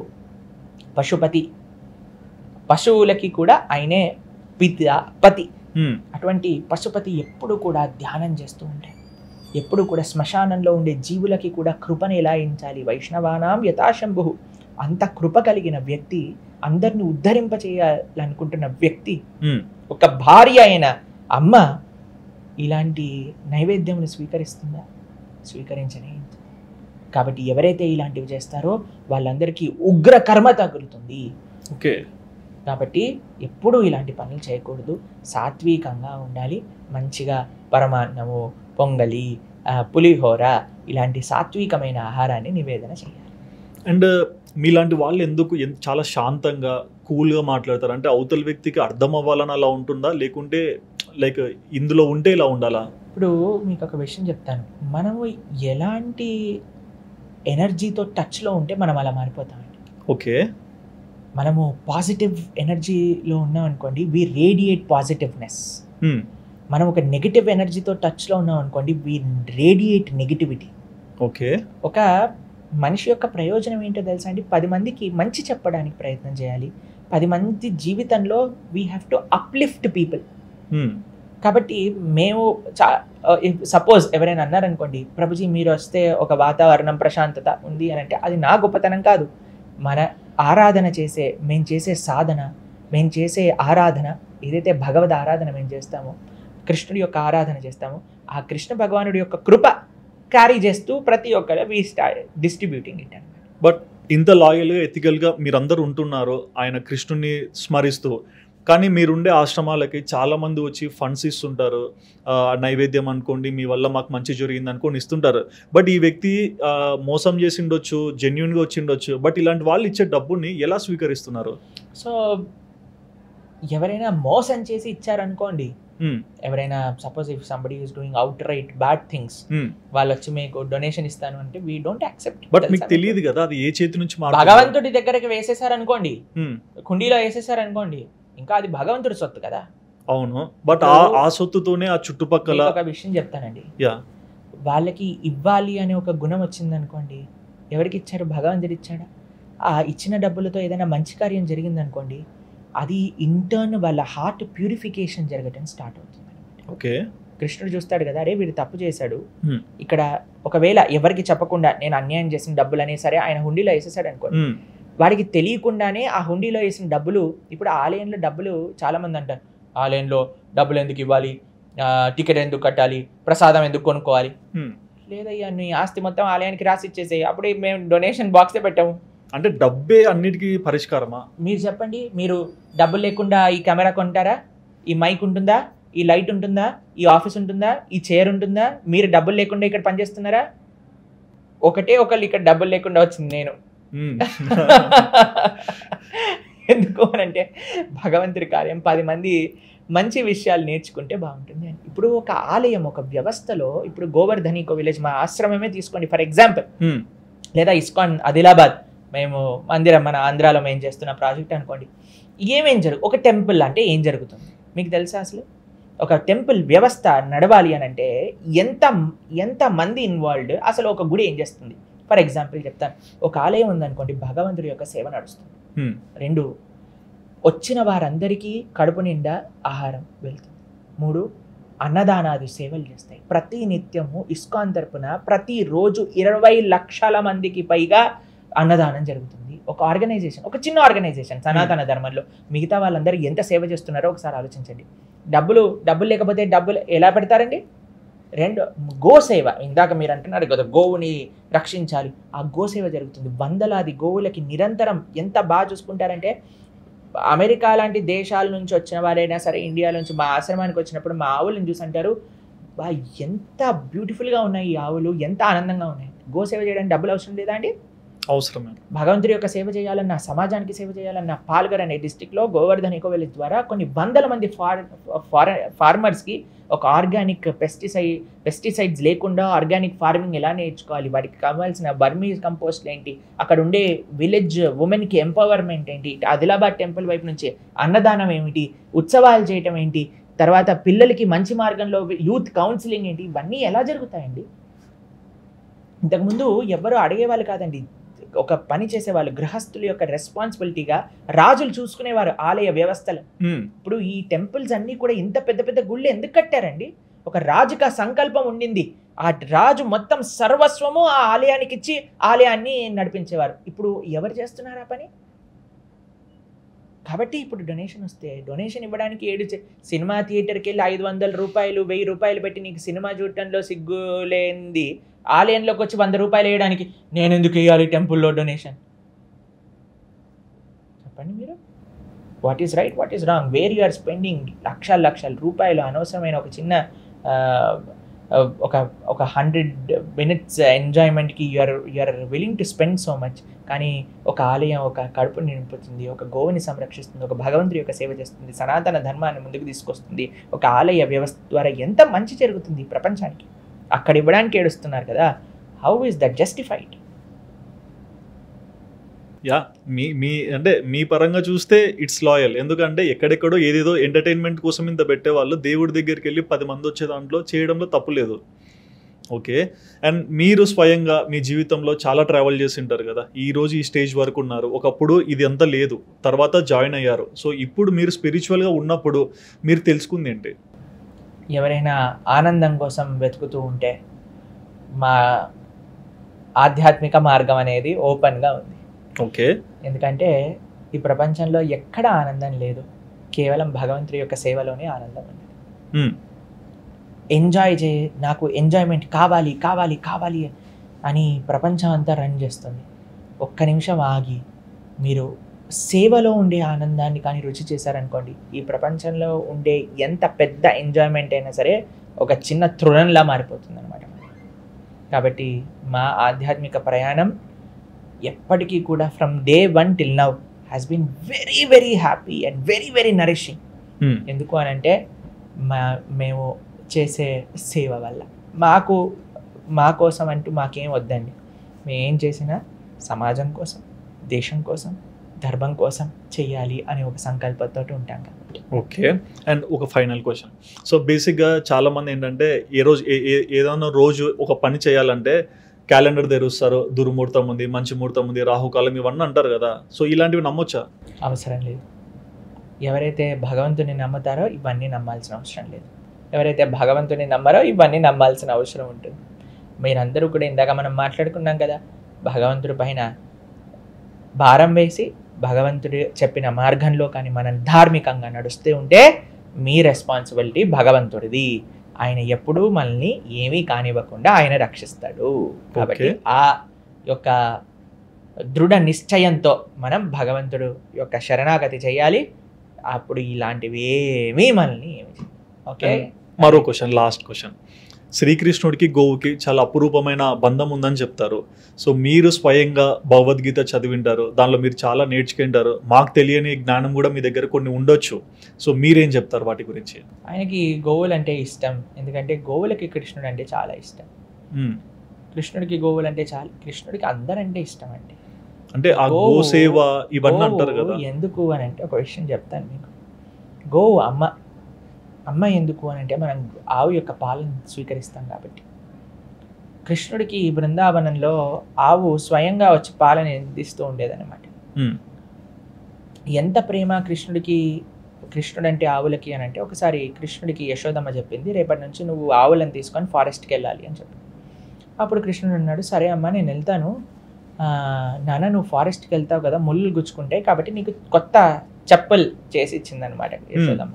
పశుపతి, పశువులకి కూడా ఆయనే పతి. అటువంటి పశుపతి ఎప్పుడు కూడా ధ్యానం చేస్తూ ఉంటాడు. ఎప్పుడు కూడా శ్మశానంలో ఉండే జీవులకి కూడా కృపను ఎలా ఇచ్చాలి, వైష్ణవానాం యథాశంభు, అంత కృప కలిగిన వ్యక్తి, అందరిని ఉద్ధరింప చేయాలనుకుంటున్న వ్యక్తి, ఒక భార్య అయిన అమ్మ ఇలాంటి నైవేద్యమును స్వీకరిస్తుందా? స్వీకరించనే. కాబట్టి ఎవరైతే ఇలాంటివి చేస్తారో వాళ్ళందరికీ ఉగ్ర కర్మ తగులుతుంది. ఓకే, కాబట్టి ఎప్పుడూ ఇలాంటి పనులు చేయకూడదు, సాత్వికంగా ఉండాలి. మంచిగా పరమాన్నము, పొంగలి, పులిహోర ఇలాంటి సాత్వికమైన ఆహారాన్ని నివేదన చేయాలి. అండ్ మీలాంటి వాళ్ళు ఎందుకు చాలా శాంతంగా కూల్గా మాట్లాడతారు? అంటే అవతల వ్యక్తికి అర్థం అవ్వాలని అలా ఉంటుందా, లేకుంటే లైక్ ఇందులో ఉంటే ఇలా ఉండాలా? ఇప్పుడు మీకు ఒక విషయం చెప్తాను, మనము ఎలాంటి ఎనర్జీతో టచ్లో ఉంటే మనం అలా మారిపోతామండి. ఓకే, మనము పాజిటివ్ ఎనర్జీలో ఉన్నాం అనుకోండి, వి రేడియేట్ పాజిటివ్నెస్. మనం ఒక నెగిటివ్ ఎనర్జీతో టచ్లో ఉన్నాం అనుకోండి, వి రేడియేట్ నెగిటివిటీ. ఓకే, ఒక మనిషి యొక్క ప్రయోజనం ఏంటో తెలుసా అండి? 10 మందికి మంచి చెప్పడానికి ప్రయత్నం చేయాలి. 10 మంది జీవితంలో we have to uplift people. కాబట్టి మేము సపోజ్ ఎవరైనా అన్నారనుకోండి, ప్రభుజీ మీరు వస్తే ఒక వాతావరణం ప్రశాంతత ఉంది అని అంటే, అది నా గొప్పతనం కాదు. మన ఆరాధన మేము చేసే సాధన, మేము చేసే ఆరాధన ఏదైతే భగవద్ ఆరాధన మేము చేస్తామో, కృష్ణుడి యొక్క ఆరాధన చేస్తామో, ఆ కృష్ణ భగవానుడి యొక్క కృప క్యారీ చేస్తూ ప్రతి ఒక్కరు వి స్టార్ట్ డిస్ట్రిబ్యూటింగ్ ఇట్ అనమాట. బట్ ఇంత లాయల్గా ఎథికల్గా మీరందరూ ఉంటున్నారు ఆయన కృష్ణుని స్మరిస్తూ, కానీ మీరుండే ఆశ్రమాలకి చాలామంది వచ్చి ఫండ్స్ ఇస్తుంటారు, నైవేద్యం అనుకోండి, మీ వల్ల మాకు మంచి జరిగింది అనుకోండి ఇస్తుంటారు. బట్ ఈ వ్యక్తి మోసం చేసి ఉండొచ్చు, జెన్యున్గా వచ్చి ఉండొచ్చు, బట్ ఇలాంటి వాళ్ళు ఇచ్చే డబ్బుని ఎలా స్వీకరిస్తున్నారు? సో ఎవరైనా మోసం చేసి ఇచ్చారనుకోండి, ఎవరైనా suppose if somebody is doing out right bad things, వాళ్ళు వచ్చి మీకు డొనేషన్ ఇస్తాను అంటే వీ డోంట్ యాక్సెప్ట్. బట్ మీకు తెలియదు కదా అది ఏ చేతి నుంచి. భగవంతుడి దగ్గరికి వేసేసారనుకోండి, కుండీలో వేసేసారనుకోండి, ఇంకా అది భగవంతుడి సొత్తు కదా. అవును, బట్ ఆ సొత్తుతోనే ఆ చుట్టుపక్కల. ఒక విషయం చెప్తానండి, వాళ్ళకి ఇవ్వాలి అనే ఒక గుణం వచ్చిందనుకోండి, ఎవరికి ఇచ్చారు? భగవంతుడు ఇచ్చాడా? ఆ ఇచ్చిన డబ్బులతో ఏదైనా మంచి కార్యం జరిగిందనుకోండి, అది ఇంటర్న్ వాళ్ళ హార్ట్ ప్యూరిఫికేషన్ జరగటం స్టార్ట్ అవుతుంది. ఓకే, కృష్ణుడు చూస్తాడు కదా, అరే వీడు తప్పు చేశాడు, ఇక్కడ ఒకవేళ ఎవరికి చెప్పకుండా నేను అన్యాయం చేసిన డబ్బులు అనే సరే ఆయన హుండీలో వేసేసాడు అనుకోండి, వాడికి తెలియకుండానే ఆ హుండీలో వేసిన డబ్బులు, ఇప్పుడు ఆలయంలో డబ్బులు చాలామంది అంటారు, ఆలయంలో డబ్బులు ఎందుకు ఇవ్వాలి, టికెట్ ఎందుకు కట్టాలి, ప్రసాదం ఎందుకు కొనుక్కోవాలి. లేదయ్యా, నీ ఆస్తి మొత్తం ఆలయానికి రాసి ఇచ్చేసేయి, అప్పుడు మేము డొనేషన్ బాక్సే పెట్టాము. అంటే డబ్బే అన్నిటికీ పరిష్కారమా? మీరు చెప్పండి, మీరు డబ్బులు లేకుండా ఈ కెమెరా కొంటారా, ఈ మైక్ ఉంటుందా, ఈ లైట్ ఉంటుందా, ఈ ఆఫీస్ ఉంటుందా, ఈ చైర్ ఉంటుందా? మీరు డబ్బులు లేకుండా ఇక్కడ పనిచేస్తున్నారా? ఒకటే ఒకళ్ళు ఇక్కడ డబ్బులు లేకుండా వచ్చింది, నేను. ఎందుకు అనంటే భగవంతుడి కార్యం 10 మంది మంచి విషయాలు నేర్చుకుంటే బాగుంటుంది అని. ఇప్పుడు ఒక ఆలయం, ఒక వ్యవస్థలో, ఇప్పుడు గోవర్ధన్ ఈకో విలేజ్ మా ఆశ్రమమే తీసుకోండి ఫర్ ఎగ్జాంపుల్, లేదా ఇస్కాన్ ఆదిలాబాద్ మేము మందిరం మన ఆంధ్రాలో మేము చేస్తున్న ప్రాజెక్ట్ అనుకోండి, ఒక టెంపుల్ అంటే ఏం జరుగుతుంది మీకు తెలుసా? అసలు ఒక టెంపుల్ వ్యవస్థ నడవాలి అని అంటే ఎంత మంది ఇన్వాల్వ్డ్, అసలు ఒక గుడి ఏం చేస్తుంది? ఫర్ ఎగ్జాంపుల్ చెప్తాను, ఒక ఆలయం ఉందనుకోండి, భగవంతుడి యొక్క సేవ నడుస్తుంది. 2, వచ్చిన వారందరికీ కడుపు నిండా ఆహారం వెళ్తుంది. 3, అన్నదానాది సేవలు చేస్తాయి. ప్రతి నిత్యము ఇస్కాన్ తరపున ప్రతిరోజు 20 లక్షల మందికి పైగా అన్నదానం జరుగుతుంది. ఒక ఆర్గనైజేషన్, ఒక చిన్న ఆర్గనైజేషన్ సనాతన ధర్మంలో మిగతా వాళ్ళందరూ ఎంత సేవ చేస్తున్నారో ఒకసారి ఆలోచించండి. డబ్బులు లేకపోతే డబ్బులు ఎలా పెడతారండి? 2, గోసేవ. ఇందాక మీరు అంటున్నారు కదా, గోవుని రక్షించాలి, ఆ గోసేవ జరుగుతుంది. వందలాది గోవులకి నిరంతరం ఎంత బాగా చూసుకుంటారంటే, అమెరికా లాంటి దేశాల నుంచి వచ్చిన వారైనా సరే, ఇండియా నుంచి మా ఆశ్రమానికి వచ్చినప్పుడు మా ఆవులను చూసి అంటారు, బా ఎంత బ్యూటిఫుల్గా ఉన్నాయి ఈ ఆవులు, ఎంత ఆనందంగా ఉన్నాయి. గోసేవ చేయడానికి డబ్బులు అవసరం లేదా అండి? అవసరమే. భగవంతుడి యొక్క సేవ చేయాలన్నా, సమాజానికి సేవ చేయాలన్నా, పాల్గర్ అనే డిస్టిక్లో గోవర్ధన్ ఈకో విలేజ్ ద్వారా కొన్ని వందల మంది ఫార్మర్స్కి ఒక ఆర్గానిక్ పెస్టిసైడ్స్ లేకుండా ఆర్గానిక్ ఫార్మింగ్ ఎలా నేర్చుకోవాలి, వాటికి కావాల్సిన బర్మీ కంపోస్ట్ ఏంటి, అక్కడ ఉండే విలేజ్ ఉమెన్కి ఎంపవర్మెంట్ ఏంటి, ఆదిలాబాద్ టెంపుల్ వైపు నుంచి అన్నదానం ఏమిటి, ఉత్సవాలు చేయటం ఏంటి, తర్వాత పిల్లలకి మంచి మార్గంలో యూత్ కౌన్సిలింగ్ ఏంటి, ఇవన్నీ ఎలా జరుగుతాయండి? ఇంతకుముందు ఎవరు అడిగేవాళ్ళు కాదండి, ఒక పని చేసేవాళ్ళు, గృహస్థుల యొక్క రెస్పాన్సిబిలిటీగా రాజులు చూసుకునేవారు ఆలయ వ్యవస్థలు. ఇప్పుడు ఈ టెంపుల్స్ అన్నీ కూడా ఇంత పెద్ద పెద్ద గుళ్ళు ఎందుకు కట్టారండి? ఒక రాజుకి ఆ సంకల్పం ఉండింది, ఆ రాజు మొత్తం సర్వస్వము ఆ ఆలయానికి ఇచ్చి ఆలయాన్ని నడిపించేవారు. ఇప్పుడు ఎవరు చేస్తున్నారు ఆ పని? కాబట్టి ఇప్పుడు డొనేషన్ వస్తే, డొనేషన్ ఇవ్వడానికి సినిమా థియేటర్కి వెళ్ళి 500 రూపాయలు 1000 రూపాయలు పెట్టి నీకు సినిమా చూడటంలో సిగ్గులేంది, ఆలయంలోకి వచ్చి 100 రూపాయలు వేయడానికి నేను ఎందుకు వేయాలి టెంపుల్లో డొనేషన్? చెప్పండి మీరు, what is right, what is wrong, where you are spending లక్షల రూపాయలు అనవసరమైన ఒక చిన్న ఒక 100 minutes ఎంజాయ్మెంట్కి you're willing to spend so much. కానీ ఒక ఆలయం ఒక కడుపుని నింపుతుంది, ఒక గోవుని సంరక్షిస్తుంది, ఒక భగవంతుడి యొక్క సేవ చేస్తుంది, సనాతన ధర్మాన్ని ముందుకు తీసుకొస్తుంది, ఒక ఆలయ వ్యవస్థ ద్వారా ఎంత మంచి జరుగుతుంది ప్రపంచానికి. అక్కడ ఇవ్వడానికి ఏడుస్తున్నారు కదా, how is that justified? Yeah మీ అంటే మీ పరంగా చూస్తే ఇట్స్ లాయల్. ఎందుకంటే ఎక్కడెక్కడో ఏదేదో ఎంటర్టైన్మెంట్ కోసం ఇంత పెట్టేవాళ్ళు దేవుడి దగ్గరికి వెళ్ళి 10 మంది వచ్చే దాంట్లో చేయడంలో తప్పు లేదు. ఓకే, అండ్ మీరు స్వయంగా మీ జీవితంలో చాలా ట్రావెల్ చేసి ఉంటారు కదా, ఈ రోజు ఈ స్టేజ్ వరకు ఉన్నారు. ఒకప్పుడు ఇది అంతా లేదు, తర్వాత జాయిన్ అయ్యారు. సో ఇప్పుడు మీరు స్పిరిచువల్గా ఉన్నప్పుడు మీరు తెలుసుకుంది ఏంటి? ఎవరైనా ఆనందం కోసం వెతుకుతూ ఉంటే మా ఆధ్యాత్మిక మార్గం అనేది ఓపెన్గా ఉంది. ఓకే, ఎందుకంటే ఈ ప్రపంచంలో ఎక్కడ ఆనందం లేదు, కేవలం భగవంతుడి యొక్క సేవలోనే ఆనందం ఉంది. నాకు ఎంజాయ్మెంట్ కావాలి కావాలి కావాలి అని ప్రపంచం అంతా రన్ చేస్తుంది. ఒక్క నిమిషం ఆగి మీరు సేవలో ఉండే ఆనందాన్ని కానీ రుచి చేశారనుకోండి, ఈ ప్రపంచంలో ఉండే ఎంత పెద్ద ఎంజాయ్మెంట్ అయినా సరే ఒక చిన్న తృణంలా మారిపోతుంది అనమాట. కాబట్టి మా ఆధ్యాత్మిక ప్రయాణం ఎప్పటికీ కూడా from day 1 till now has been very very happy and very very nourishing. ఎందుకు అని అంటే మేము చేసే సేవ వల్ల మా కోసం అంటూ మాకేం వద్దండి. మేము ఏం చేసినా సమాజం కోసం, దేశం కోసం, ధర్మం కోసం చెయ్యాలి అనే ఒక సంకల్పంతో ఉంటాం కాబట్టి. ఓకే, అండ్ ఒక ఫైనల్ క్వశ్చన్. సో బేసిక్గా చాలామంది ఏంటంటే ఏదైనా రోజు ఒక పని చేయాలంటే క్యాలెండర్ తెరుస్తారు, దుర్ముహూర్తం ఉంది, మంచి ముహూర్తం ఉంది, రాహుకాలం ఇవన్నీ అంటారు కదా. సో ఇలాంటివి నమ్మొచ్చా? అవసరం లేదు. ఎవరైతే భగవంతుని నమ్ముతారో ఇవన్నీ నమ్మాల్సిన అవసరం లేదు. ఎవరైతే భగవంతుని నమ్మరో ఇవన్నీ నమ్మాల్సిన అవసరం ఉంటుంది. మీరందరూ కూడా ఇందాక మనం మాట్లాడుకున్నాం కదా, భగవంతుడి పైన భారం వేసి భగవంతుడు చెప్పిన మార్గంలో కానీ మనం ధార్మికంగా నడుస్తూ ఉంటే మీ రెస్పాన్సిబిలిటీ భగవంతుడిది. ఆయన ఎప్పుడూ మనల్ని ఏమీ కానివ్వకుండా ఆయన రక్షిస్తాడు. కాబట్టి ఆ యొక్క దృఢ నిశ్చయంతో మనం భగవంతుడు యొక్క శరణాగతి చేయాలి. అప్పుడు ఇలాంటివి ఏమీ మనల్ని ఓకే. మరో క్వశ్చన్, లాస్ట్ క్వశ్చన్. శ్రీకృష్ణుడికి గోవుకి చాలా అపురూపమైన బంధం ఉందని చెప్తారు. సో మీరు స్వయంగా భగవద్గీత చదివింటారు, దానిలో మీరు చాలా నేర్చుకుంటారు. మాకు తెలియని జ్ఞానం కూడా మీ దగ్గర కొన్ని ఉండొచ్చు. సో మీరేం చెప్తారు వాటి గురించి? ఆయనకి గోవులు అంటే ఇష్టం, ఎందుకంటే గోవులకి కృష్ణుడు అంటే చాలా ఇష్టం. కృష్ణుడికి గోవులు అంటే చాలా, కృష్ణుడికి అందరంటే ఇష్టం అండి. అంటే ఆ గోసేవ ఇవన్నీ అంటారు కదా, ఎందుకు అని అంటే ఒక విషయం చెప్తాను మీకు. గోవు అమ్మ ఎందుకు అని అంటే మనం ఆవు యొక్క పాలను స్వీకరిస్తాం కాబట్టి. కృష్ణుడికి బృందావనంలో ఆవు స్వయంగా వచ్చి పాలను అందిస్తూ ఉండేదన్నమాట. ఎంత ప్రేమ కృష్ణుడు అంటే ఆవులకి అని అంటే, ఒకసారి కృష్ణుడికి యశోదమ్మ చెప్పింది, రేపటి నుంచి నువ్వు ఆవులను తీసుకొని ఫారెస్ట్కి వెళ్ళాలి అని చెప్పి. అప్పుడు కృష్ణుడు అన్నాడు, సరే అమ్మ నేను వెళ్తాను, నాన్న నువ్వు ఫారెస్ట్కి వెళ్తావు కదా, ముళ్ళు గుచ్చుకుంటాయి కాబట్టి నీకు కొత్త చెప్పులు చేసి ఇచ్చిందనమాట యశోదమ్మ.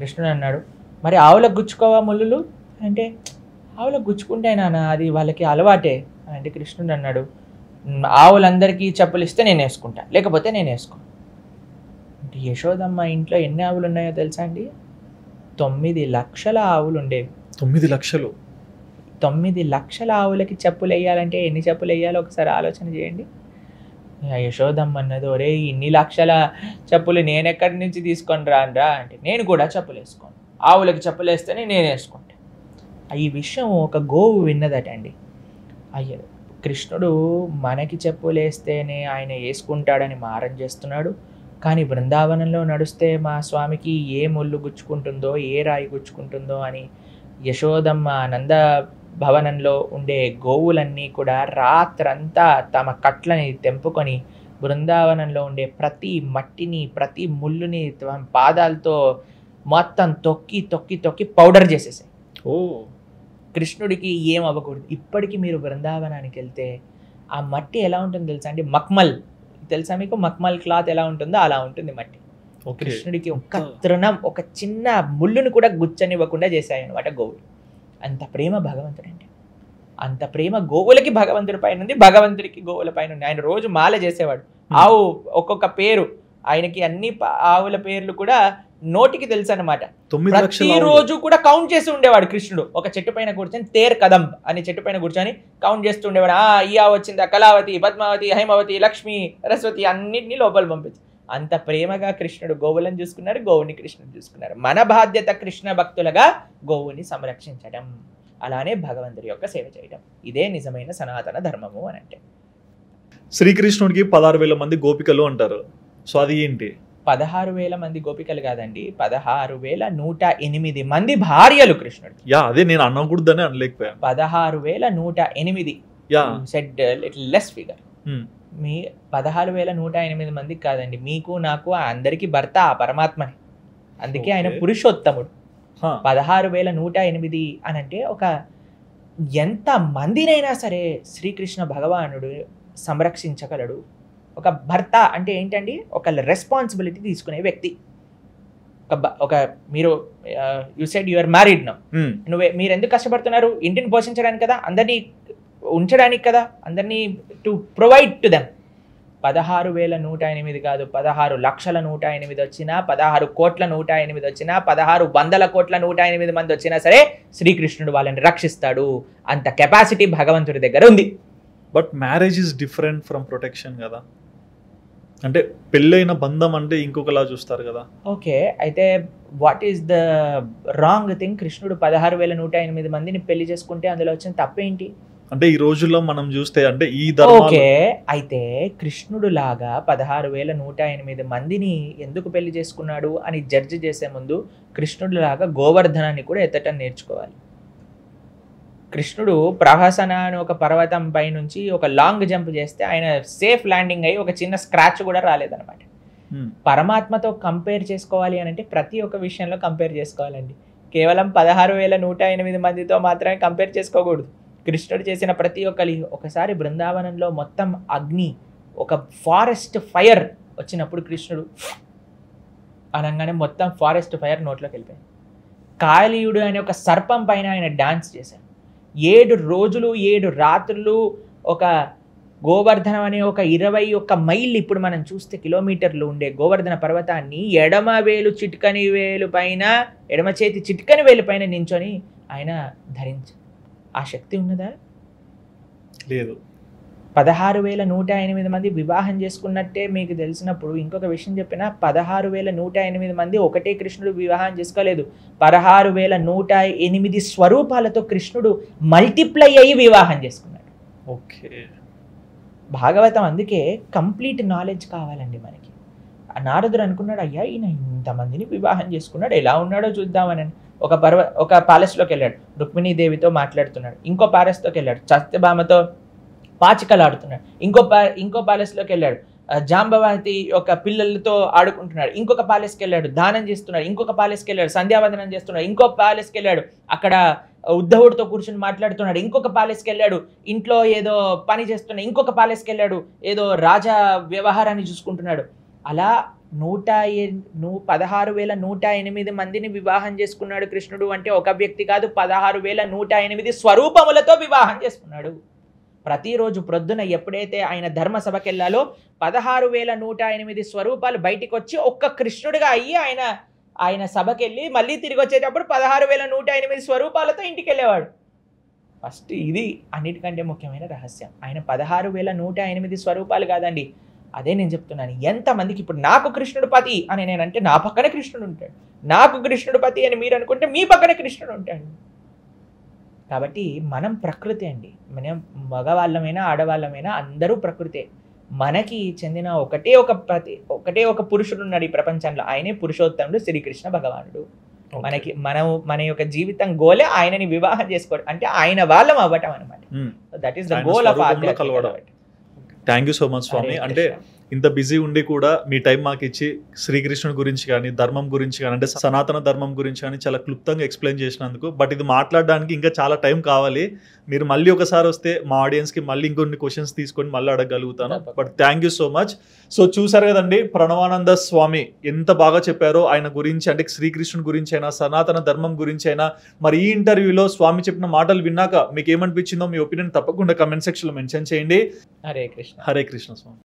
కృష్ణుడు అన్నాడు, మరి ఆవులకు గుచ్చుకోవా ముళ్ళు అంటే, ఆవులకు గుచ్చుకుంటే నాన్న అది వాళ్ళకి అలవాటే అంటే. కృష్ణుడు అన్నాడు, ఆవులందరికీ చెప్పులు ఇస్తే నేను వేసుకుంటా, లేకపోతే నేను వేసుకోను అంటే. యశోదమ్మ ఇంట్లో ఎన్ని ఆవులు ఉన్నాయో తెలుసా అండి? 9 లక్షల ఆవులు ఉండేవి. 9 లక్షలు? 9 లక్షల ఆవులకి చెప్పులు వేయాలంటే ఎన్ని చెప్పులు వేయాలో ఒకసారి ఆలోచన చేయండి. యశోదమ్మ అన్నది, ఒరే ఇన్ని లక్షల చెప్పులు నేను ఎక్కడి నుంచి తీసుకొని రానురా అంటే, నేను కూడా చెప్పులు వేసుకోను, ఆవులకి చెప్పులు వేస్తేనే నేను వేసుకుంటా. ఈ విషయం ఒక గోవు విన్నదట అండి. అయ్యో, కృష్ణుడు మనకి చెప్పులు వేస్తేనే ఆయన వేసుకుంటాడని మారం చేస్తున్నాడు, కానీ బృందావనంలో నడుస్తే మా స్వామికి ఏ ముళ్ళు గుచ్చుకుంటుందో, ఏ రాయి గుచ్చుకుంటుందో అని యశోదమ్మ నంద భవనంలో ఉండే గోవులన్నీ కూడా రాత్రంతా తమ కట్లని తెంపుకొని బృందావనంలో ఉండే ప్రతి మట్టిని, ప్రతి ముళ్ళుని తమ పాదాలతో మొత్తం తొక్కి తొక్కి తొక్కి పౌడర్ చేసేసాయి. కృష్ణుడికి ఏం అవ్వకూడదు. ఇప్పటికీ మీరు బృందావనానికి వెళ్తే ఆ మట్టి ఎలా ఉంటుందో తెలుసా అండి? మక్మల్ తెలుసా మీకు? మక్మల్ క్లాత్ ఎలా ఉంటుందో అలా ఉంటుంది మట్టి. కృష్ణుడికి ఒక్క తృణం, ఒక చిన్న ముళ్ళును కూడా గుచ్చనివ్వకుండా చేశాయి అనమాట గోవులు. అంత ప్రేమ భగవంతుడండి. అంత ప్రేమ గోవులకి భగవంతుడి పైన ఉంది, భగవంతుడికి గోవుల పైన ఉంది. ఆయన రోజు మాల చేసేవాడు. ఆవు ఒక్కొక్క పేరు, ఆయనకి అన్ని ఆవుల పేర్లు కూడా నోటికి తెలుసు అనమాట. 9 లక్షల ప్రతి రోజు కూడా కౌంట్ చేసి ఉండేవాడు కృష్ణుడు. ఒక చెట్టు పైన కూర్చొని తేర్ కదం అనే చెట్టు పైన కూర్చొని కౌంట్ చేస్తూ ఉండేవాడు. ఇయా వచ్చిందా, కళావతి, పద్మావతి, హైమవతి, లక్ష్మి, సరస్వతి అన్నింటినీ లోపల పంపించి అంత ప్రేమగా కృష్ణుడు గోవులను చూసుకున్నారు, గోవుని కృష్ణుడు చూసుకున్నారు. మన బాధ్యత కృష్ణ భక్తులుగా గోవుని సంరక్షించడం, అలానే భగవంతుడి యొక్క సేవ చేయడం. ఇదే నిజమైన సనాతన ధర్మము అని అంటే. శ్రీకృష్ణుడికి 16,000 మంది గోపికలు అంటారు. సో అది ఏంటి? 16,000 మంది గోపికలు కాదండి, 16,108 మంది భార్యలు కృష్ణుడికి. అదే నేను అనకూడదని అనలేకపోయాను. 16,108 సెడ్ లిటిల్ లెస్ ఫిగర్. మీ 16,108 మందికి కాదండి, మీకు నాకు అందరికి భర్త ఆ పరమాత్మని. అందుకే ఆయన పురుషోత్తముడు. 16,108 అని అంటే ఒక ఎంత మందినైనా సరే శ్రీకృష్ణ భగవానుడు సంరక్షించగలడు. ఒక భర్త అంటే ఏంటండి, ఒక రెస్పాన్సిబిలిటీ తీసుకునే వ్యక్తి. ఒక మీరు you said you are married now, మీరు ఎందుకు కష్టపడుతున్నారు? ఇంటిని పోషించడానికి కదా, అందరినీ ఉంచడానికి కదా, అందరినీ టు ప్రొవైడ్ టు దెమ్. 16,108 కాదు, 16,108 వచ్చినా, 16,108 వచ్చినా, 16,108 మంది వచ్చినా సరే శ్రీకృష్ణుడు వాళ్ళని రక్షిస్తాడు. అంత కెపాసిటీ భగవంతుడి దగ్గర ఉంది. But marriage is different from protection కదా. అంటే పెళ్ళైన బంధం అంటే ఇంకొకలా చూస్తారు కదా. ఓకే, అయితే what is the wrong thing? కృష్ణుడు 16,108 మందిని పెళ్లి చేసుకుంటే అందులో వచ్చిన తప్పేంటి? అంటే ఈ రోజుల్లో మనం చూస్తే అంటే ఈ ధర్మాలు. ఓకే, అయితే కృష్ణుడు లాగా 16,108 మందిని ఎందుకు పెళ్లి చేసుకున్నాడు అని జడ్జి చేసే ముందు కృష్ణుడు లాగా గోవర్ధనాన్ని కూడా ఎత్తటం నేర్చుకోవాలి. కృష్ణుడు ప్రహసన అని ఒక పర్వతం పై నుంచి ఒక లాంగ్ జంప్ చేస్తే ఆయన సేఫ్ ల్యాండింగ్ అయ్యి ఒక చిన్న స్క్రాచ్ కూడా రాలేదన్నమాట. పరమాత్మతో కంపేర్ చేసుకోవాలి అని అంటే ప్రతి ఒక్క విషయంలో కంపేర్ చేసుకోవాలండి. కేవలం 16,108 మందితో మాత్రమే కంపేర్ చేసుకోకూడదు. కృష్ణుడు చేసిన ప్రతి ఒక్కరి, ఒకసారి బృందావనంలో మొత్తం అగ్ని, ఒక ఫారెస్ట్ ఫైర్ వచ్చినప్పుడు కృష్ణుడు అనగానే మొత్తం ఫారెస్ట్ ఫైర్ నోట్లోకి వెళ్ళిపోయింది. కాళీయుడు అనే ఒక సర్పం పైన ఆయన డాన్స్ చేశారు. 7 రోజులు 7 రాత్రులు ఒక గోవర్ధనం అనే ఒక 21 మైళ్ళు, ఇప్పుడు మనం చూస్తే కిలోమీటర్లు ఉండే గోవర్ధన పర్వతాన్ని ఎడమ చేతి చిట్కని వేలు పైన నించొని ఆయన ధరించారు. ఆ శక్తి ఉన్నదా? లేదు. 16,108 మంది వివాహం చేసుకున్నట్టే మీకు తెలిసినప్పుడు ఇంకొక విషయం చెప్పిన, 16,108 మంది ఒకటే కృష్ణుడు వివాహం చేసుకోలేదు. 16,108 స్వరూపాలతో కృష్ణుడు మల్టిప్లై అయ్యి వివాహం చేసుకున్నాడు. ఓకే, భాగవతం అందుకే కంప్లీట్ నాలెడ్జ్ కావాలండి మనకి. నారదుడు అనుకున్నాడు, అయ్యా ఈయన ఇంతమందిని వివాహం చేసుకున్నాడు, ఎలా ఉన్నాడో చూద్దామని. ఒక ప్యాలెస్లోకి వెళ్ళాడు, రుక్మిణీదేవితో మాట్లాడుతున్నాడు. ఇంకో ప్యాలెస్లోకి వెళ్ళాడు, సత్యభామతో పాచికలు ఆడుతున్నాడు. ఇంకో ప్యాలెస్లోకి వెళ్ళాడు, జాంబవతి యొక్క పిల్లలతో ఆడుకుంటున్నాడు. ఇంకొక ప్యాలెస్కి వెళ్ళాడు, దానం చేస్తున్నాడు. ఇంకొక ప్యాలెస్కి వెళ్ళాడు, సంధ్యావందనం చేస్తున్నాడు. ఇంకో ప్యాలెస్కి వెళ్ళాడు, అక్కడ ఉద్ధవుడితో కూర్చొని మాట్లాడుతున్నాడు. ఇంకొక ప్యాలెస్కి వెళ్ళాడు, ఇంట్లో ఏదో పని చేస్తున్నాడు. ఇంకొక ప్యాలెస్కి వెళ్ళాడు, ఏదో రాజా వ్యవహారాన్ని చూసుకుంటున్నాడు. అలా 16,108 మందిని వివాహం చేసుకున్నాడు కృష్ణుడు. అంటే ఒక వ్యక్తి కాదు, 16,108 స్వరూపములతో వివాహం చేసుకున్నాడు. ప్రతిరోజు ప్రొద్దున ఎప్పుడైతే ఆయన ధర్మ సభకి వెళ్ళాలో 16,108 స్వరూపాలు బయటికి వచ్చి ఒక్క కృష్ణుడిగా అయ్యి ఆయన సభకి వెళ్ళి మళ్ళీ తిరిగి వచ్చేటప్పుడు 16,108 స్వరూపాలతో ఇంటికి వెళ్ళేవాడు. ఫస్ట్ ఇది అన్నిటికంటే ముఖ్యమైన రహస్యం. ఆయన 16,108 స్వరూపాలు కాదండి. అదే నేను చెప్తున్నాను, ఎంతమందికి ఇప్పుడు నాకు కృష్ణుడు పతి అని నేనంటే నా పక్కన కృష్ణుడు ఉంటాడు, నాకు కృష్ణుడు పతి అని మీరు అనుకుంటే మీ పక్కన కృష్ణుడు ఉంటాడు. కాబట్టి మనం ప్రకృతి అండి. మనం మగవాళ్ళమైనా ఆడవాళ్ళమైనా అందరూ ప్రకృతే. మనకి చెందిన ఒకటే ఒక పురుషుడు ఉన్నాడు ఈ ప్రపంచంలో, ఆయనే పురుషోత్తముడు శ్రీకృష్ణ భగవానుడు. మన యొక్క జీవితం గోలే ఆయనని వివాహం చేసుకోవడం, అంటే ఆయన వాళ్ళం అవ్వటం అనమాట. That is the goal of ఆధ్యాత్మికత. థ్యాంక్ యూ సో మచ్ స్వామి. అంటే ఇంత బిజీ ఉండి కూడా మీ టైం మాకు ఇచ్చి శ్రీకృష్ణుడి గురించి కానీ, ధర్మం గురించి కానీ, అంటే సనాతన ధర్మం గురించి కానీ చాలా క్లుప్తంగా ఎక్స్ప్లెయిన్ చేసినందుకు. బట్ ఇది మాట్లాడడానికి ఇంకా చాలా టైం కావాలి. మీరు మళ్ళీ ఒకసారి వస్తే మా ఆడియన్స్కి మళ్ళీ ఇంకొన్ని క్వశ్చన్స్ తీసుకొని మళ్ళీ అడగలుగుతాను. But thank you so much. So చూసారు కదండి, ప్రణవానంద స్వామి ఎంత బాగా చెప్పారో ఆయన గురించి, అంటే శ్రీకృష్ణుడి గురించి అయినా, సనాతన ధర్మం గురించి అయినా. మరి ఈ ఇంటర్వ్యూలో స్వామి చెప్పిన మాటలు విన్నాక మీకు ఏమనిపించిందో మీ ఒపీనియన్ తప్పకుండా కమెంట్ సెక్షన్లో మెన్షన్ చేయండి. హరే కృష్ణ. హరే కృష్ణ స్వామి.